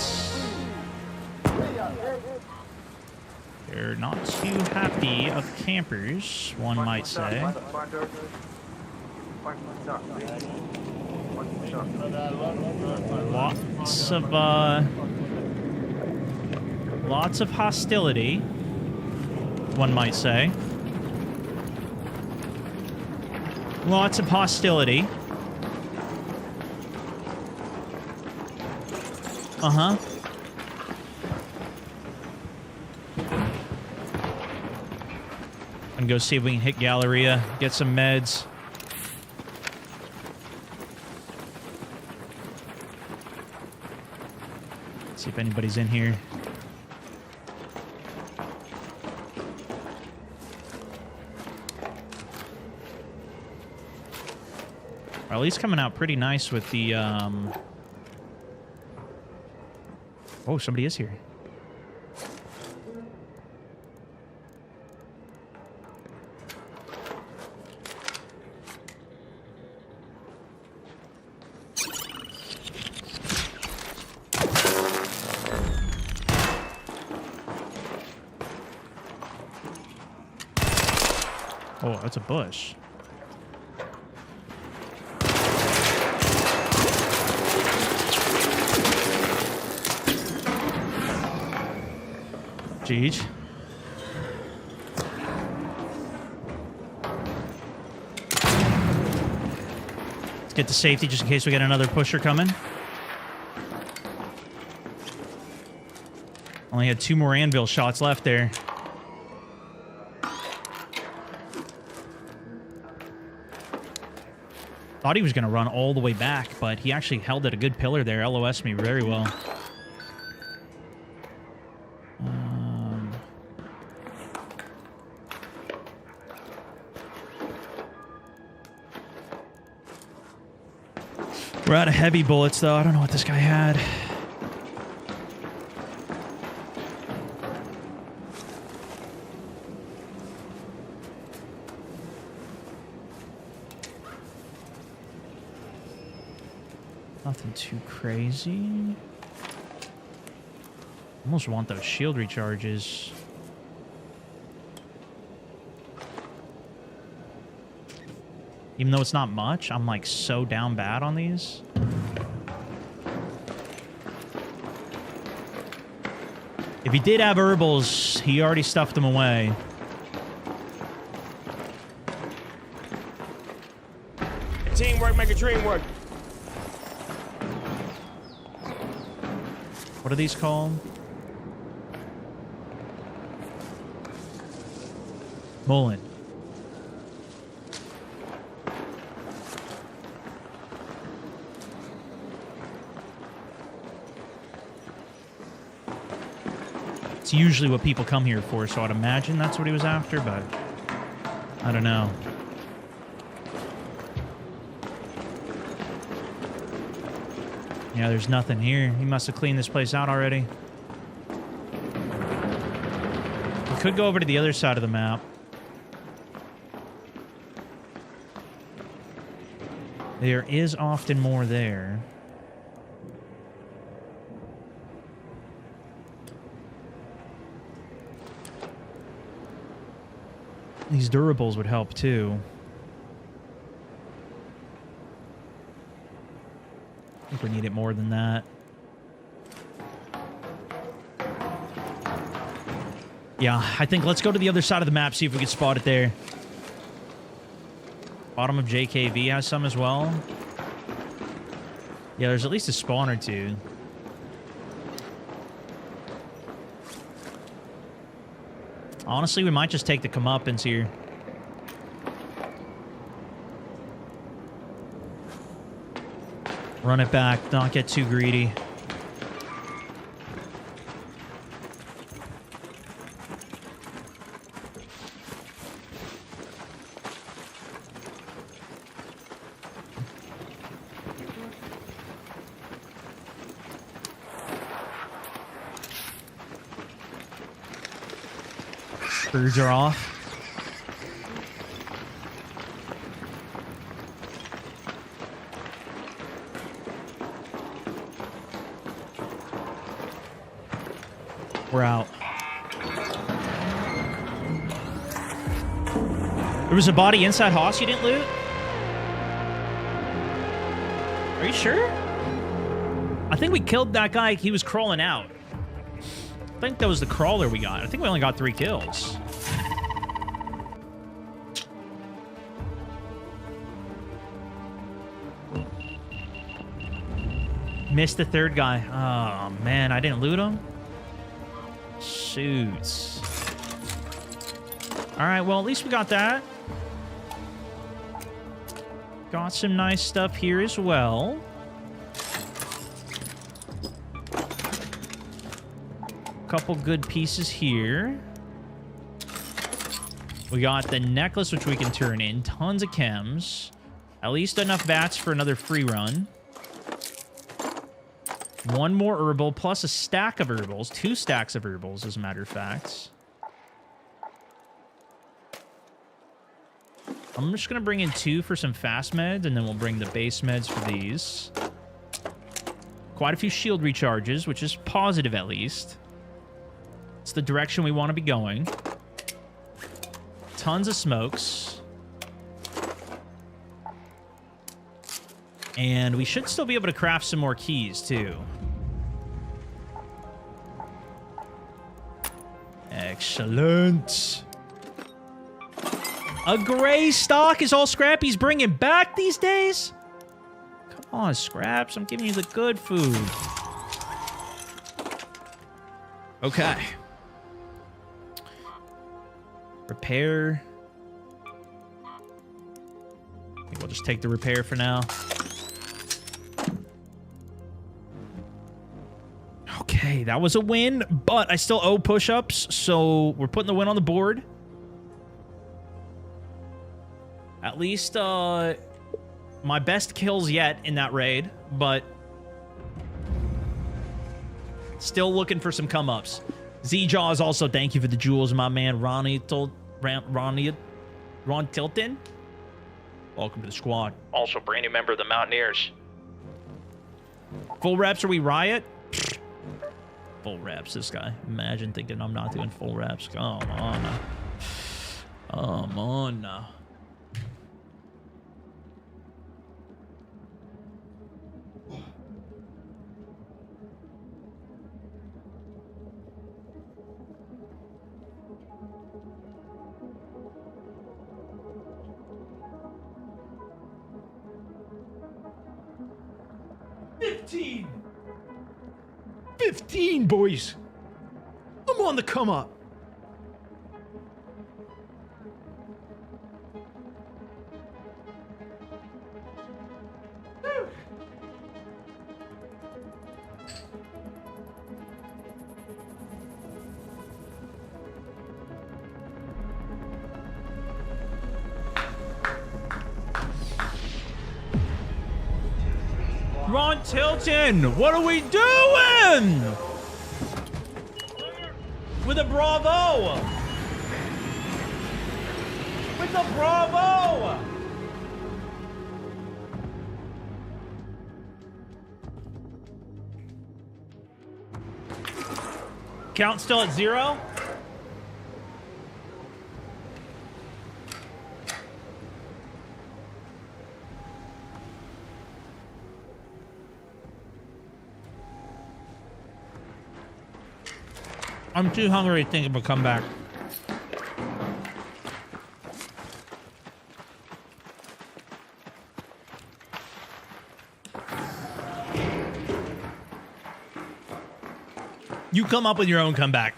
They're not too happy of campers, one might say. Lots of hostility, one might say. Lots of hostility. Uh-huh. And go see if we can hit Galleria, get some meds. See if anybody's in here. Or at least coming out pretty nice with the, Oh, somebody is here. Oh, that's a bush. Jeez. Let's get to safety just in case we get another pusher coming. Only had 2 more anvil shots left there. Thought he was going to run all the way back, but he actually held at a good pillar there. LOS me very well. We're out of heavy bullets, though. I don't know what this guy had. Nothing too crazy. Almost want those shield recharges. Even though it's not much, I'm like so down bad on these. If he did have herbals, he already stuffed them away. Teamwork make a dream work. What are these called? Mullen. It's usually what people come here for, so I'd imagine that's what he was after, but I don't know. Yeah, there's nothing here. He must have cleaned this place out already. We could go over to the other side of the map. There is often more there. These durables would help too. I think we need it more than that. Yeah, I think let's go to the other side of the map, see if we can spot it there. Bottom of JKV has some as well. Yeah, there's at least a spawn or two. Honestly, we might just take the comeuppance here. Run it back, not get too greedy. Birds are off. We're out. There was a body inside Haas you didn't loot? Are you sure? I think we killed that guy. He was crawling out. I think that was the crawler we got. I think we only got 3 kills. Missed the third guy. Oh, man. I didn't loot him? Shoots. Alright, well, at least we got that. Got some nice stuff here as well. Couple good pieces here. We got the necklace, which we can turn in. Tons of chems. At least enough bats for another free run. 1 more herbal, plus a stack of herbals. 2 stacks of herbals, as a matter of fact. I'm just going to bring in 2 for some fast meds, and then we'll bring the base meds for these. Quite a few shield recharges, which is positive at least. It's the direction we want to be going. Tons of smokes. And we should still be able to craft some more keys, too. Excellent. A gray stock is all Scrappy's bringing back these days? Come on, Scraps. I'm giving you the good food. Okay. Repair. I think we'll just take the repair for now. Okay, that was a win, but I still owe push-ups, so we're putting the win on the board. At least, my best kills yet in that raid, but still looking for some come-ups. Z-Jaws also, thank you for the jewels, my man. Ron Tilton. Welcome to the squad. Also, brand new member of the Mountaineers. Full reps or we riot? Full reps, this guy. Imagine thinking I'm not doing full reps. Come on now. Come on now. $15, boys. I'm on the come up. Ron Tilton, what are we doing? With a bravo. With a bravo. Count still at 0? I'm too hungry to think of a comeback. You come up with your own comeback.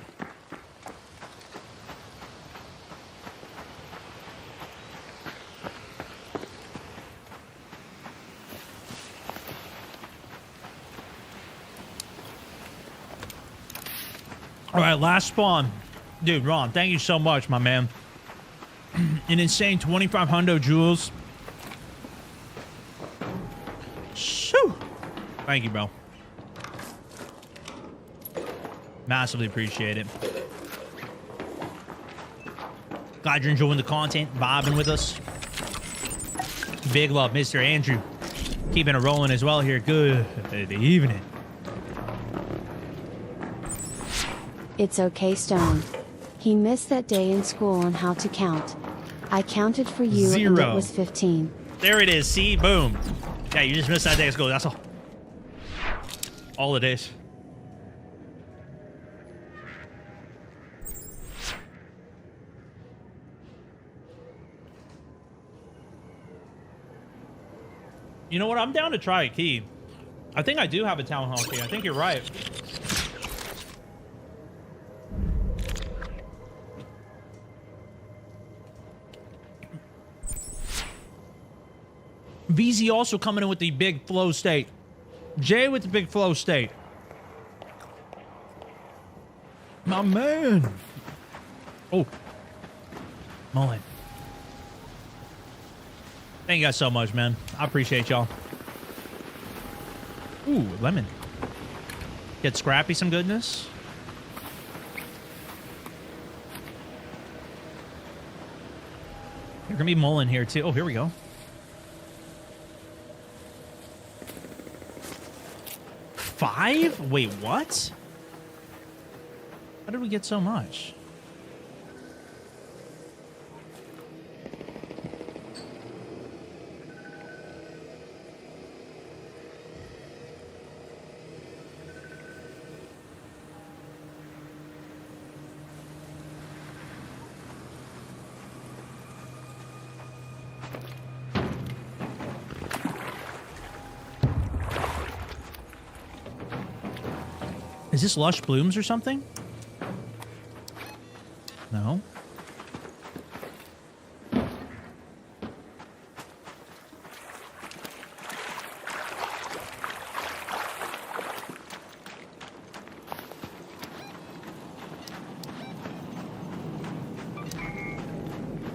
All right, last spawn. Dude, Ron, thank you so much, my man. An insane 2,500 jewels. Shoo. Thank you, bro. Massively appreciate it. Glad you're enjoying the content, vibing with us. Big love, Mr. Andrew. Keeping it rolling as well here. Good evening. It's okay, Stone. He missed that day in school on how to count. I counted for you 0. and it was 15. There it is. See? Boom. Yeah, you just missed that day of school. That's all. All the days. You know what? I'm down to try a key. I think I do have a town hall key. I think you're right. VZ also coming in with the big flow state. Jay with the big flow state. My man. Oh. Mullen. Thank you guys so much, man. I appreciate y'all. Ooh, lemon. Get Scrappy some goodness. There's gonna be Mullen here too. Oh, here we go. $5? Wait, what? How did we get so much? Is this Lush Blooms or something? No.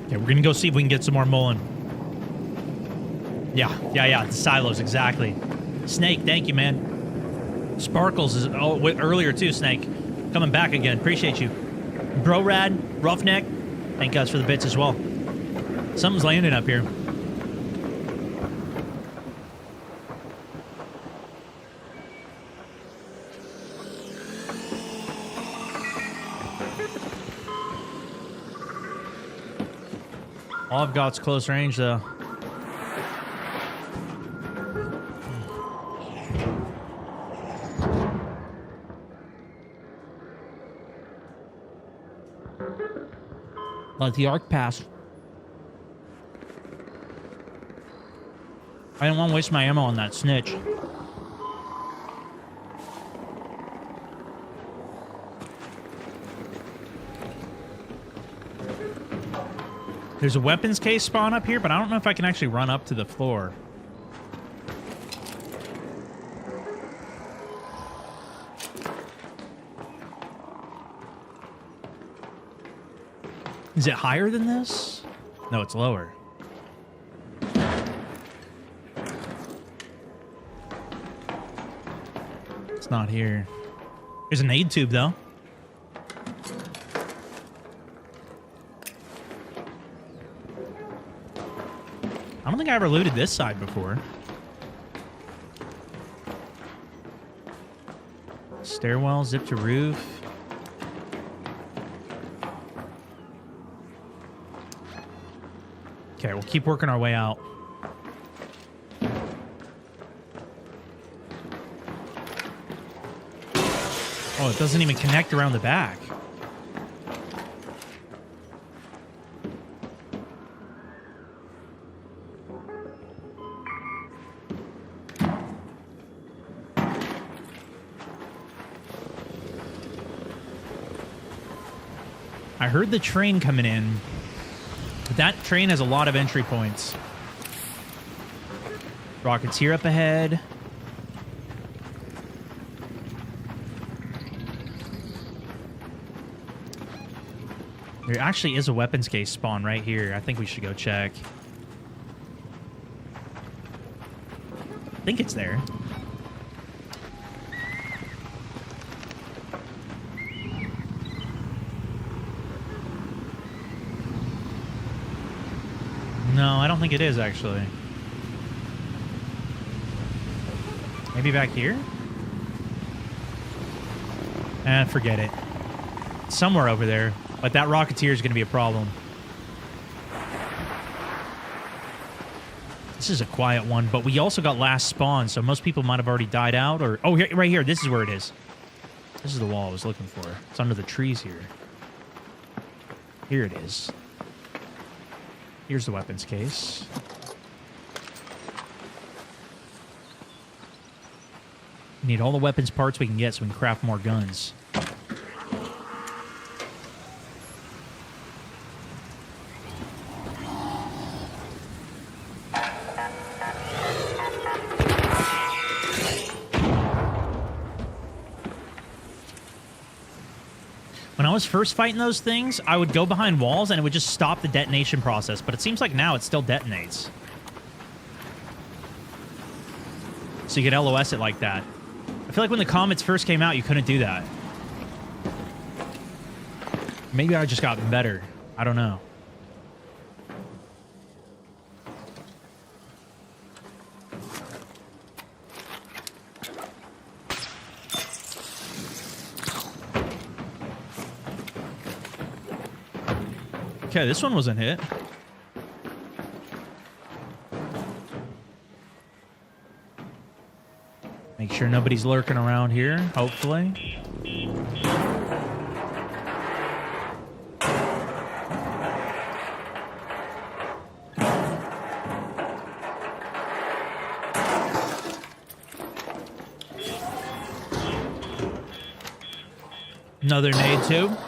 Yeah, we're gonna go see if we can get some more Mullen. Yeah, the silos, exactly. Snake, thank you, man. Sparkles is earlier too, Snake. Coming back again. Appreciate you. Bro Rad, Roughneck. Thank you guys for the bits as well. Something's landing up here. All I've got's close range, though. Let the arc pass. I didn't want to waste my ammo on that snitch. There's a weapons case spawn up here, but I don't know if I can actually run up to the floor. Is it higher than this? No, it's lower. It's not here. There's an aid tube, though. I don't think I ever looted this side before. Stairwell, zip to roof. Okay, we'll keep working our way out. Oh, it doesn't even connect around the back. I heard the train coming in. That train has a lot of entry points. Rockets here up ahead. There actually is a weapons case spawn right here. I think we should go check. I think it's there. No, I don't think it is, actually. Maybe back here? Forget it. Somewhere over there. But that Rocketeer is going to be a problem. This is a quiet one, but we also got last spawn, so most people might have already died out. Or oh, here, right here. This is where it is. This is the wall I was looking for. It's under the trees here. Here it is. Here's the weapons case. We need all the weapons parts we can get so we can craft more guns. When I was first fighting those things, I would go behind walls and it would just stop the detonation process. But it seems like now it still detonates. So you could LOS it like that. I feel like when the Comets first came out, you couldn't do that. Maybe I just got better. I don't know. Okay, this one wasn't hit. Make sure nobody's lurking around here, hopefully. Another nade tube.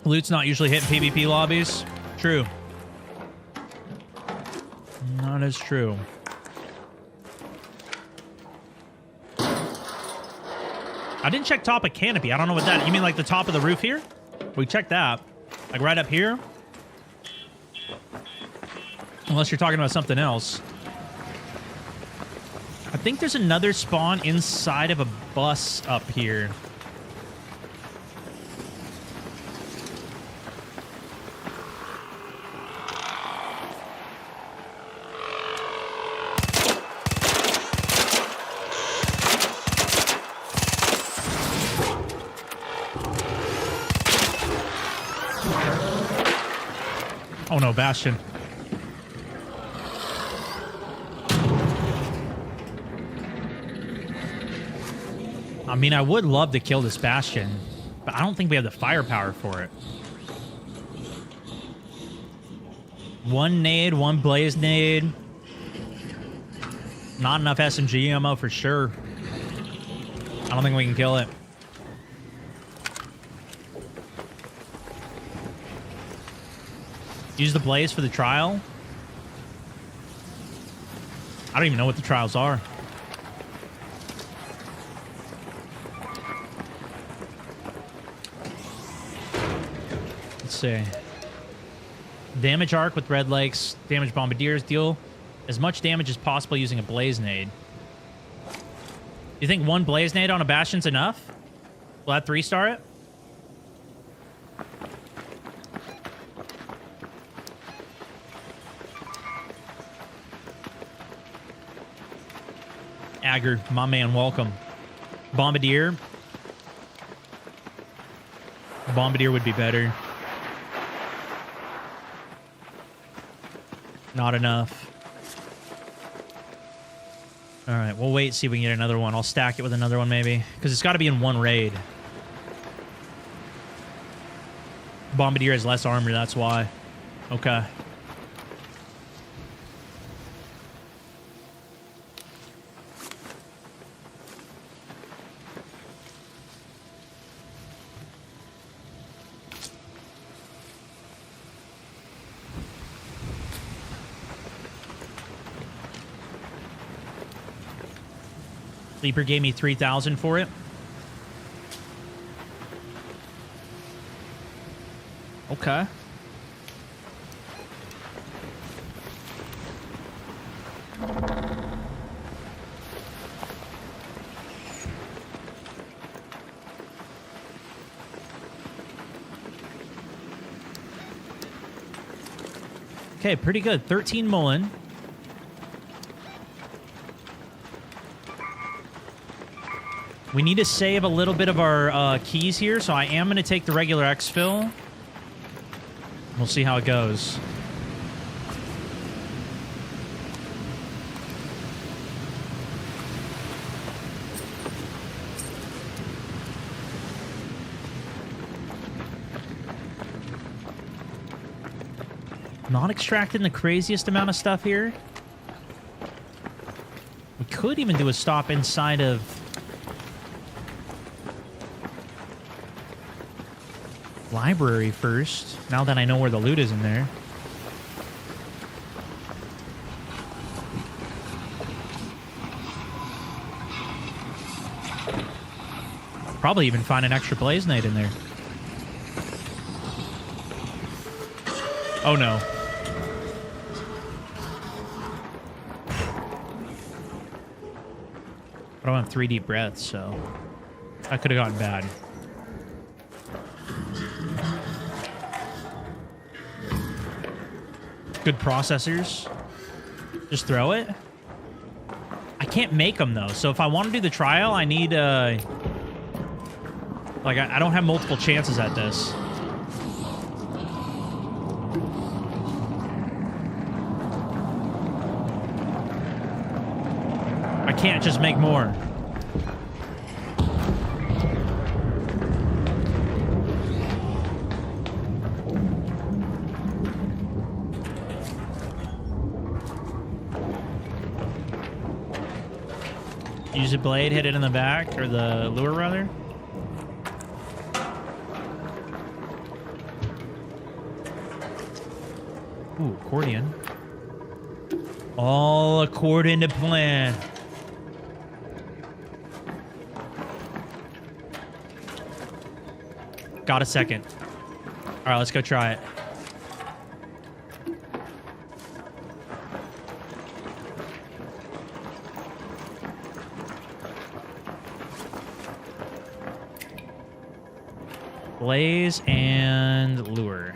Loot's not usually hitting PvP lobbies. True. Not as true. I didn't check top of canopy. I don't know what that... You mean like the top of the roof here? We checked that. Like right up here? Unless you're talking about something else. I think there's another spawn inside of a bus up here. Oh no, Bastion. I mean, I would love to kill this Bastion, but I don't think we have the firepower for it. One nade, one blaze nade. Not enough SMG ammo for sure. I don't think we can kill it. Use the blaze for the trial. I don't even know what the trials are. Let's see. Damage arc with Red Lakes. Damage bombardiers. Deal as much damage as possible using a blaze nade. You think one blaze nade on a Bastion's enough? Will that 3-star it? Agger, my man, welcome. Bombardier. Bombardier would be better. Not enough. All right, we'll wait, see if we can get another one. I'll stack it with another one maybe, because it's got to be in one raid. Bombardier has less armor, that's why. Okay. Sleeper gave me 3,000 for it. Okay. Okay, pretty good. 13 Mullen. We need to save a little bit of our keys here, so I am going to take the regular exfil. We'll see how it goes. Not extracting the craziest amount of stuff here. We could even do a stop inside of... library first, now that I know where the loot is in there. Probably even find an extra blaze nade in there. Oh no. I don't have 3 deep breaths, so that could have gotten bad. Good processors. Just throw it. I can't make them though, so if I want to do the trial, I need like I don't have multiple chances at this. I can't just make more. Use a blade, hit it in the back, or the lure rather. Ooh, accordion. All according to plan. Got a second. All right, let's go try it. Blaze and lure.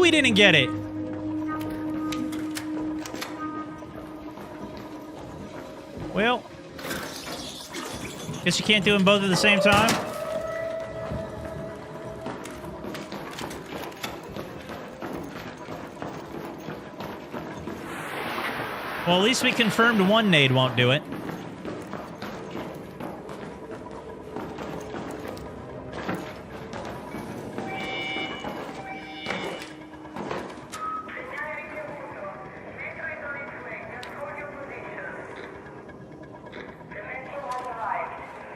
we didn't get it. Well, guess you can't do them both at the same time. Well, at least we confirmed one nade won't do it.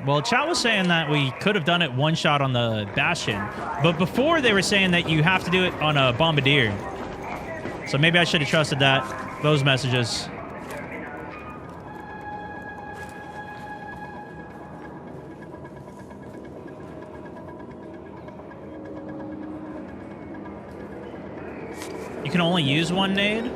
Well, chat was saying that we could have done it one shot on the Bastion, but before they were saying that you have to do it on a Bombardier. So maybe I should have trusted those messages. You can only use one nade?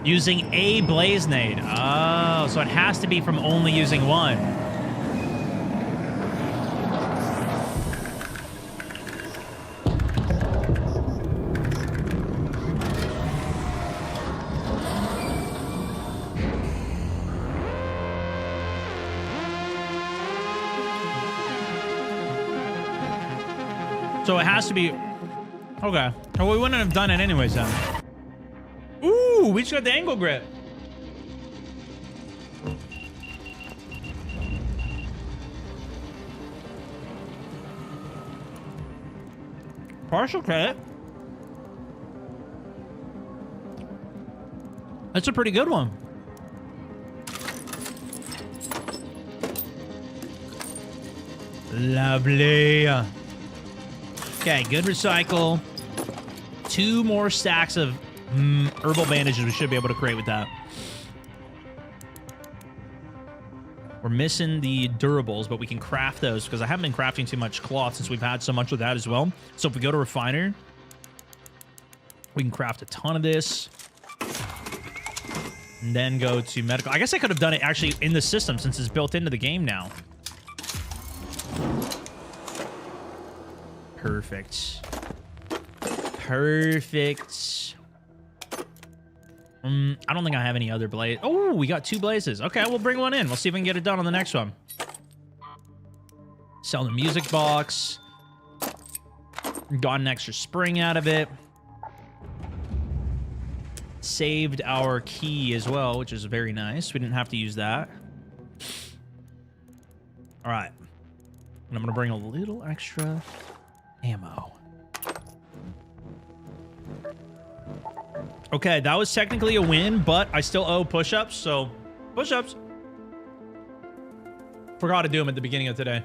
Using a blaze nade. Oh, so it has to be from only using one. So it has to be... Okay. Well, we wouldn't have done it anyways then. Ooh, we just got the angle grip. Partial credit. That's a pretty good one. Lovely. Okay, good recycle. 2 more stacks of herbal bandages we should be able to create with that. We're missing the durables, but we can craft those because I haven't been crafting too much cloth since we've had so much of that as well. So if we go to refiner, we can craft a ton of this. And then go to medical. I guess I could have done it actually in the system since it's built into the game now. Perfect. Perfect. I don't think I have any other blaze. Oh, we got 2 blazes. Okay, we'll bring one in. We'll see if we can get it done on the next one. Sell the music box. Got an extra spring out of it. Saved our key as well, which is very nice. We didn't have to use that. All right. And I'm going to bring a little extra ammo. Okay, that was technically a win, but I still owe push-ups, so push-ups. Forgot to do them at the beginning of today.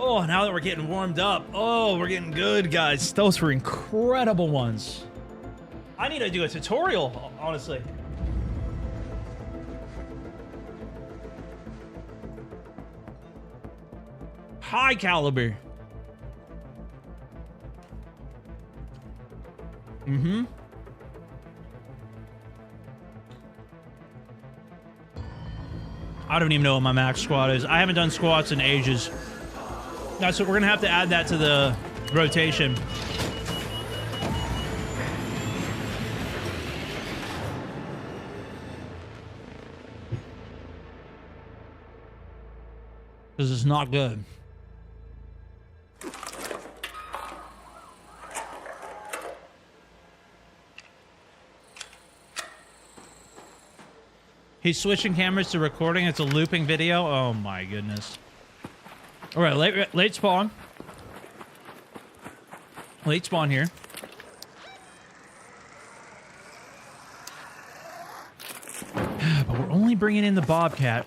Oh, now that we're getting warmed up. Oh, we're getting good, guys. Those were incredible ones. I need to do a tutorial, honestly. High caliber. Mm-hmm. I don't even know what my max squat is. I haven't done squats in ages. No, so we're gonna have to add that to the rotation. This is not good. He's switching cameras to recording. It's a looping video. Oh my goodness. All right, late spawn. Late spawn here. But we're only bringing in the Bobcat.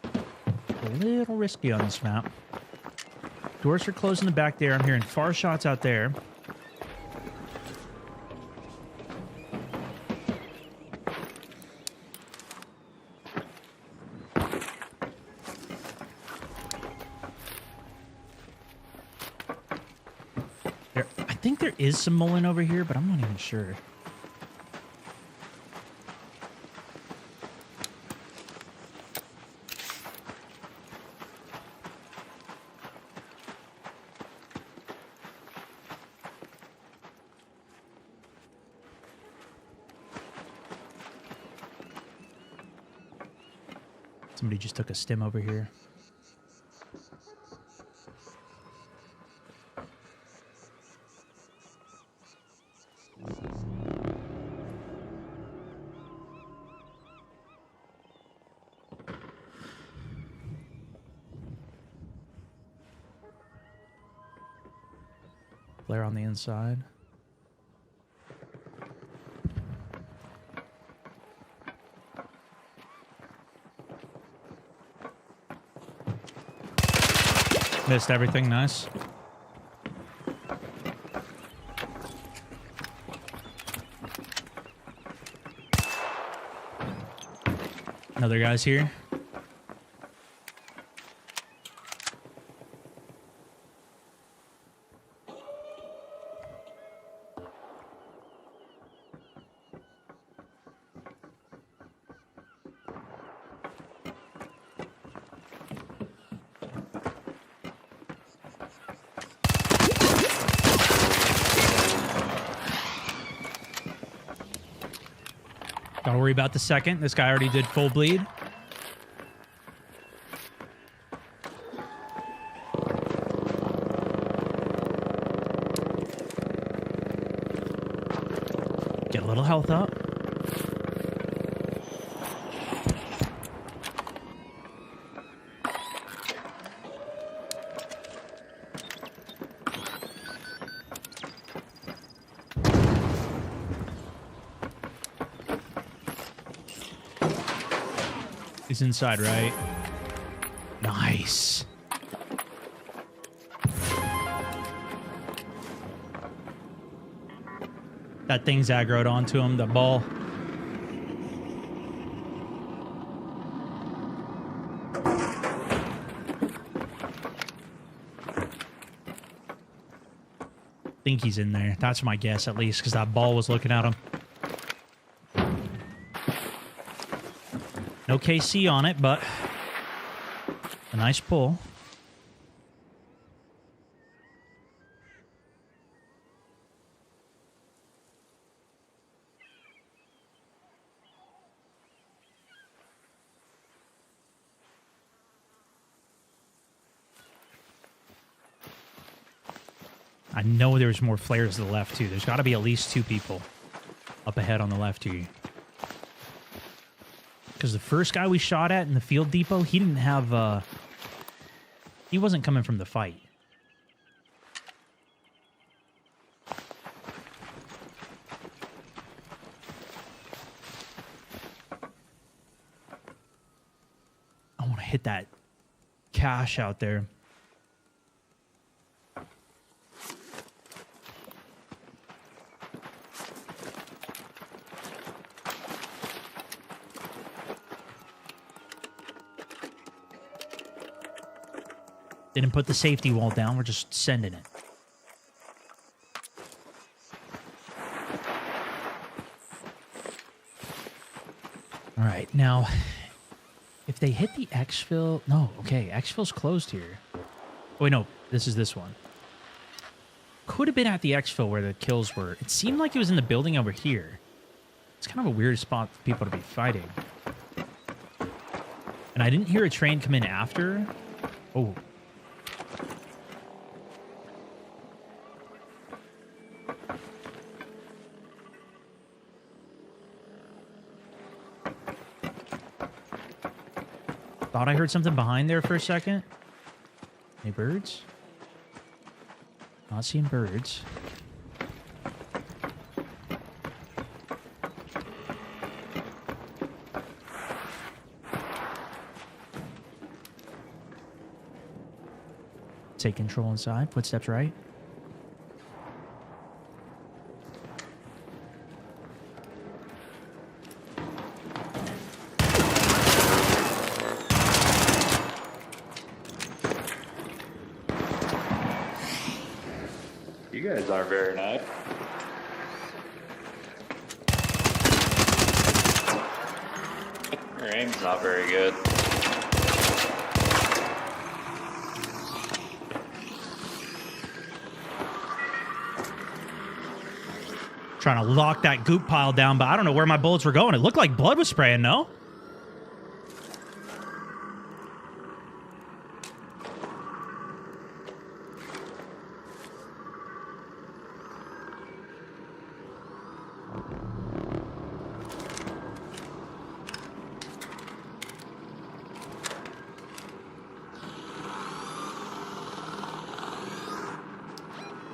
A little risky on this map. Doors are closing the back there. I'm hearing far shots out there. think there is some mullen over here, but I'm not even sure. Somebody just took a stim over here. Flare on the inside. Missed everything, nice. Another guy's here. Don't worry about the second. This guy already did full bleed. Get a little health up. He's inside, right? Nice. That thing's aggroed onto him, the ball. Think he's in there. That's my guess, at least, because that ball was looking at him. No KC on it, but a nice pull. I know there's more flares to the left, too. There's got to be at least 2 people up ahead on the left here. Because the first guy we shot at in the field depot, he didn't have, he wasn't coming from the fight. I want to hit that cache out there. Didn't put the safety wall down. We're just sending it. All right. Now, if they hit the exfil... No, okay. Exfil's closed here. Oh, wait, no. This is this one. Could have been at the exfil where the kills were. It seemed like it was in the building over here. It's kind of a weird spot for people to be fighting. And I didn't hear a train come in after. Oh. Thought I heard something behind there for a second. Any birds? Not seeing birds. Take control inside. Footsteps right. You You guys aren't very nice. Your aim's not very good. Trying to lock that goop pile down, but I don't know where my bullets were going. It looked like blood was spraying, no?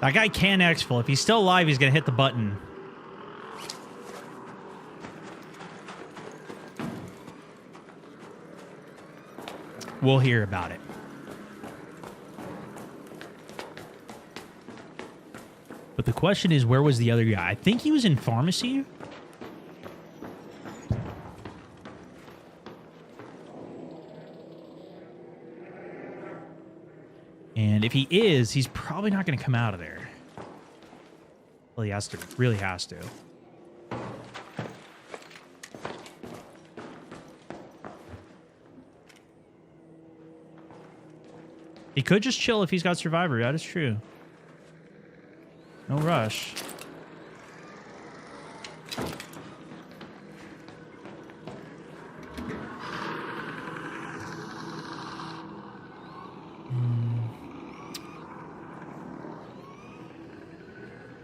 That guy can exfil. If he's still alive, he's going to hit the button. We'll hear about it. But the question is, where was the other guy? I think he was in pharmacy. And if he is, he's probably not going to come out of there. Well, he has to. Really has to. He could just chill if he's got Survivor. That is true. No rush.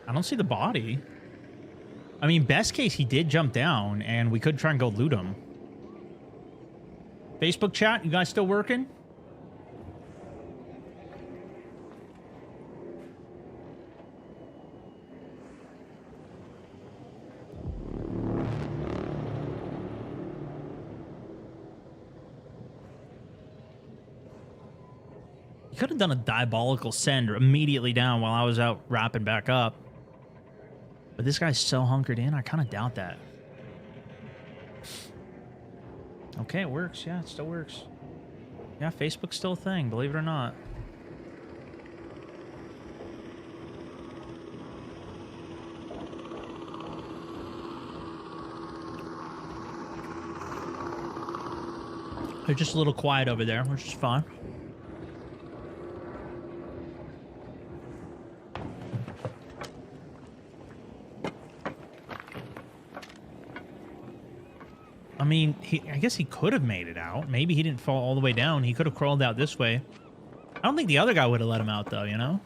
I don't see the body. I mean, best case, he did jump down, and we could try and go loot him. Facebook chat, you guys still working? He could have done a diabolical send immediately down while I was out wrapping back up. But this guy's so hunkered in, I kind of doubt that. Okay, it works. Yeah, it still works. Yeah, Facebook's still a thing, believe it or not. They're just a little quiet over there, which is fine. I mean, I guess he could have made it out. Maybe he didn't fall all the way down. He could have crawled out this way. I don't think the other guy would have let him out, though, you know?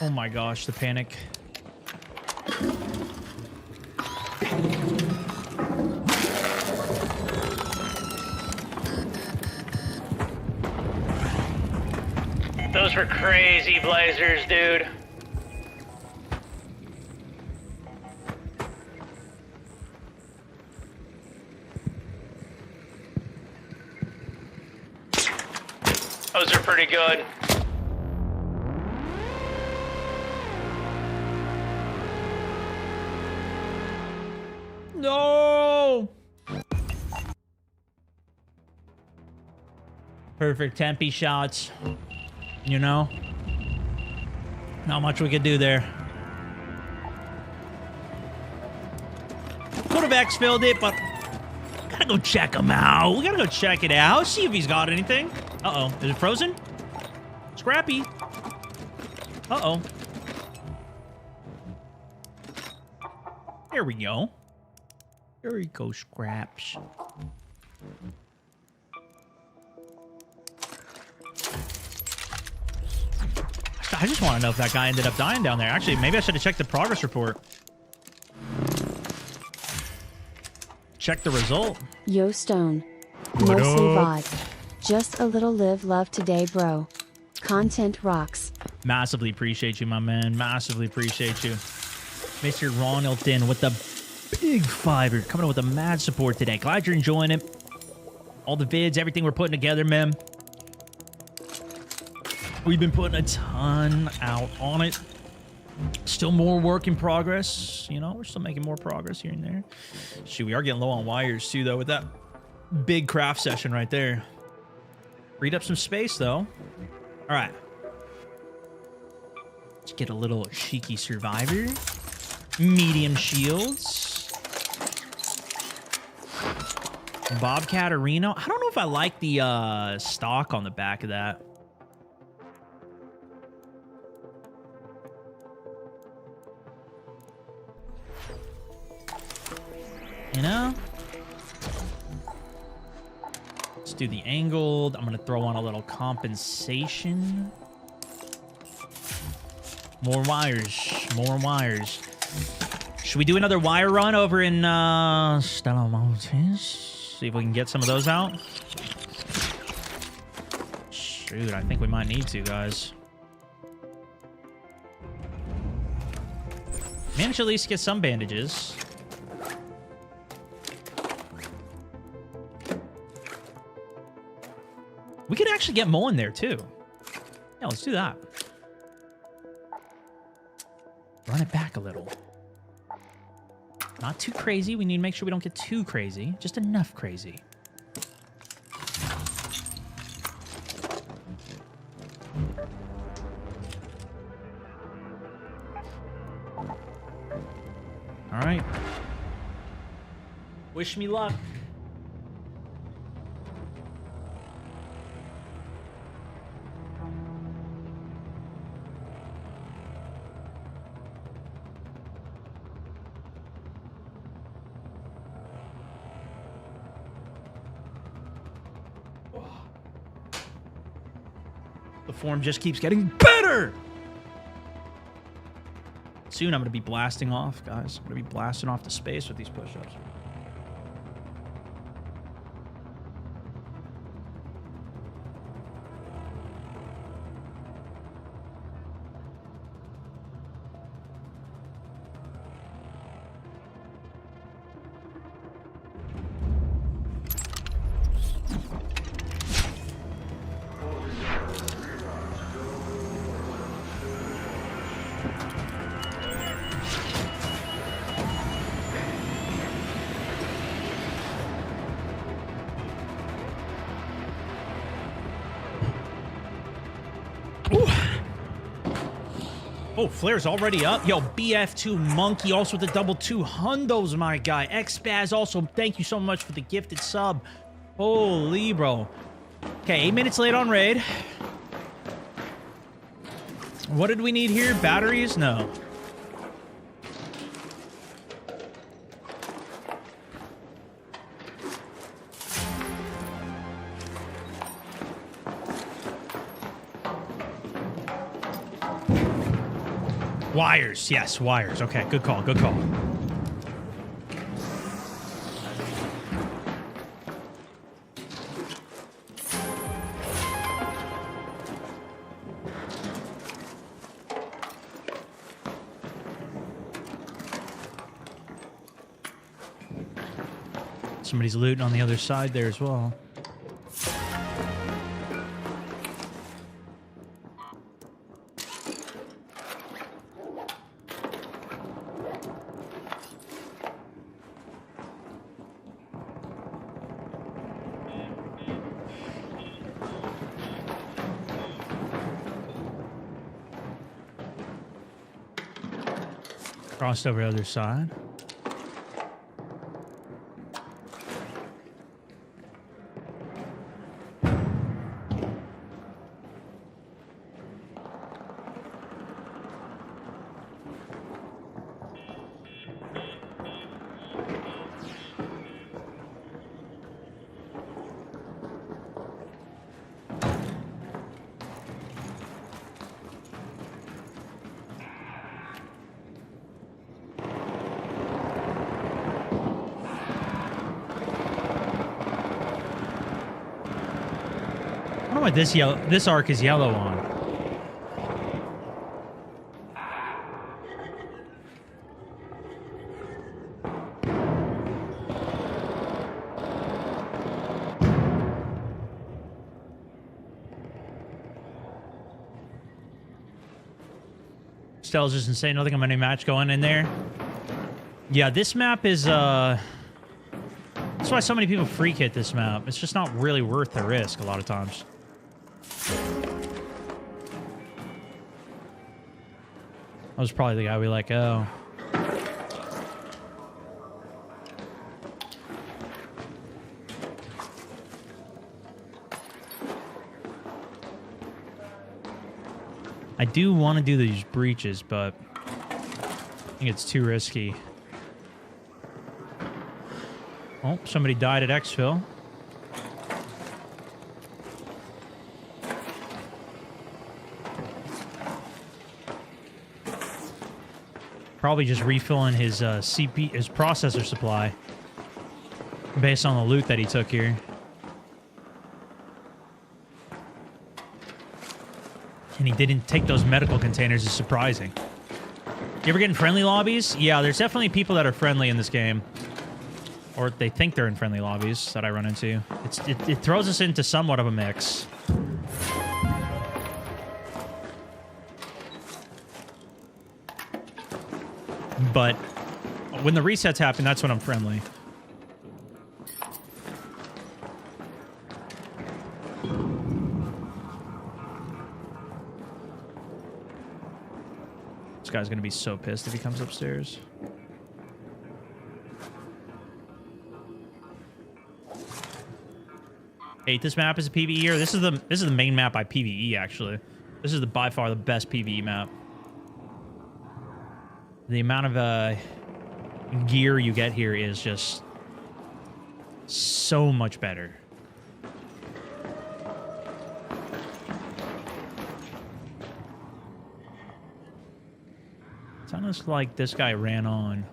Oh my gosh, the panic. Those were crazy blazers, dude. Those are pretty good. No! Perfect Tempe shots. You know? Not much we could do there. Could have exfilled it, but gotta go check him out. We gotta go check it out. See if he's got anything. Uh-oh. Is it frozen? Scrappy. Uh-oh. There we go. There we go, Scraps. I just want to know if that guy ended up dying down there. Actually, maybe I should have checked the progress report. Check the result. Yo Stone. What Mostly up? VOD. Just a little live love today, bro. Content rocks. Massively appreciate you, my man. Massively appreciate you. Mr. Ronaldton with the big fiver. Coming in with the mad support today. Glad you're enjoying it. All the vids, everything we're putting together, man. We've been putting a ton out on it. Still more work in progress. You know, we're still making more progress here and there. Shoot, we are getting low on wires too, though, with that big craft session right there. Freed up some space, though. All right. Let's get a little cheeky survivor. Medium shields. Bobcat Arena. I don't know if I like the stock on the back of that. You know? Let's do the angled. I'm going to throw on a little compensation. More wires. More wires. Should we do another wire run over in Stella Montes? See if we can get some of those out. Shoot, I think we might need to, guys. Managed to at least get some bandages. We could actually get Mo in there, too. Yeah, let's do that. Run it back a little. Not too crazy. We need to make sure we don't get too crazy. Just enough crazy. All right. Wish me luck. The form just keeps getting better. Soon I'm going to be blasting off, guys. I'm going to be blasting off the space with these push-ups. Oh, Flare's already up. Yo, BF2 Monkey also with the double 2 hundos, my guy. Xbaz also, thank you so much for the gifted sub. Holy, bro. Okay, 8 minutes late on raid. What did we need here? Batteries? No. Wires. Yes, wires. Okay, good call. Good call. Somebody's looting on the other side there as well. Crossed over the other side. I don't know why this arc is yellow on. Stell's just insane. Nothing on my new match going in there. Yeah, this map is that's why so many people freak hit this map. It's just not really worth the risk a lot of times. I was probably the guy we let go. I do want to do these breaches, but I think it's too risky. Oh, somebody died at exfil. Probably just refilling his his processor supply based on the loot that he took here. And he didn't take those medical containers is surprising. You ever get in friendly lobbies? Yeah, there's definitely people that are friendly in this game. Or they think they're in friendly lobbies that I run into. It throws us into somewhat of a mix. But when the resets happen, that's when I'm friendly. This guy's gonna be so pissed if he comes upstairs. Hey, this map is a PvE, or this is the main map by PvE actually. This is by far the best PvE map. The amount of gear you get here is just so much better. It's almost like this guy ran on.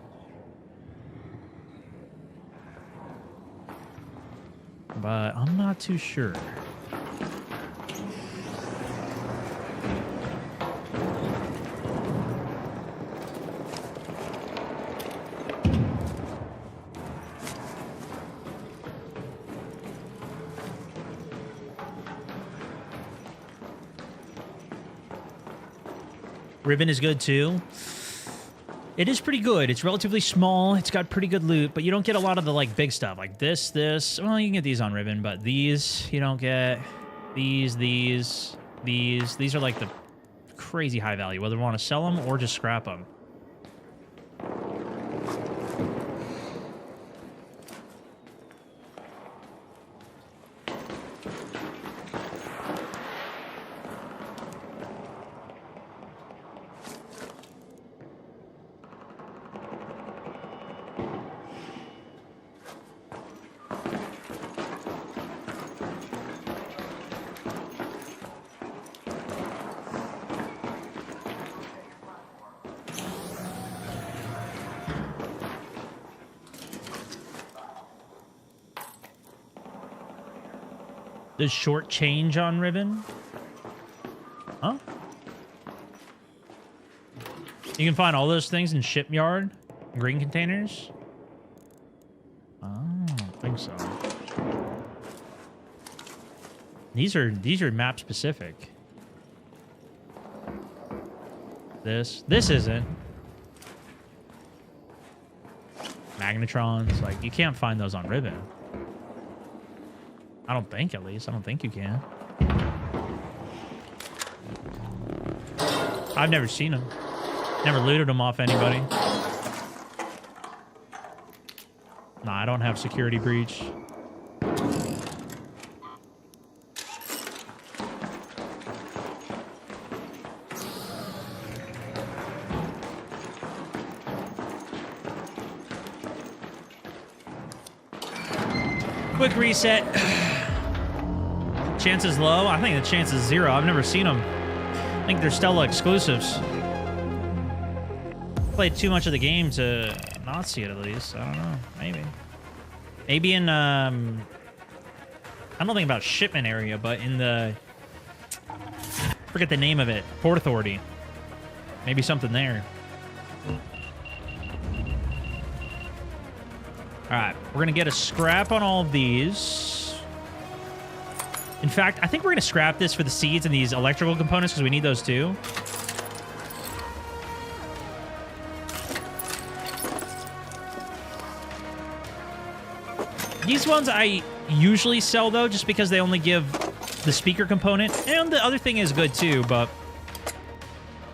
But I'm not too sure. Ribbon is good too. It is pretty good. It's relatively small. It's got pretty good loot, but you don't get a lot of the like big stuff like this. Well, you can get these on Ribbon, but these you don't get. These are like the crazy high value. Whether we want to sell them or just scrap them. Does short change on Ribbon? Huh? You can find all those things in Shipyard, green containers. Oh, I don't think so. These are map specific. This isn't. Magnetrons, like you can't find those on Ribbon. I don't think, at least. I don't think you can. I've never seen them. Never looted them off anybody. Nah, I don't have security breach. Quick reset. Chances low? I think the chance is 0. I've never seen them. I think they're Stella exclusives. Played too much of the game to not see it, at least. I don't know. Maybe. Maybe in I don't think about shipment area, but in the... forget the name of it. Port Authority. Maybe something there. Alright, we're going to get a scrap on all of these. In fact, I think we're going to scrap this for the seeds and these electrical components because we need those too. These ones I usually sell, though, just because they only give the speaker component. And the other thing is good, too, but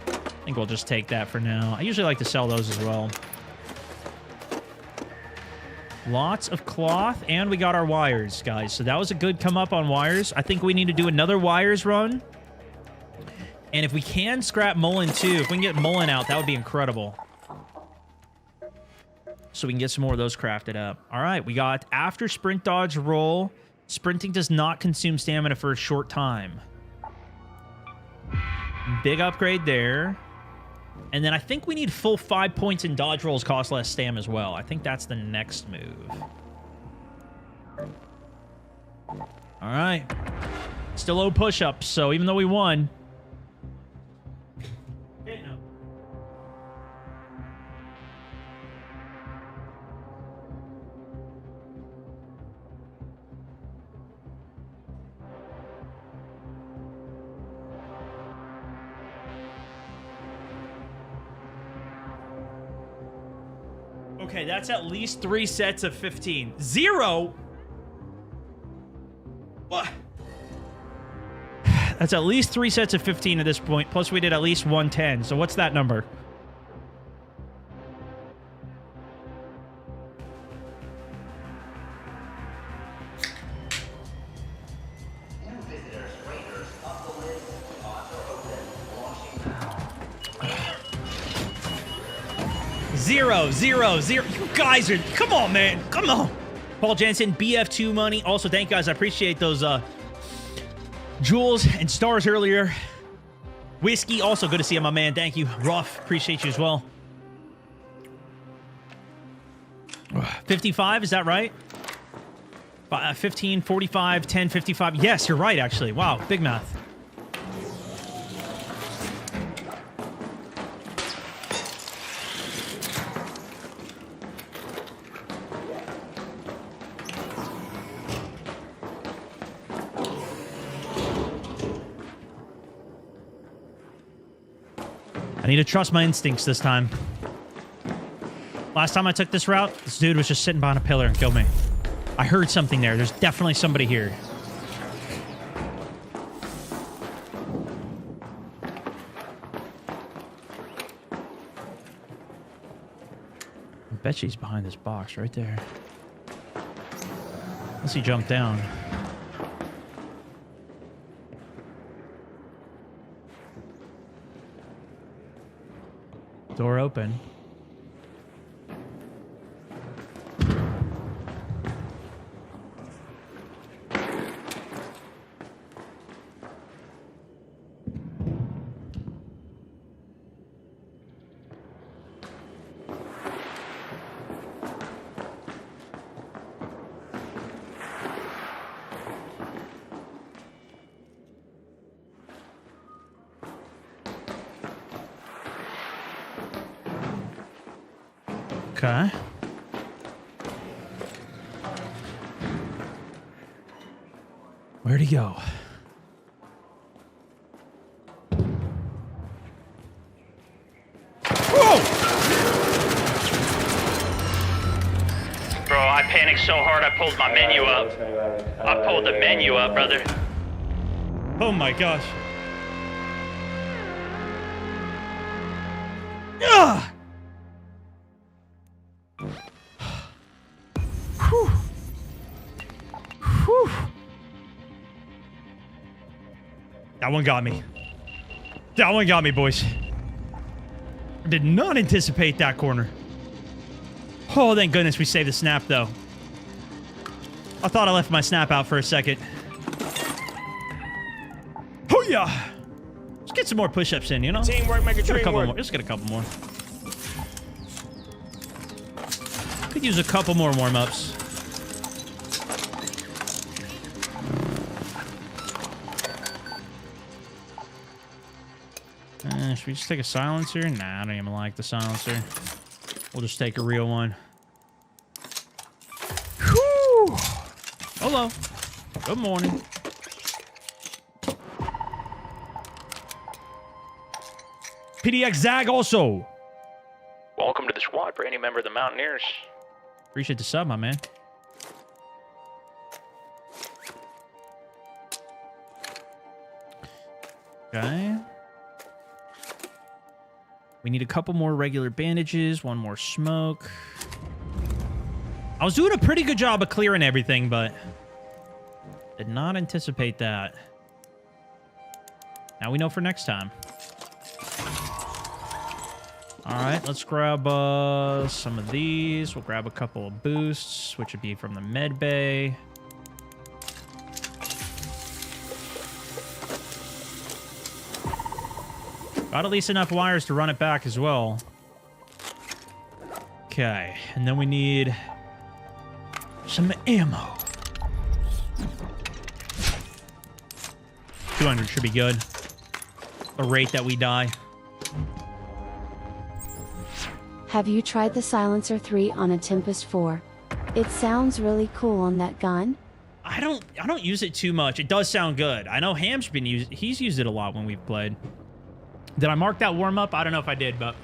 I think we'll just take that for now. I usually like to sell those as well. Lots of cloth, and we got our wires, guys. So that was a good come up on wires. I think we need to do another wires run. And if we can scrap Mullen, too, if we can get Mullen out, that would be incredible. So we can get some more of those crafted up. All right, we got after sprint, dodge, roll. Sprinting does not consume stamina for a short time. Big upgrade there. And then I think we need full 5 points in dodge rolls cost less stam as well. I think that's the next move. All right. Still low push-ups, so even though we won... Okay, that's at least 3 sets of 15. 0? What? That's at least 3 sets of 15 at this point. Plus, we did at least 110. So what's that number? Zero, zero, zero. You guys are... Come on, man. Come on. Paul Jensen, BF2 money. Also, thank you guys. I appreciate those jewels and stars earlier. Whiskey, also good to see you, my man. Thank you. Ruff, appreciate you as well. 55, is that right? 15, 45, 10, 55. Yes, you're right, actually. Wow, big math. I need to trust my instincts this time. Last time I took this route, this dude was just sitting behind a pillar and killed me. I heard something there. There's definitely somebody here. I bet she's behind this box right there. Unless he jumped down. Door open. Okay. Where'd he go? Whoa! Bro, I panicked so hard I pulled my menu up. I pulled the menu up, brother. Oh my gosh. Ugh! Whew. Whew. That one got me. That one got me, boys. I did not anticipate that corner. Oh, thank goodness we saved the snap, though. I thought I left my snap out for a second. Oh, yeah. Let's get some more push-ups in, you know? Teamwork, make a dream work. Let's get a couple more. Could use a couple more warm-ups. Should we just take a silencer? Nah, I don't even like the silencer. We'll just take a real one. Whew! Hello. Good morning. PDX Zag also. Welcome to the squad for any member of the Mountaineers. Appreciate the sub, my man. Okay. We need a couple more regular bandages, one more smoke. I was doing a pretty good job of clearing everything, but did not anticipate that. Now we know for next time. All right, let's grab some of these. We'll grab a couple of boosts, which would be from the med bay. Got at least enough wires to run it back as well. Okay, and then we need some ammo. 200 should be good. The rate that we die. Have you tried the Silencer 3 on a Tempest 4? It sounds really cool on that gun. I don't use it too much. It does sound good. I know Ham's been he's used it a lot when we've played. Did I mark that warm up? I don't know if I did, but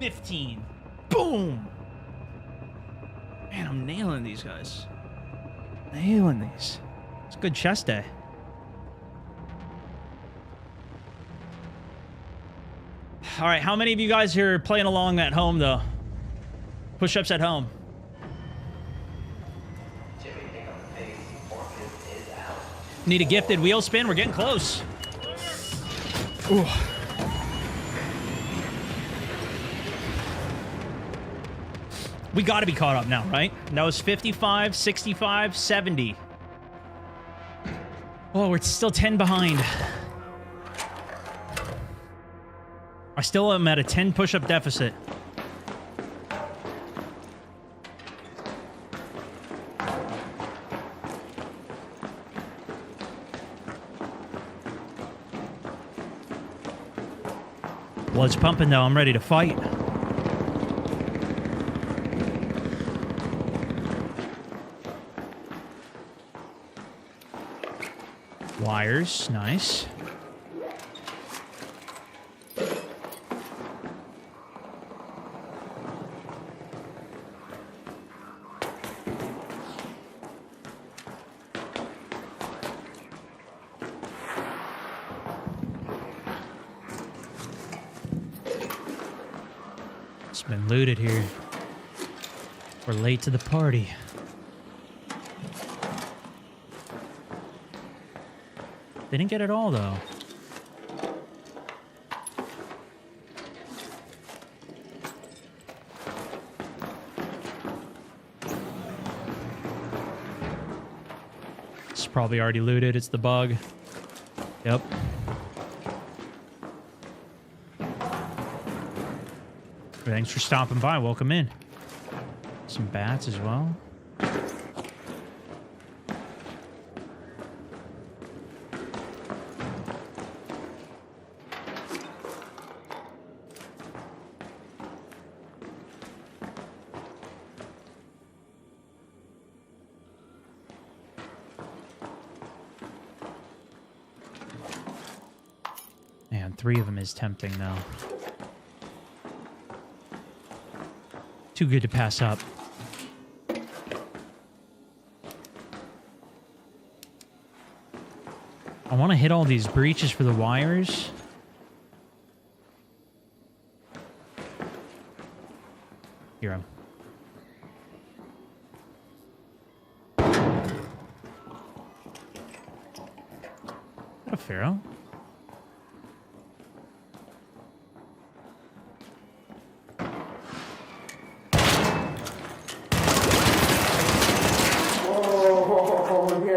$15. Boom! Man, I'm nailing these guys. Nailing these. It's a good chest day. All right, how many of you guys are playing along at home, though? Push-ups at home. Need a gifted wheel spin? We're getting close. Ooh. We got to be caught up now, right? That was 55, 65, 70. Oh, we're still 10 behind. I still am at a 10 push-up deficit. Blood's pumping, though. I'm ready to fight. Wires, nice. It's been looted here. We're late to the party. Didn't get it all, though. It's probably already looted. It's the bug. Yep. Thanks for stopping by. Welcome in. Some bats as well. Man, 3 of them is tempting, though. Too good to pass up. I want to hit all these breaches for the wires. Hero. What a Pharaoh.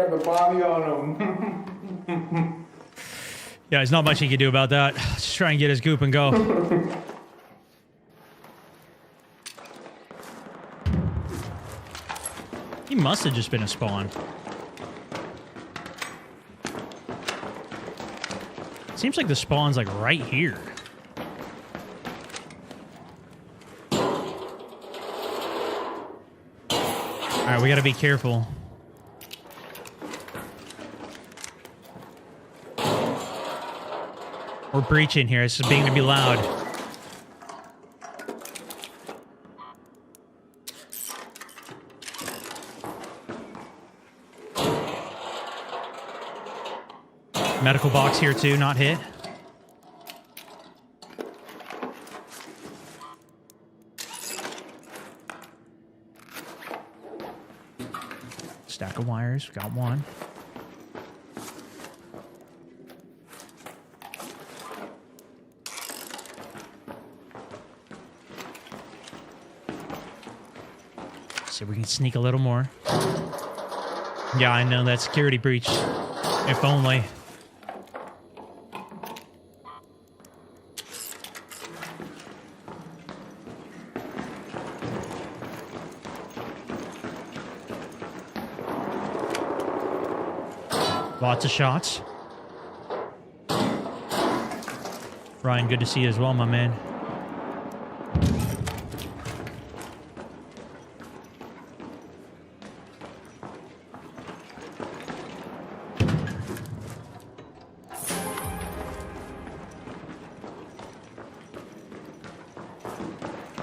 got the body on him. Yeah, there's not much he can do about that. Just try and get his goop and go. He must have just been a spawn. Seems like the spawn's like right here. Alright, we gotta be careful. We're breaching here. This is being to be loud. Medical box here too, not hit. Stack of wires, got one. See if we can sneak a little more. Yeah, I know that security breach. If only. Lots of shots. Ryan, good to see you as well, my man.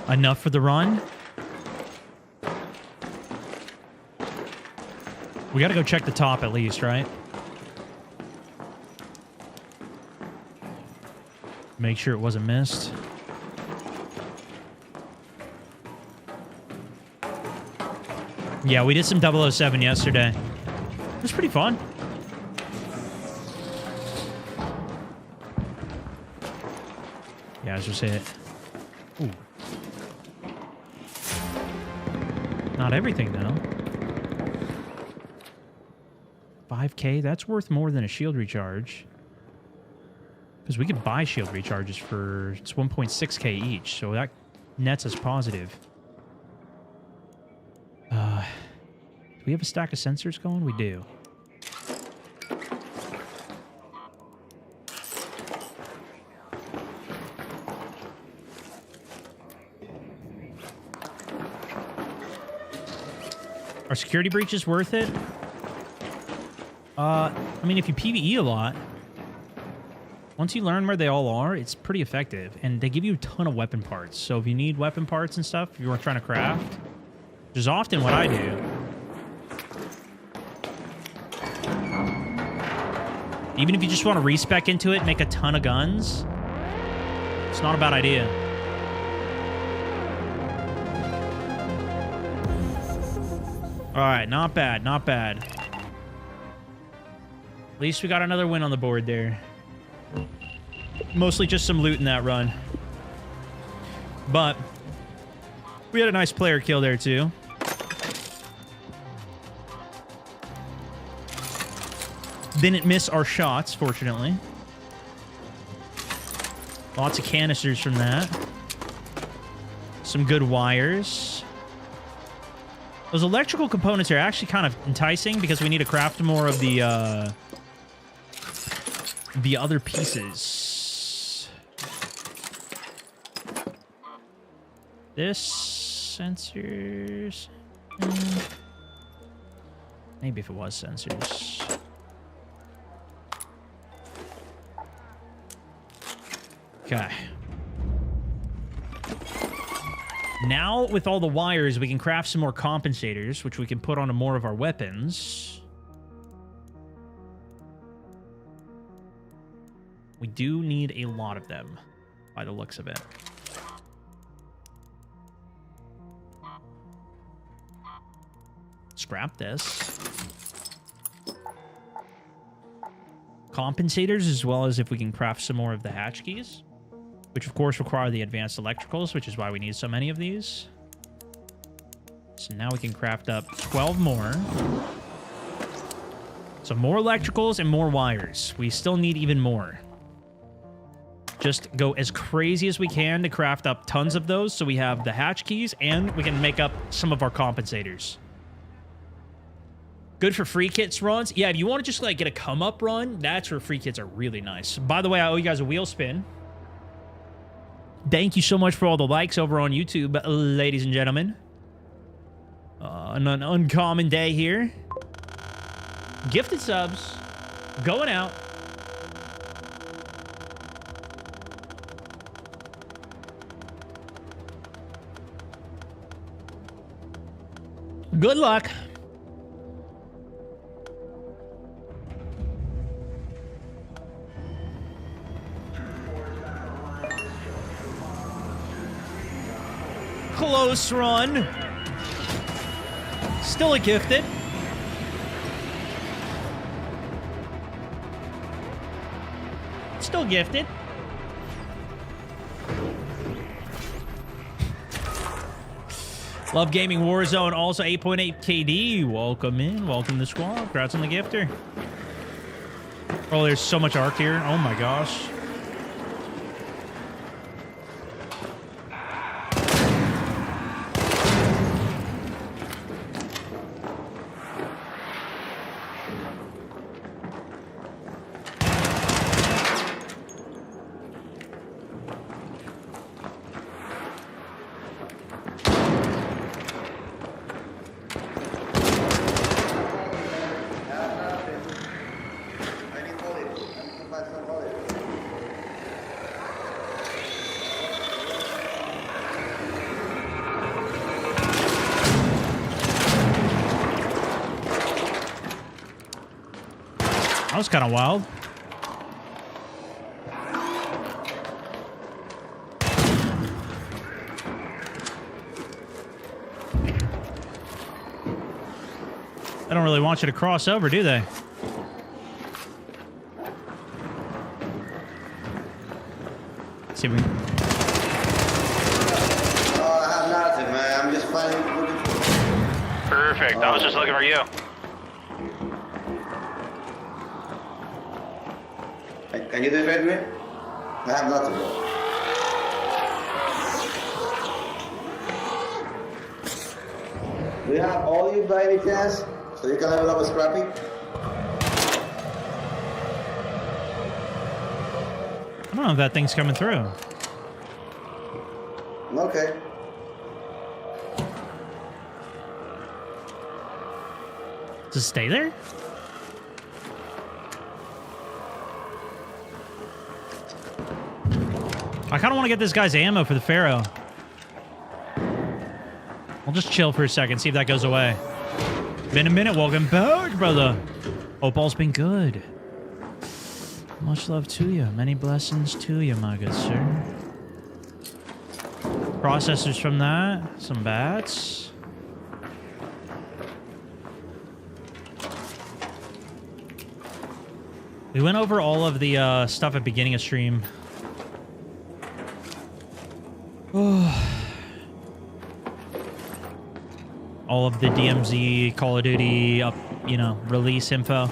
Enough for the run. We gotta go check the top at least, right? Make sure it wasn't missed. Yeah, we did some 007 yesterday. It was pretty fun. Yeah, let's just hit it. Ooh. Not everything, though. 5K, that's worth more than a shield recharge. Because we could buy shield recharges for... It's 1.6K each, so that nets us positive. Do we have a stack of sensors going? We do. Are security breaches worth it? I mean, if you PvE a lot, once you learn where they all are, it's pretty effective. And they give you a ton of weapon parts. So if you need weapon parts and stuff, if you are trying to craft, which is often what I do. Even if you just want to respec into it, make a ton of guns, it's not a bad idea. All right, not bad, not bad. At least we got another win on the board there. Mostly just some loot in that run. But we had a nice player kill there too. Didn't miss our shots, fortunately. Lots of canisters from that. Some good wires. Those electrical components are actually kind of enticing because we need to craft more of the other pieces. This sensors. Maybe if it was sensors. Okay. Now, with all the wires, we can craft some more compensators, which we can put onto more of our weapons. We do need a lot of them, by the looks of it. Scrap this. Compensators, as well as if we can craft some more of the hatch keys. Which, of course, require the advanced electricals, which is why we need so many of these. So now we can craft up 12 more. So more electricals and more wires. We still need even more. Just go as crazy as we can to craft up tons of those so we have the hatch keys and we can make up some of our compensators. Good for free kits runs. Yeah, if you want to just like get a come up run, that's where free kits are really nice. By the way, I owe you guys a wheel spin. Thank you so much for all the likes over on YouTube, ladies and gentlemen. An uncommon day here. Gifted subs going out. Good luck. Close run. Still a gifted. Still gifted. Love Gaming Warzone, also 8.8 KD. Welcome in. Welcome to the squad. Congrats on the gifter. Oh, there's so much arc here. Oh my gosh. That was kind of wild. They don't really want you to cross over, do they? Let's see if we can... Oh, I have nothing, man. I'm just finding looking for... Perfect. I was just looking for you. Can you defend me? I have nothing. Do you have all you by any chance? So you can level up a Scrappy? I don't know if that thing's coming through. Okay. Does it stay there? I kind of want to get this guy's ammo for the Pharaoh. I'll just chill for a second, see if that goes away. Been a minute. Welcome back, brother. Hope all's been good. Much love to you. Many blessings to you, my good sir. Processors from that. Some bats. We went over all of the stuff at beginning of stream. All of the DMZ, Call of Duty, release info.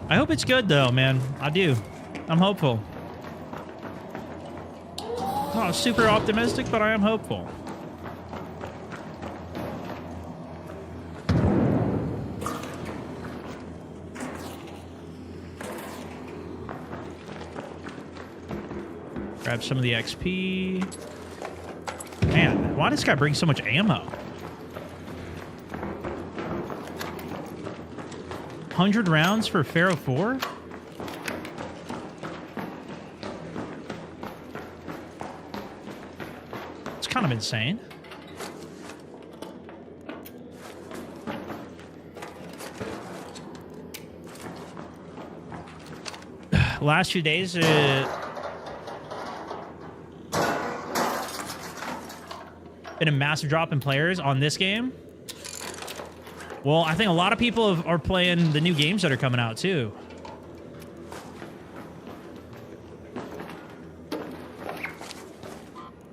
I hope it's good, though, man. I do. I'm hopeful. Not super optimistic, but I am hopeful. Grab some of the XP. Man, why does this guy bring so much ammo? 100 rounds for Pharaoh 4? It's kind of insane. Last few days, been a massive drop in players on this game. Well, I think a lot of people are playing the new games that are coming out too.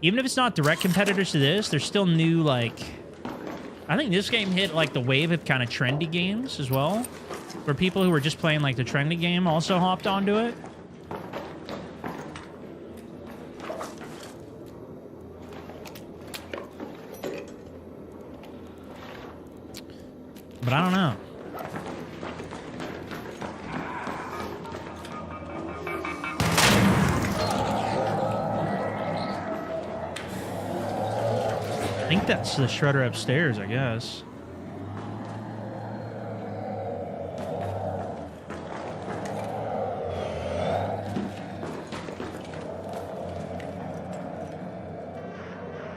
Even if it's not direct competitors to this, there's still new, like, I think this game hit like the wave of kind of trendy games as well, where people who were just playing like the trendy game also hopped onto it. But I don't know. I think that's the shredder upstairs, I guess.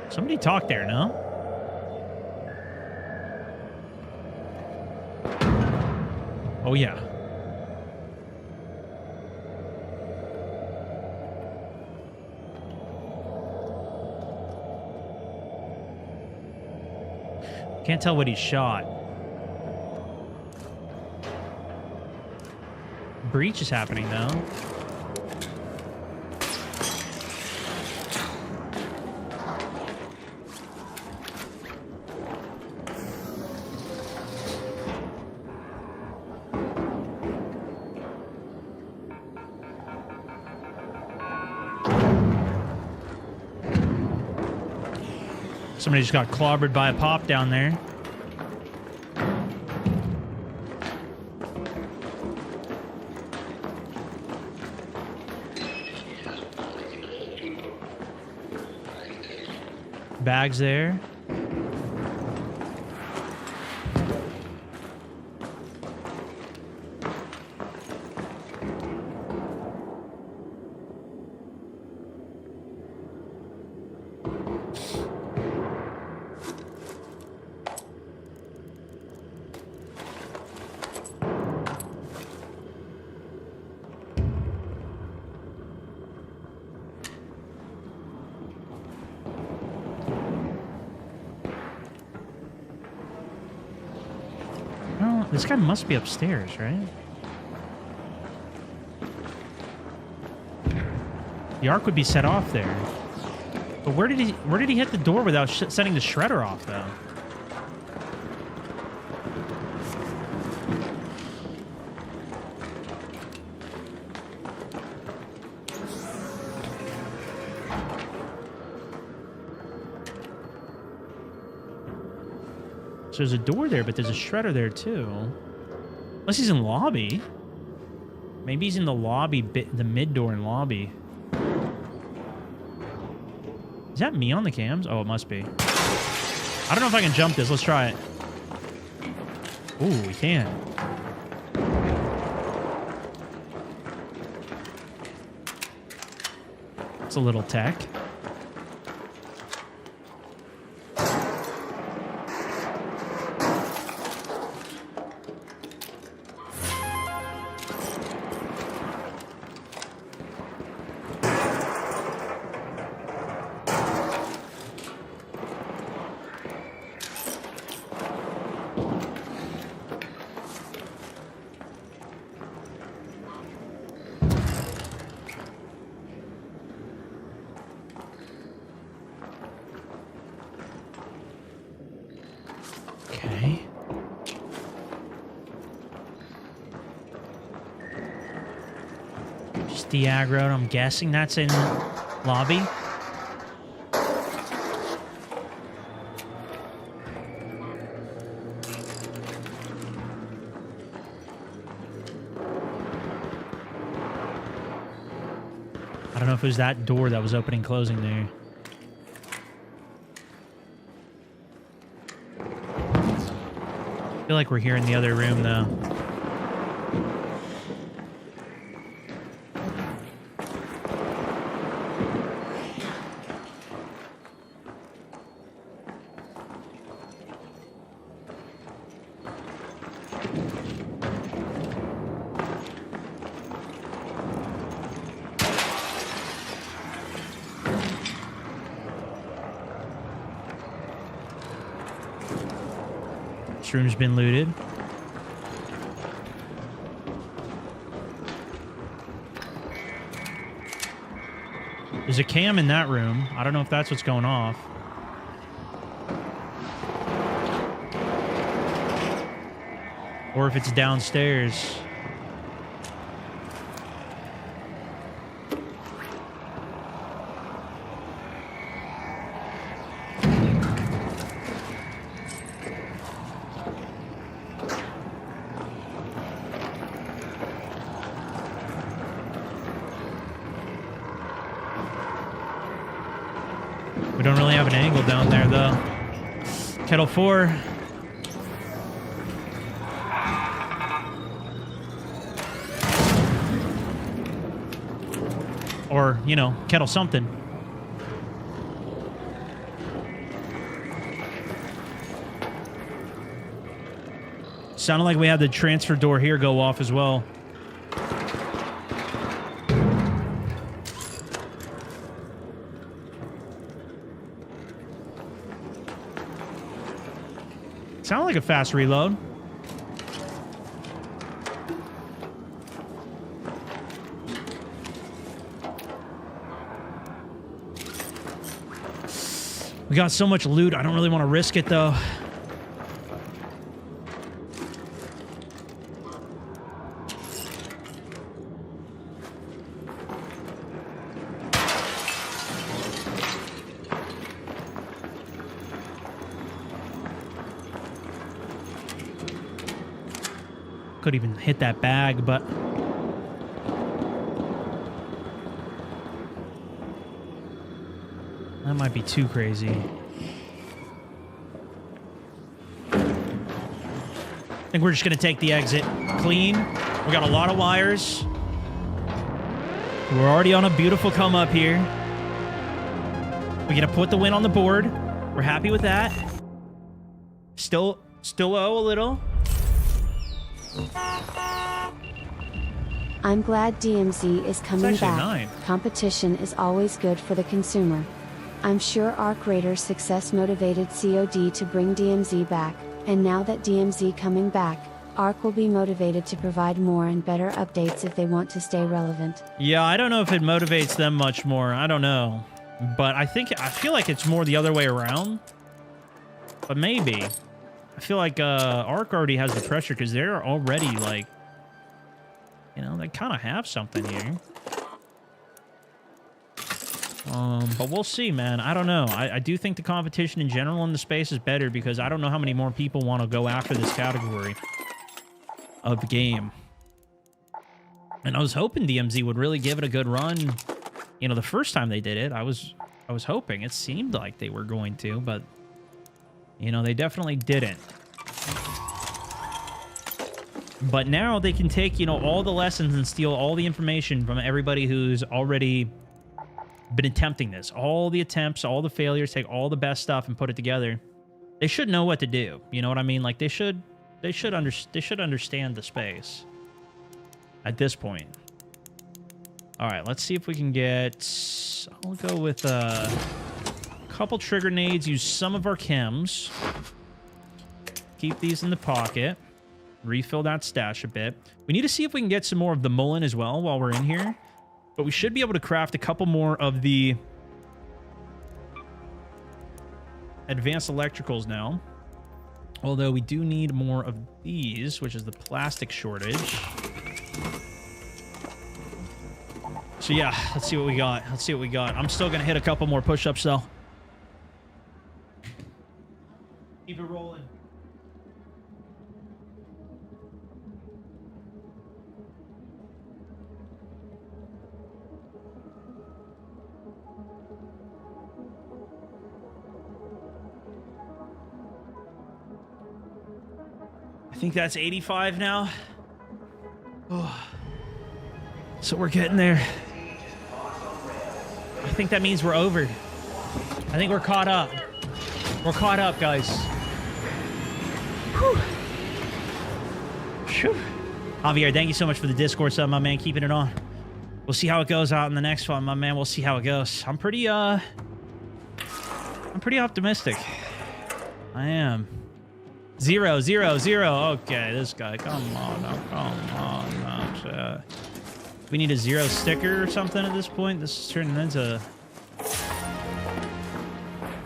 Somebody talked there, no? Oh, yeah. Can't tell what he shot. Breach is happening, though. Somebody just got clobbered by a pop down there. Bags there. This guy must be upstairs, right? The arc would be set off there. But where did he hit the door without setting the shredder off, though? So there's a door there, but there's a shredder there too. Unless he's in lobby. Maybe he's in the lobby, the mid door in lobby. Is that me on the cams? Oh, it must be. I don't know if I can jump this. Let's try it. Ooh, we can. It's a little tech. Okay. Just de-aggroed. I'm guessing that's in lobby. I don't know if it was that door that was opening and closing there. I feel like we're here in the other room, though. This room's been looted. There's a cam in that room. I don't know if that's what's going off. Or if it's downstairs. We don't really have an angle down there, though. Kettle 4. Or, you know, kettle something. Sounded like we had the transfer door here go off as well. Sounded like a fast reload. We got so much loot, I don't really want to risk it, though. Could even hit that bag, but... that might be too crazy. I think we're just going to take the exit clean. We got a lot of wires. We're already on a beautiful come up here. We're going to put the win on the board. We're happy with that. Still owe a little. I'm glad DMZ is coming actually back. 9. Competition is always good for the consumer. I'm sure Arc Raider's success motivated COD to bring DMZ back, and now that DMZ coming back, Arc will be motivated to provide more and better updates if they want to stay relevant. Yeah, I don't know if it motivates them much more. I don't know. But I feel like it's more the other way around. But maybe. I feel like Arc already has the pressure because they're already like, you know, they kind of have something here. But we'll see, man. I don't know. I do think the competition in general in the space is better because I don't know how many more people want to go after this category of game. And I was hoping DMZ would really give it a good run. You know, the first time they did it, I was hoping. It seemed like they were going to, but you know, they definitely didn't. But now they can take, you know, all the lessons and steal all the information from everybody who's already been attempting this. All the attempts, all the failures, take all the best stuff and put it together. They should know what to do. You know what I mean? Like they should understand the space at this point. All right, let's see if we can get... I'll go with a couple trigger nades, use some of our chems. Keep these in the pocket. Refill that stash a bit. We need to see if we can get some more of the Mullen as well while we're in here. But we should be able to craft a couple more of the advanced electricals now. Although we do need more of these, which is the plastic shortage. So yeah, let's see what we got. Let's see what we got. I'm still going to hit a couple more push-ups though. Keep it rolling. I think that's 85 now. Oh. So we're getting there. I think that means we're over. I think we're caught up. We're caught up, guys. Whew. Whew. Javier, thank you so much for the Discord sub, my man. Keeping it on. We'll see how it goes out in the next one, my man. We'll see how it goes. I'm pretty optimistic. I am. 0, 0, 0. Okay, this guy. Come on now. Come on now. We need a 0 sticker or something at this point. This is turning into...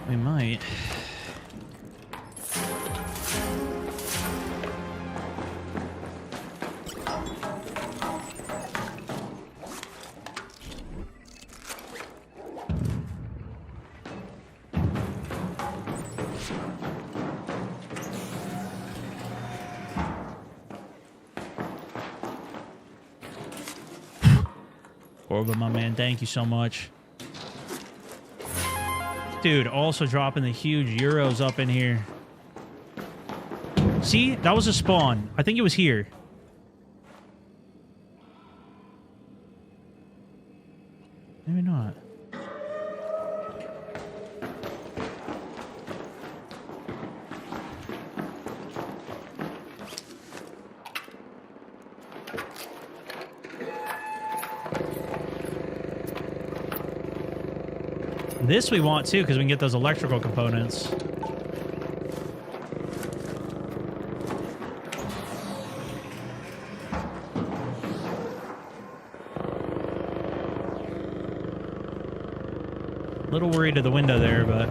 We might. Orba, my man, thank you so much. Dude, also dropping the huge euros up in here. See? That was a spawn. I think it was here. Maybe not. This we want too, because we can get those electrical components. A little worried to the window there, but...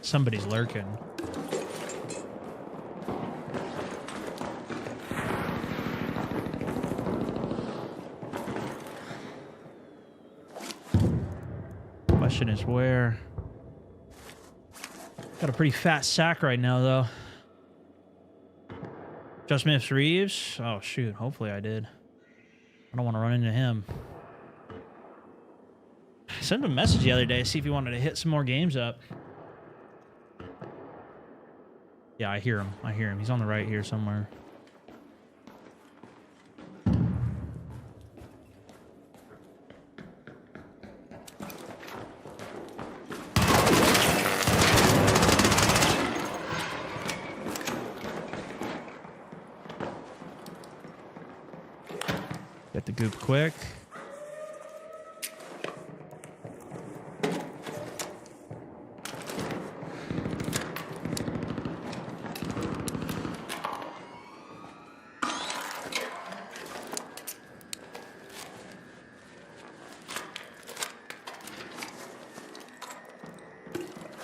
Somebody's lurking. Question is where? Got a pretty fat sack right now, though. Just Smith Reeves? Oh, shoot. Hopefully I did. I don't want to run into him. I sent him a message the other day, see if he wanted to hit some more games up. Yeah, I hear him. I hear him. He's on the right here somewhere. Get the goop quick.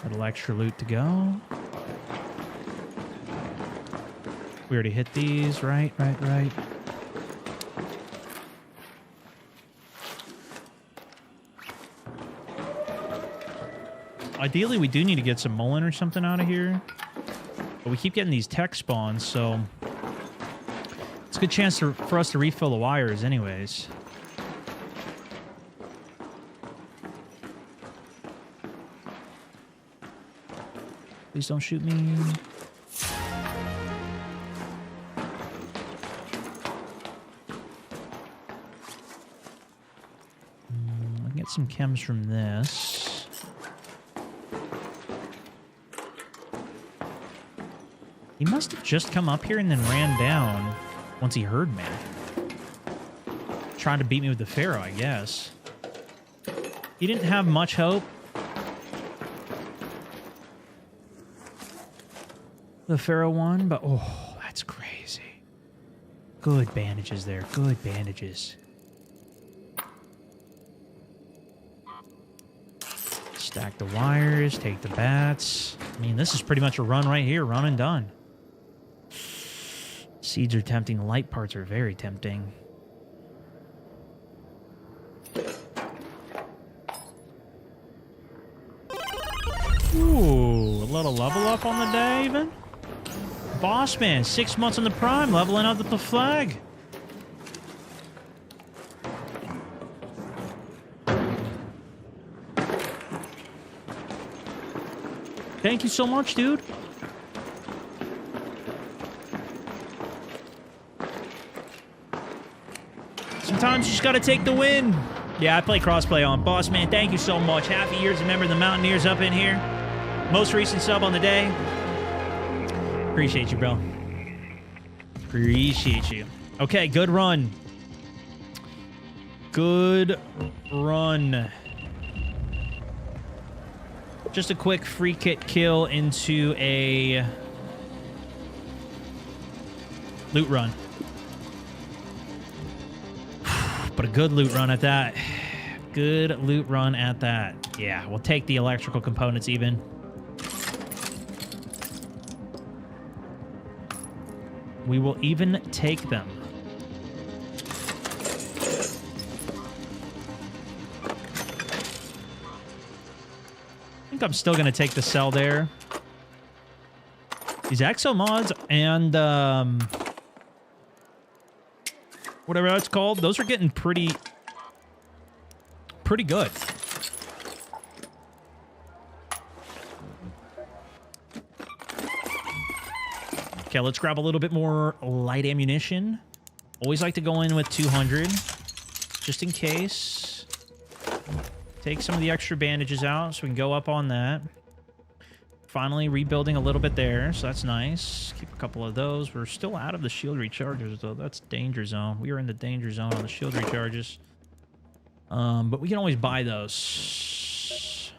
Little extra loot to go. We already hit these. Right. Ideally, we do need to get some Mullen or something out of here. But we keep getting these tech spawns, so... it's a good chance for us to refill the wires anyways. Please don't shoot me. I can get some chems from this. He must have just come up here and then ran down once he heard me. Trying to beat me with the Pharaoh, I guess. He didn't have much hope. The Pharaoh won, but oh, that's crazy. Good bandages there. Good bandages. Stack the wires, take the bats. I mean, this is pretty much a run right here. Run and done. Seeds are tempting. The light parts are very tempting. Ooh, a little level up on the day even. Boss man, 6 months on the prime, leveling up the flag. Thank you so much, dude. Sometimes you just gotta take the win. Yeah, I play crossplay on. Boss man, thank you so much. Happy years, a member of the Mountaineers up in here. Most recent sub on the day. Appreciate you, bro. Appreciate you. Okay, good run. Good run. Just a quick free kit kill into a loot run. But a good loot run at that. Good loot run at that. Yeah, we'll take the electrical components even. We will even take them. I think I'm still going to take the cell there. These exo mods and whatever that's called, those are getting pretty good. Okay, let's grab a little bit more light ammunition. Always like to go in with 200, just in case. Take some of the extra bandages out so we can go up on that. Finally rebuilding a little bit there, so that's nice. Keep a couple of those. We're still out of the shield recharges, though. That's danger zone. We are in the danger zone on the shield recharges. But we can always buy those.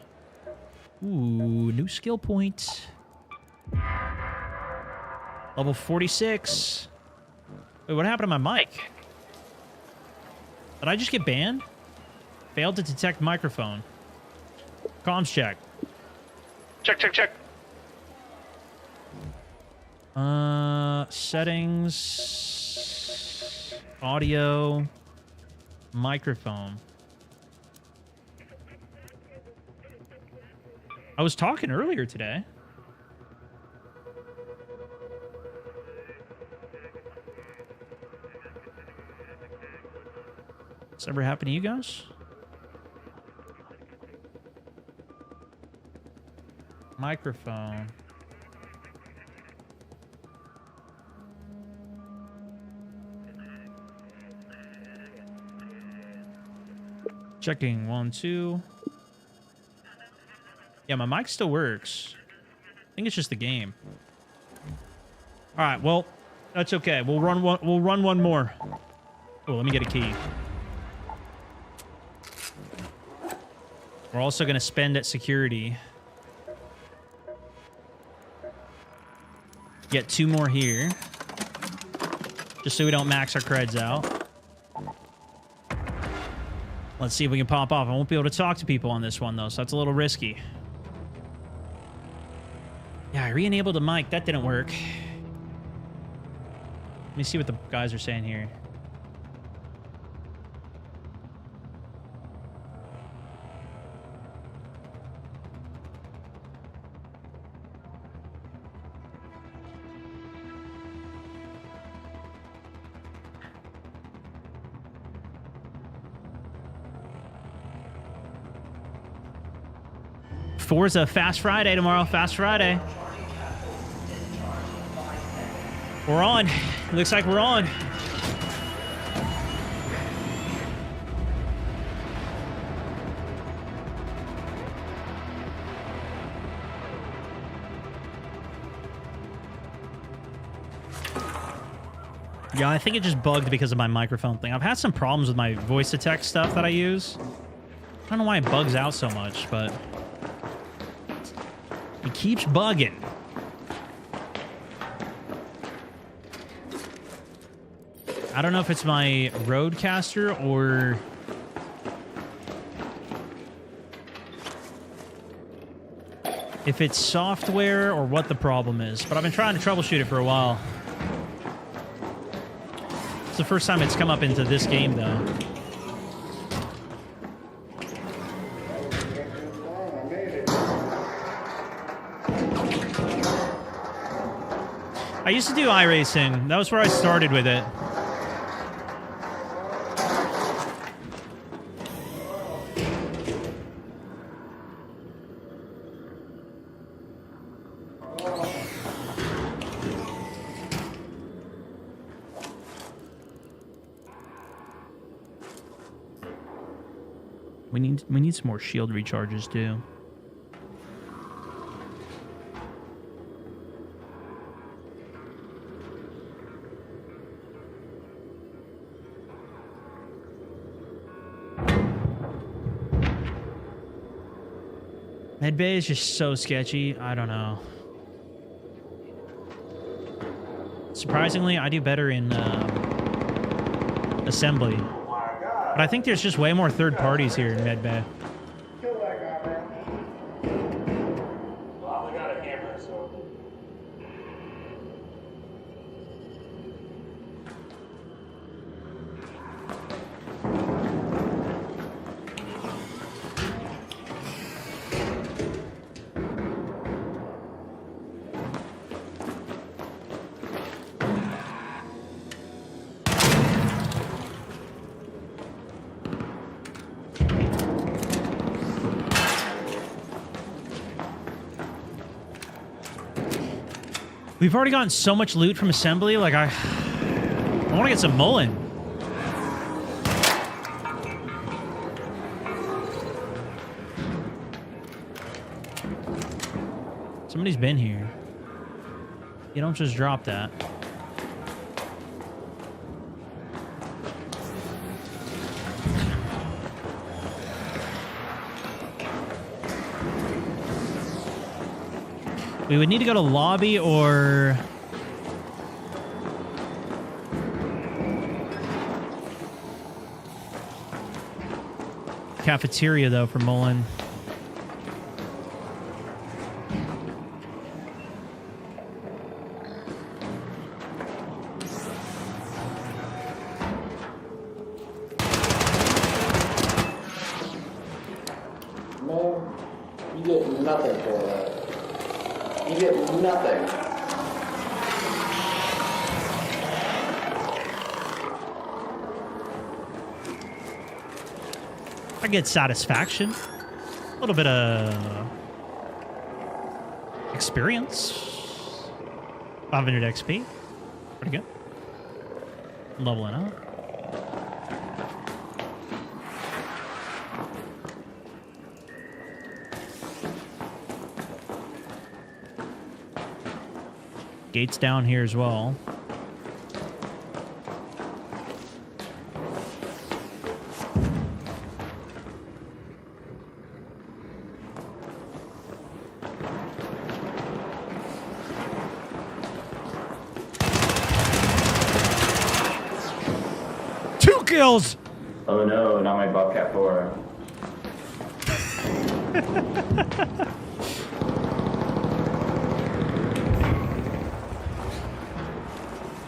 Ooh, new skill point. Level 46. Wait, what happened to my mic? Did I just get banned? Failed to detect microphone. Comms check. Check. Settings. Audio. Microphone. I was talking earlier today. This ever happened to you guys? Microphone. Checking 1, 2. Yeah, my mic still works. I think it's just the game. All right, well, that's okay. We'll run one more. Oh, let me get a key. We're also going to spend at security. Get 2 more here. Just so we don't max our creds out. Let's see if we can pop off. I won't be able to talk to people on this one, though, so that's a little risky. Yeah, I re-enabled the mic. That didn't work. Let me see what the guys are saying here. Forza Fast Friday tomorrow. Fast Friday. We're on. Looks like we're on. Yeah, I think it just bugged because of my microphone thing. I've had some problems with my voice to text stuff that I use. I don't know why it bugs out so much, but it keeps bugging. I don't know if it's my Rodecaster or if it's software or what the problem is, but I've been trying to troubleshoot it for a while. It's the first time it's come up into this game, though. I used to do iRacing. That was where I started with it. We need some more shield recharges too. Medbay is just so sketchy. I don't know. Surprisingly, I do better in assembly. But I think there's just way more third parties here in Medbay. Kill that guy, man. Well, I got a hammer, so. We've already gotten so much loot from assembly, like I want to get some Mullen. Somebody's been here. You don't just drop that. We would need to go to lobby or... cafeteria, though, for Mullen. Man, you get nothing for that. You get nothing. I get satisfaction. A little bit of experience. 500 XP. Pretty good. Leveling up. Gates down here as well. Two kills! Oh no, not my Bobcat 4.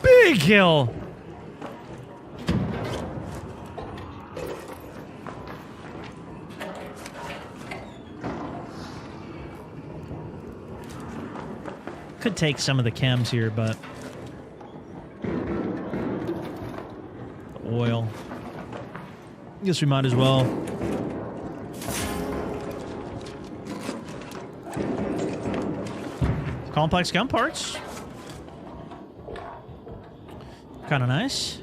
Big kill! Could take some of the chems here, but... oil. Guess we might as well. Complex gun parts. Kind of nice.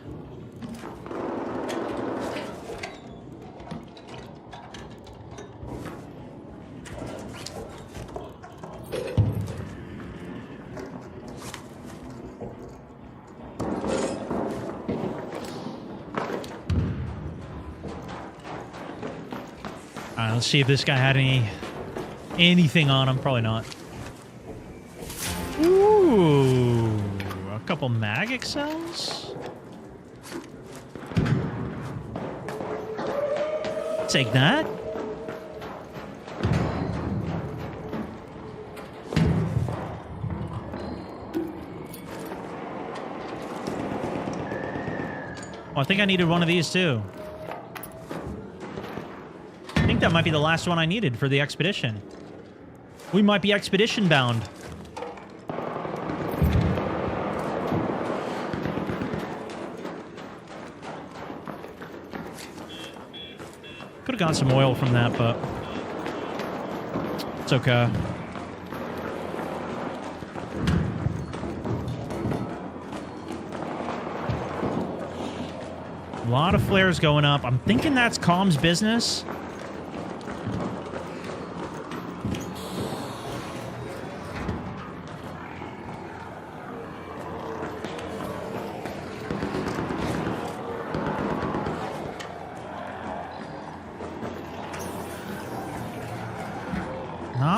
All right, let's see if this guy had anything on him. Probably not. Ooh, a couple mag excels. Take that. Oh, I think I needed one of these too. I think that might be the last one I needed for the expedition. We might be expedition bound. Could have gotten some oil from that, but it's okay. A lot of flares going up. I'm thinking that's comms business.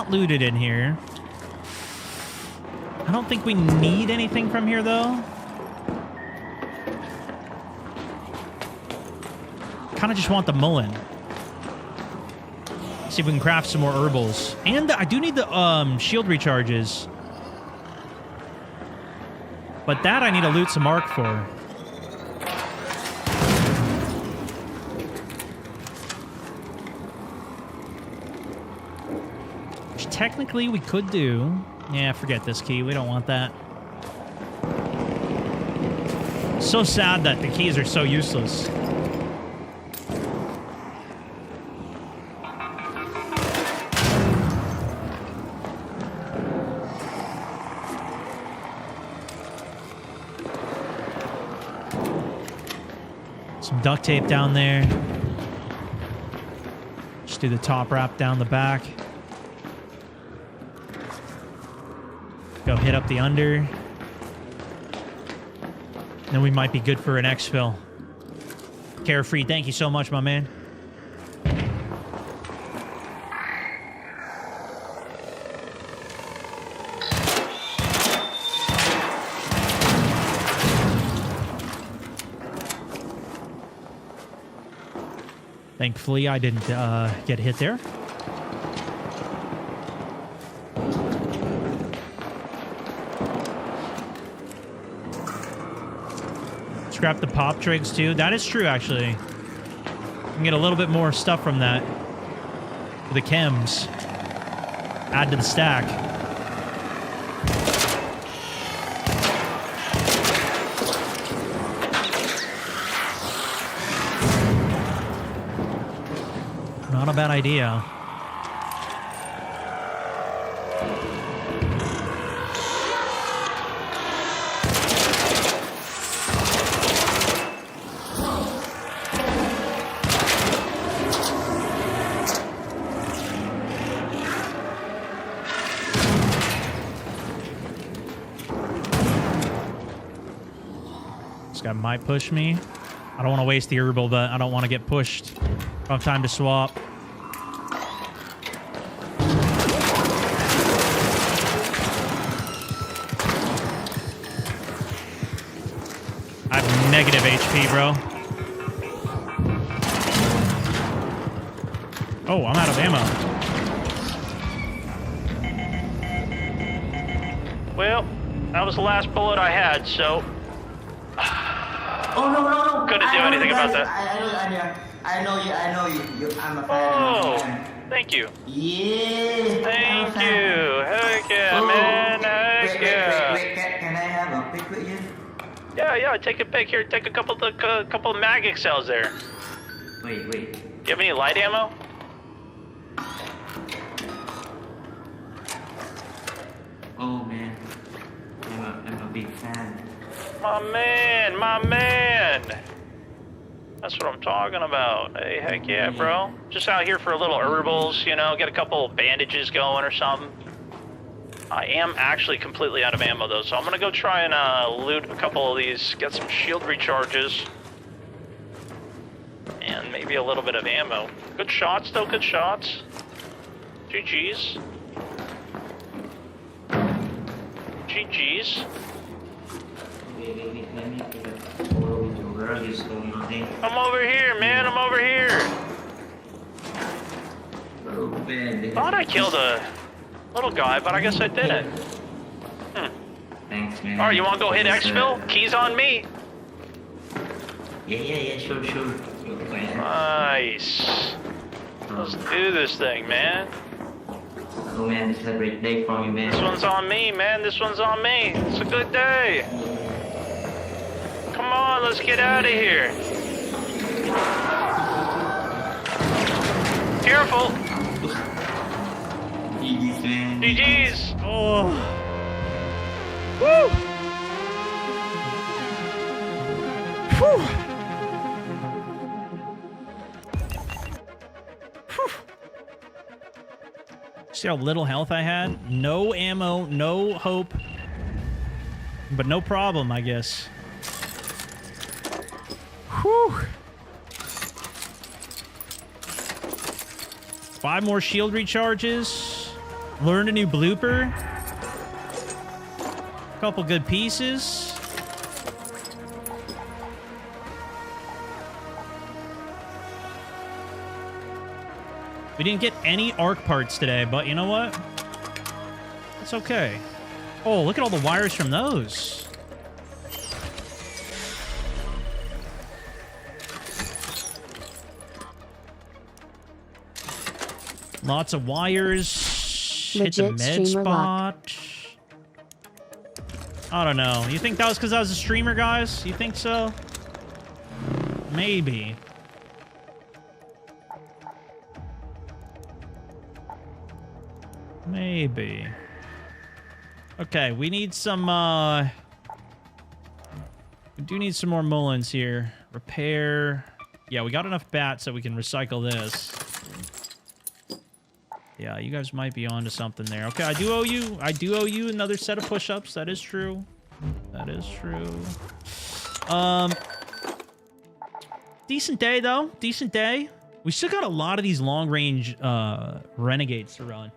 lot looted in here. I don't think we need anything from here, though. Kind of just want the mullen. See if we can craft some more herbals. And I do need the shield recharges. But that I need to loot some arc for. Which technically we could do. Yeah, forget this key. We don't want that. So sad that the keys are so useless. Some duct tape down there. Just do the top wrap down the back. Go hit up the under. Then we might be good for an exfil. Carefree, thank you so much, my man. Thankfully, I didn't get hit there. Scrap the pop trigs too. That is true, actually. You can get a little bit more stuff from that. The chems. Add to the stack. Not a bad idea. This guy might push me. I don't want to waste the herbal, but I don't want to get pushed. I don't have time to swap. I have negative HP, bro. Oh, I'm out of ammo. Well, that was the last bullet I had, so... Oh, no. Couldn't do anything about that. I know you. I'm a fan. Oh, thank you. Yeah. Thank you. Heck yeah, man. Heck yeah. Wait, can I have a pic with you? Yeah, take a pic here. Take a couple of magic cells there. Wait. Do you have any light ammo? Oh, man. I'm a big fan. My man. That's what I'm talking about. Hey, heck yeah, bro. Just out here for a little herbals, you know, get a couple bandages going or something. I am actually completely out of ammo, though, so I'm gonna go try and loot a couple of these, get some shield recharges. And maybe a little bit of ammo. Good shots, though, good shots. GG's. GG's. I'm over here, man. I'm over here. Thought I killed a little guy, but I guess I didn't. Thanks, man. Alright, you want to go hit exfil? Keys on me. Yeah, sure. Nice. Let's do this thing, man. Oh, man, this is a great day for me, man. This one's on me, man. This one's on me. It's a good day. Come on, let's get out of here. Careful. GG's, man. GG's. Oh. Woo. Whew. See how little health I had? No ammo, no hope. But no problem, I guess. Whew. 5 more shield recharges. Learned a new blooper. Couple good pieces. We didn't get any arc parts today, but you know what? It's okay. Oh, look at all the wires from those. Lots of wires. Hit the med spot. I don't know. You think that was because I was a streamer, guys? You think so? Maybe. Maybe. Okay, we need some, we do need some more Mullins here. Repair. Yeah, we got enough bats that we can recycle this. Yeah, you guys might be onto something there. Okay, I do owe you another set of push-ups. That is true. That is true. Decent day, though. Decent day. We still got a lot of these long-range Renegades to run.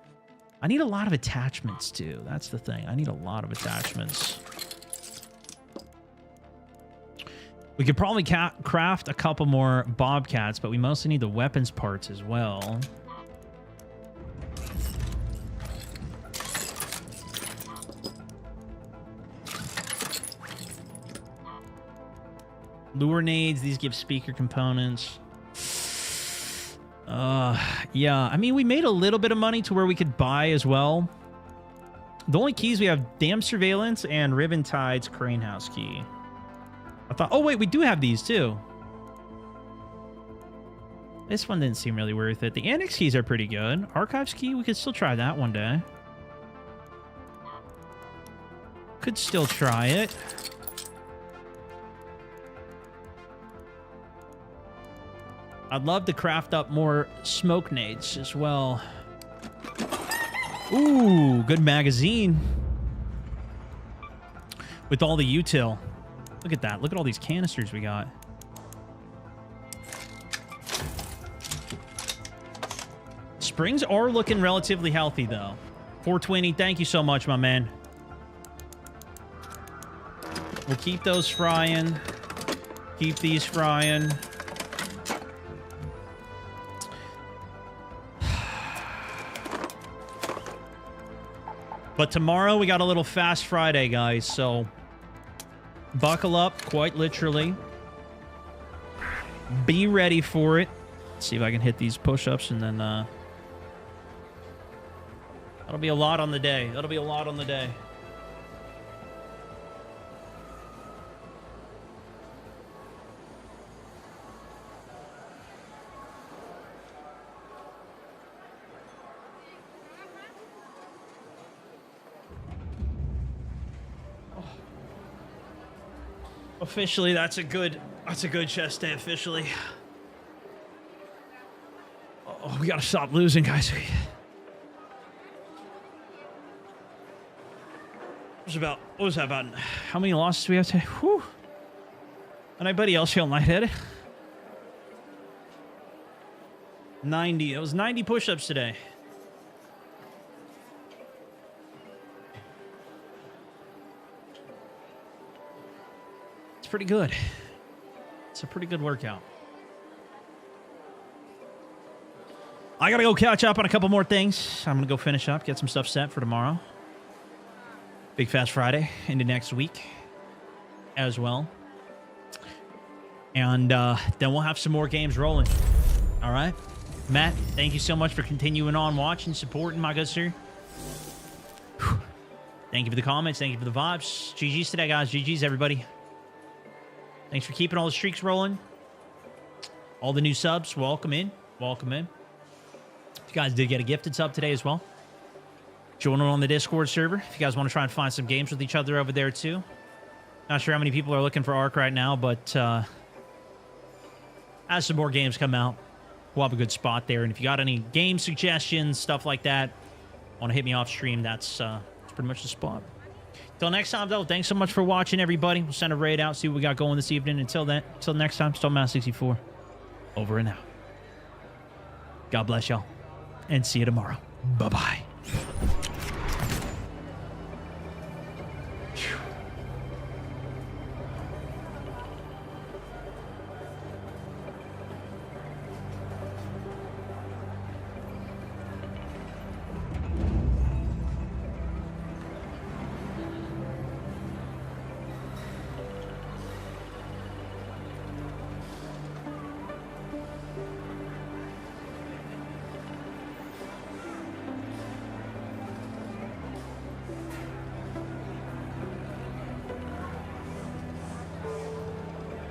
I need a lot of attachments, too. That's the thing. I need a lot of attachments. We could probably craft a couple more Bobcats, but we mostly need the weapons parts as well. Lure nades, these give speaker components. Yeah, I mean, we made a little bit of money to where we could buy as well. The only keys we have, Dam Surveillance and Ribbon Tide's Crane House key. I thought, oh wait, we do have these too. This one didn't seem really worth it. The Annex keys are pretty good. Archives key, we could still try that one day. Could still try it. I'd love to craft up more smoke nades as well. Ooh, good magazine. With all the util. Look at that. Look at all these canisters we got. Springs are looking relatively healthy, though. 420, thank you so much, my man. We'll keep those frying. Keep these frying. But tomorrow we got a little Fast Friday, guys, so buckle up, quite literally. Be ready for it. Let's see if I can hit these push-ups, and then that'll be a lot on the day. That'll be a lot on the day. Officially, that's a good chest day, officially. Oh, we gotta stop losing, guys. What was that about? How many losses do we have today? Whew. Anybody else feeling lightheaded? 90. It was 90 push-ups today. Pretty good. It's a pretty good workout. I gotta go catch up on a couple more things. I'm gonna go finish up, get some stuff set for tomorrow. Big Fast Friday into next week as well. And then we'll have some more games rolling. All right. Matt, thank you so much for continuing on watching, supporting, my good sir. Whew. Thank you for the comments. Thank you for the vibes. GG's today, guys. GG's, everybody. Thanks for keeping all the streaks rolling. All the new subs, welcome in. Welcome in. You guys did get a gifted sub today as well. Join on the Discord server if you guys want to try and find some games with each other over there too. Not sure how many people are looking for Ark right now, but as some more games come out, we'll have a good spot there. And if you got any game suggestions, stuff like that, want to hit me off stream, that's pretty much the spot. Till next time, though, thanks so much for watching, everybody. We'll send a raid out, see what we got going this evening. Until next time, StoneMaster64, over and out. God bless y'all, and see you tomorrow. Bye-bye.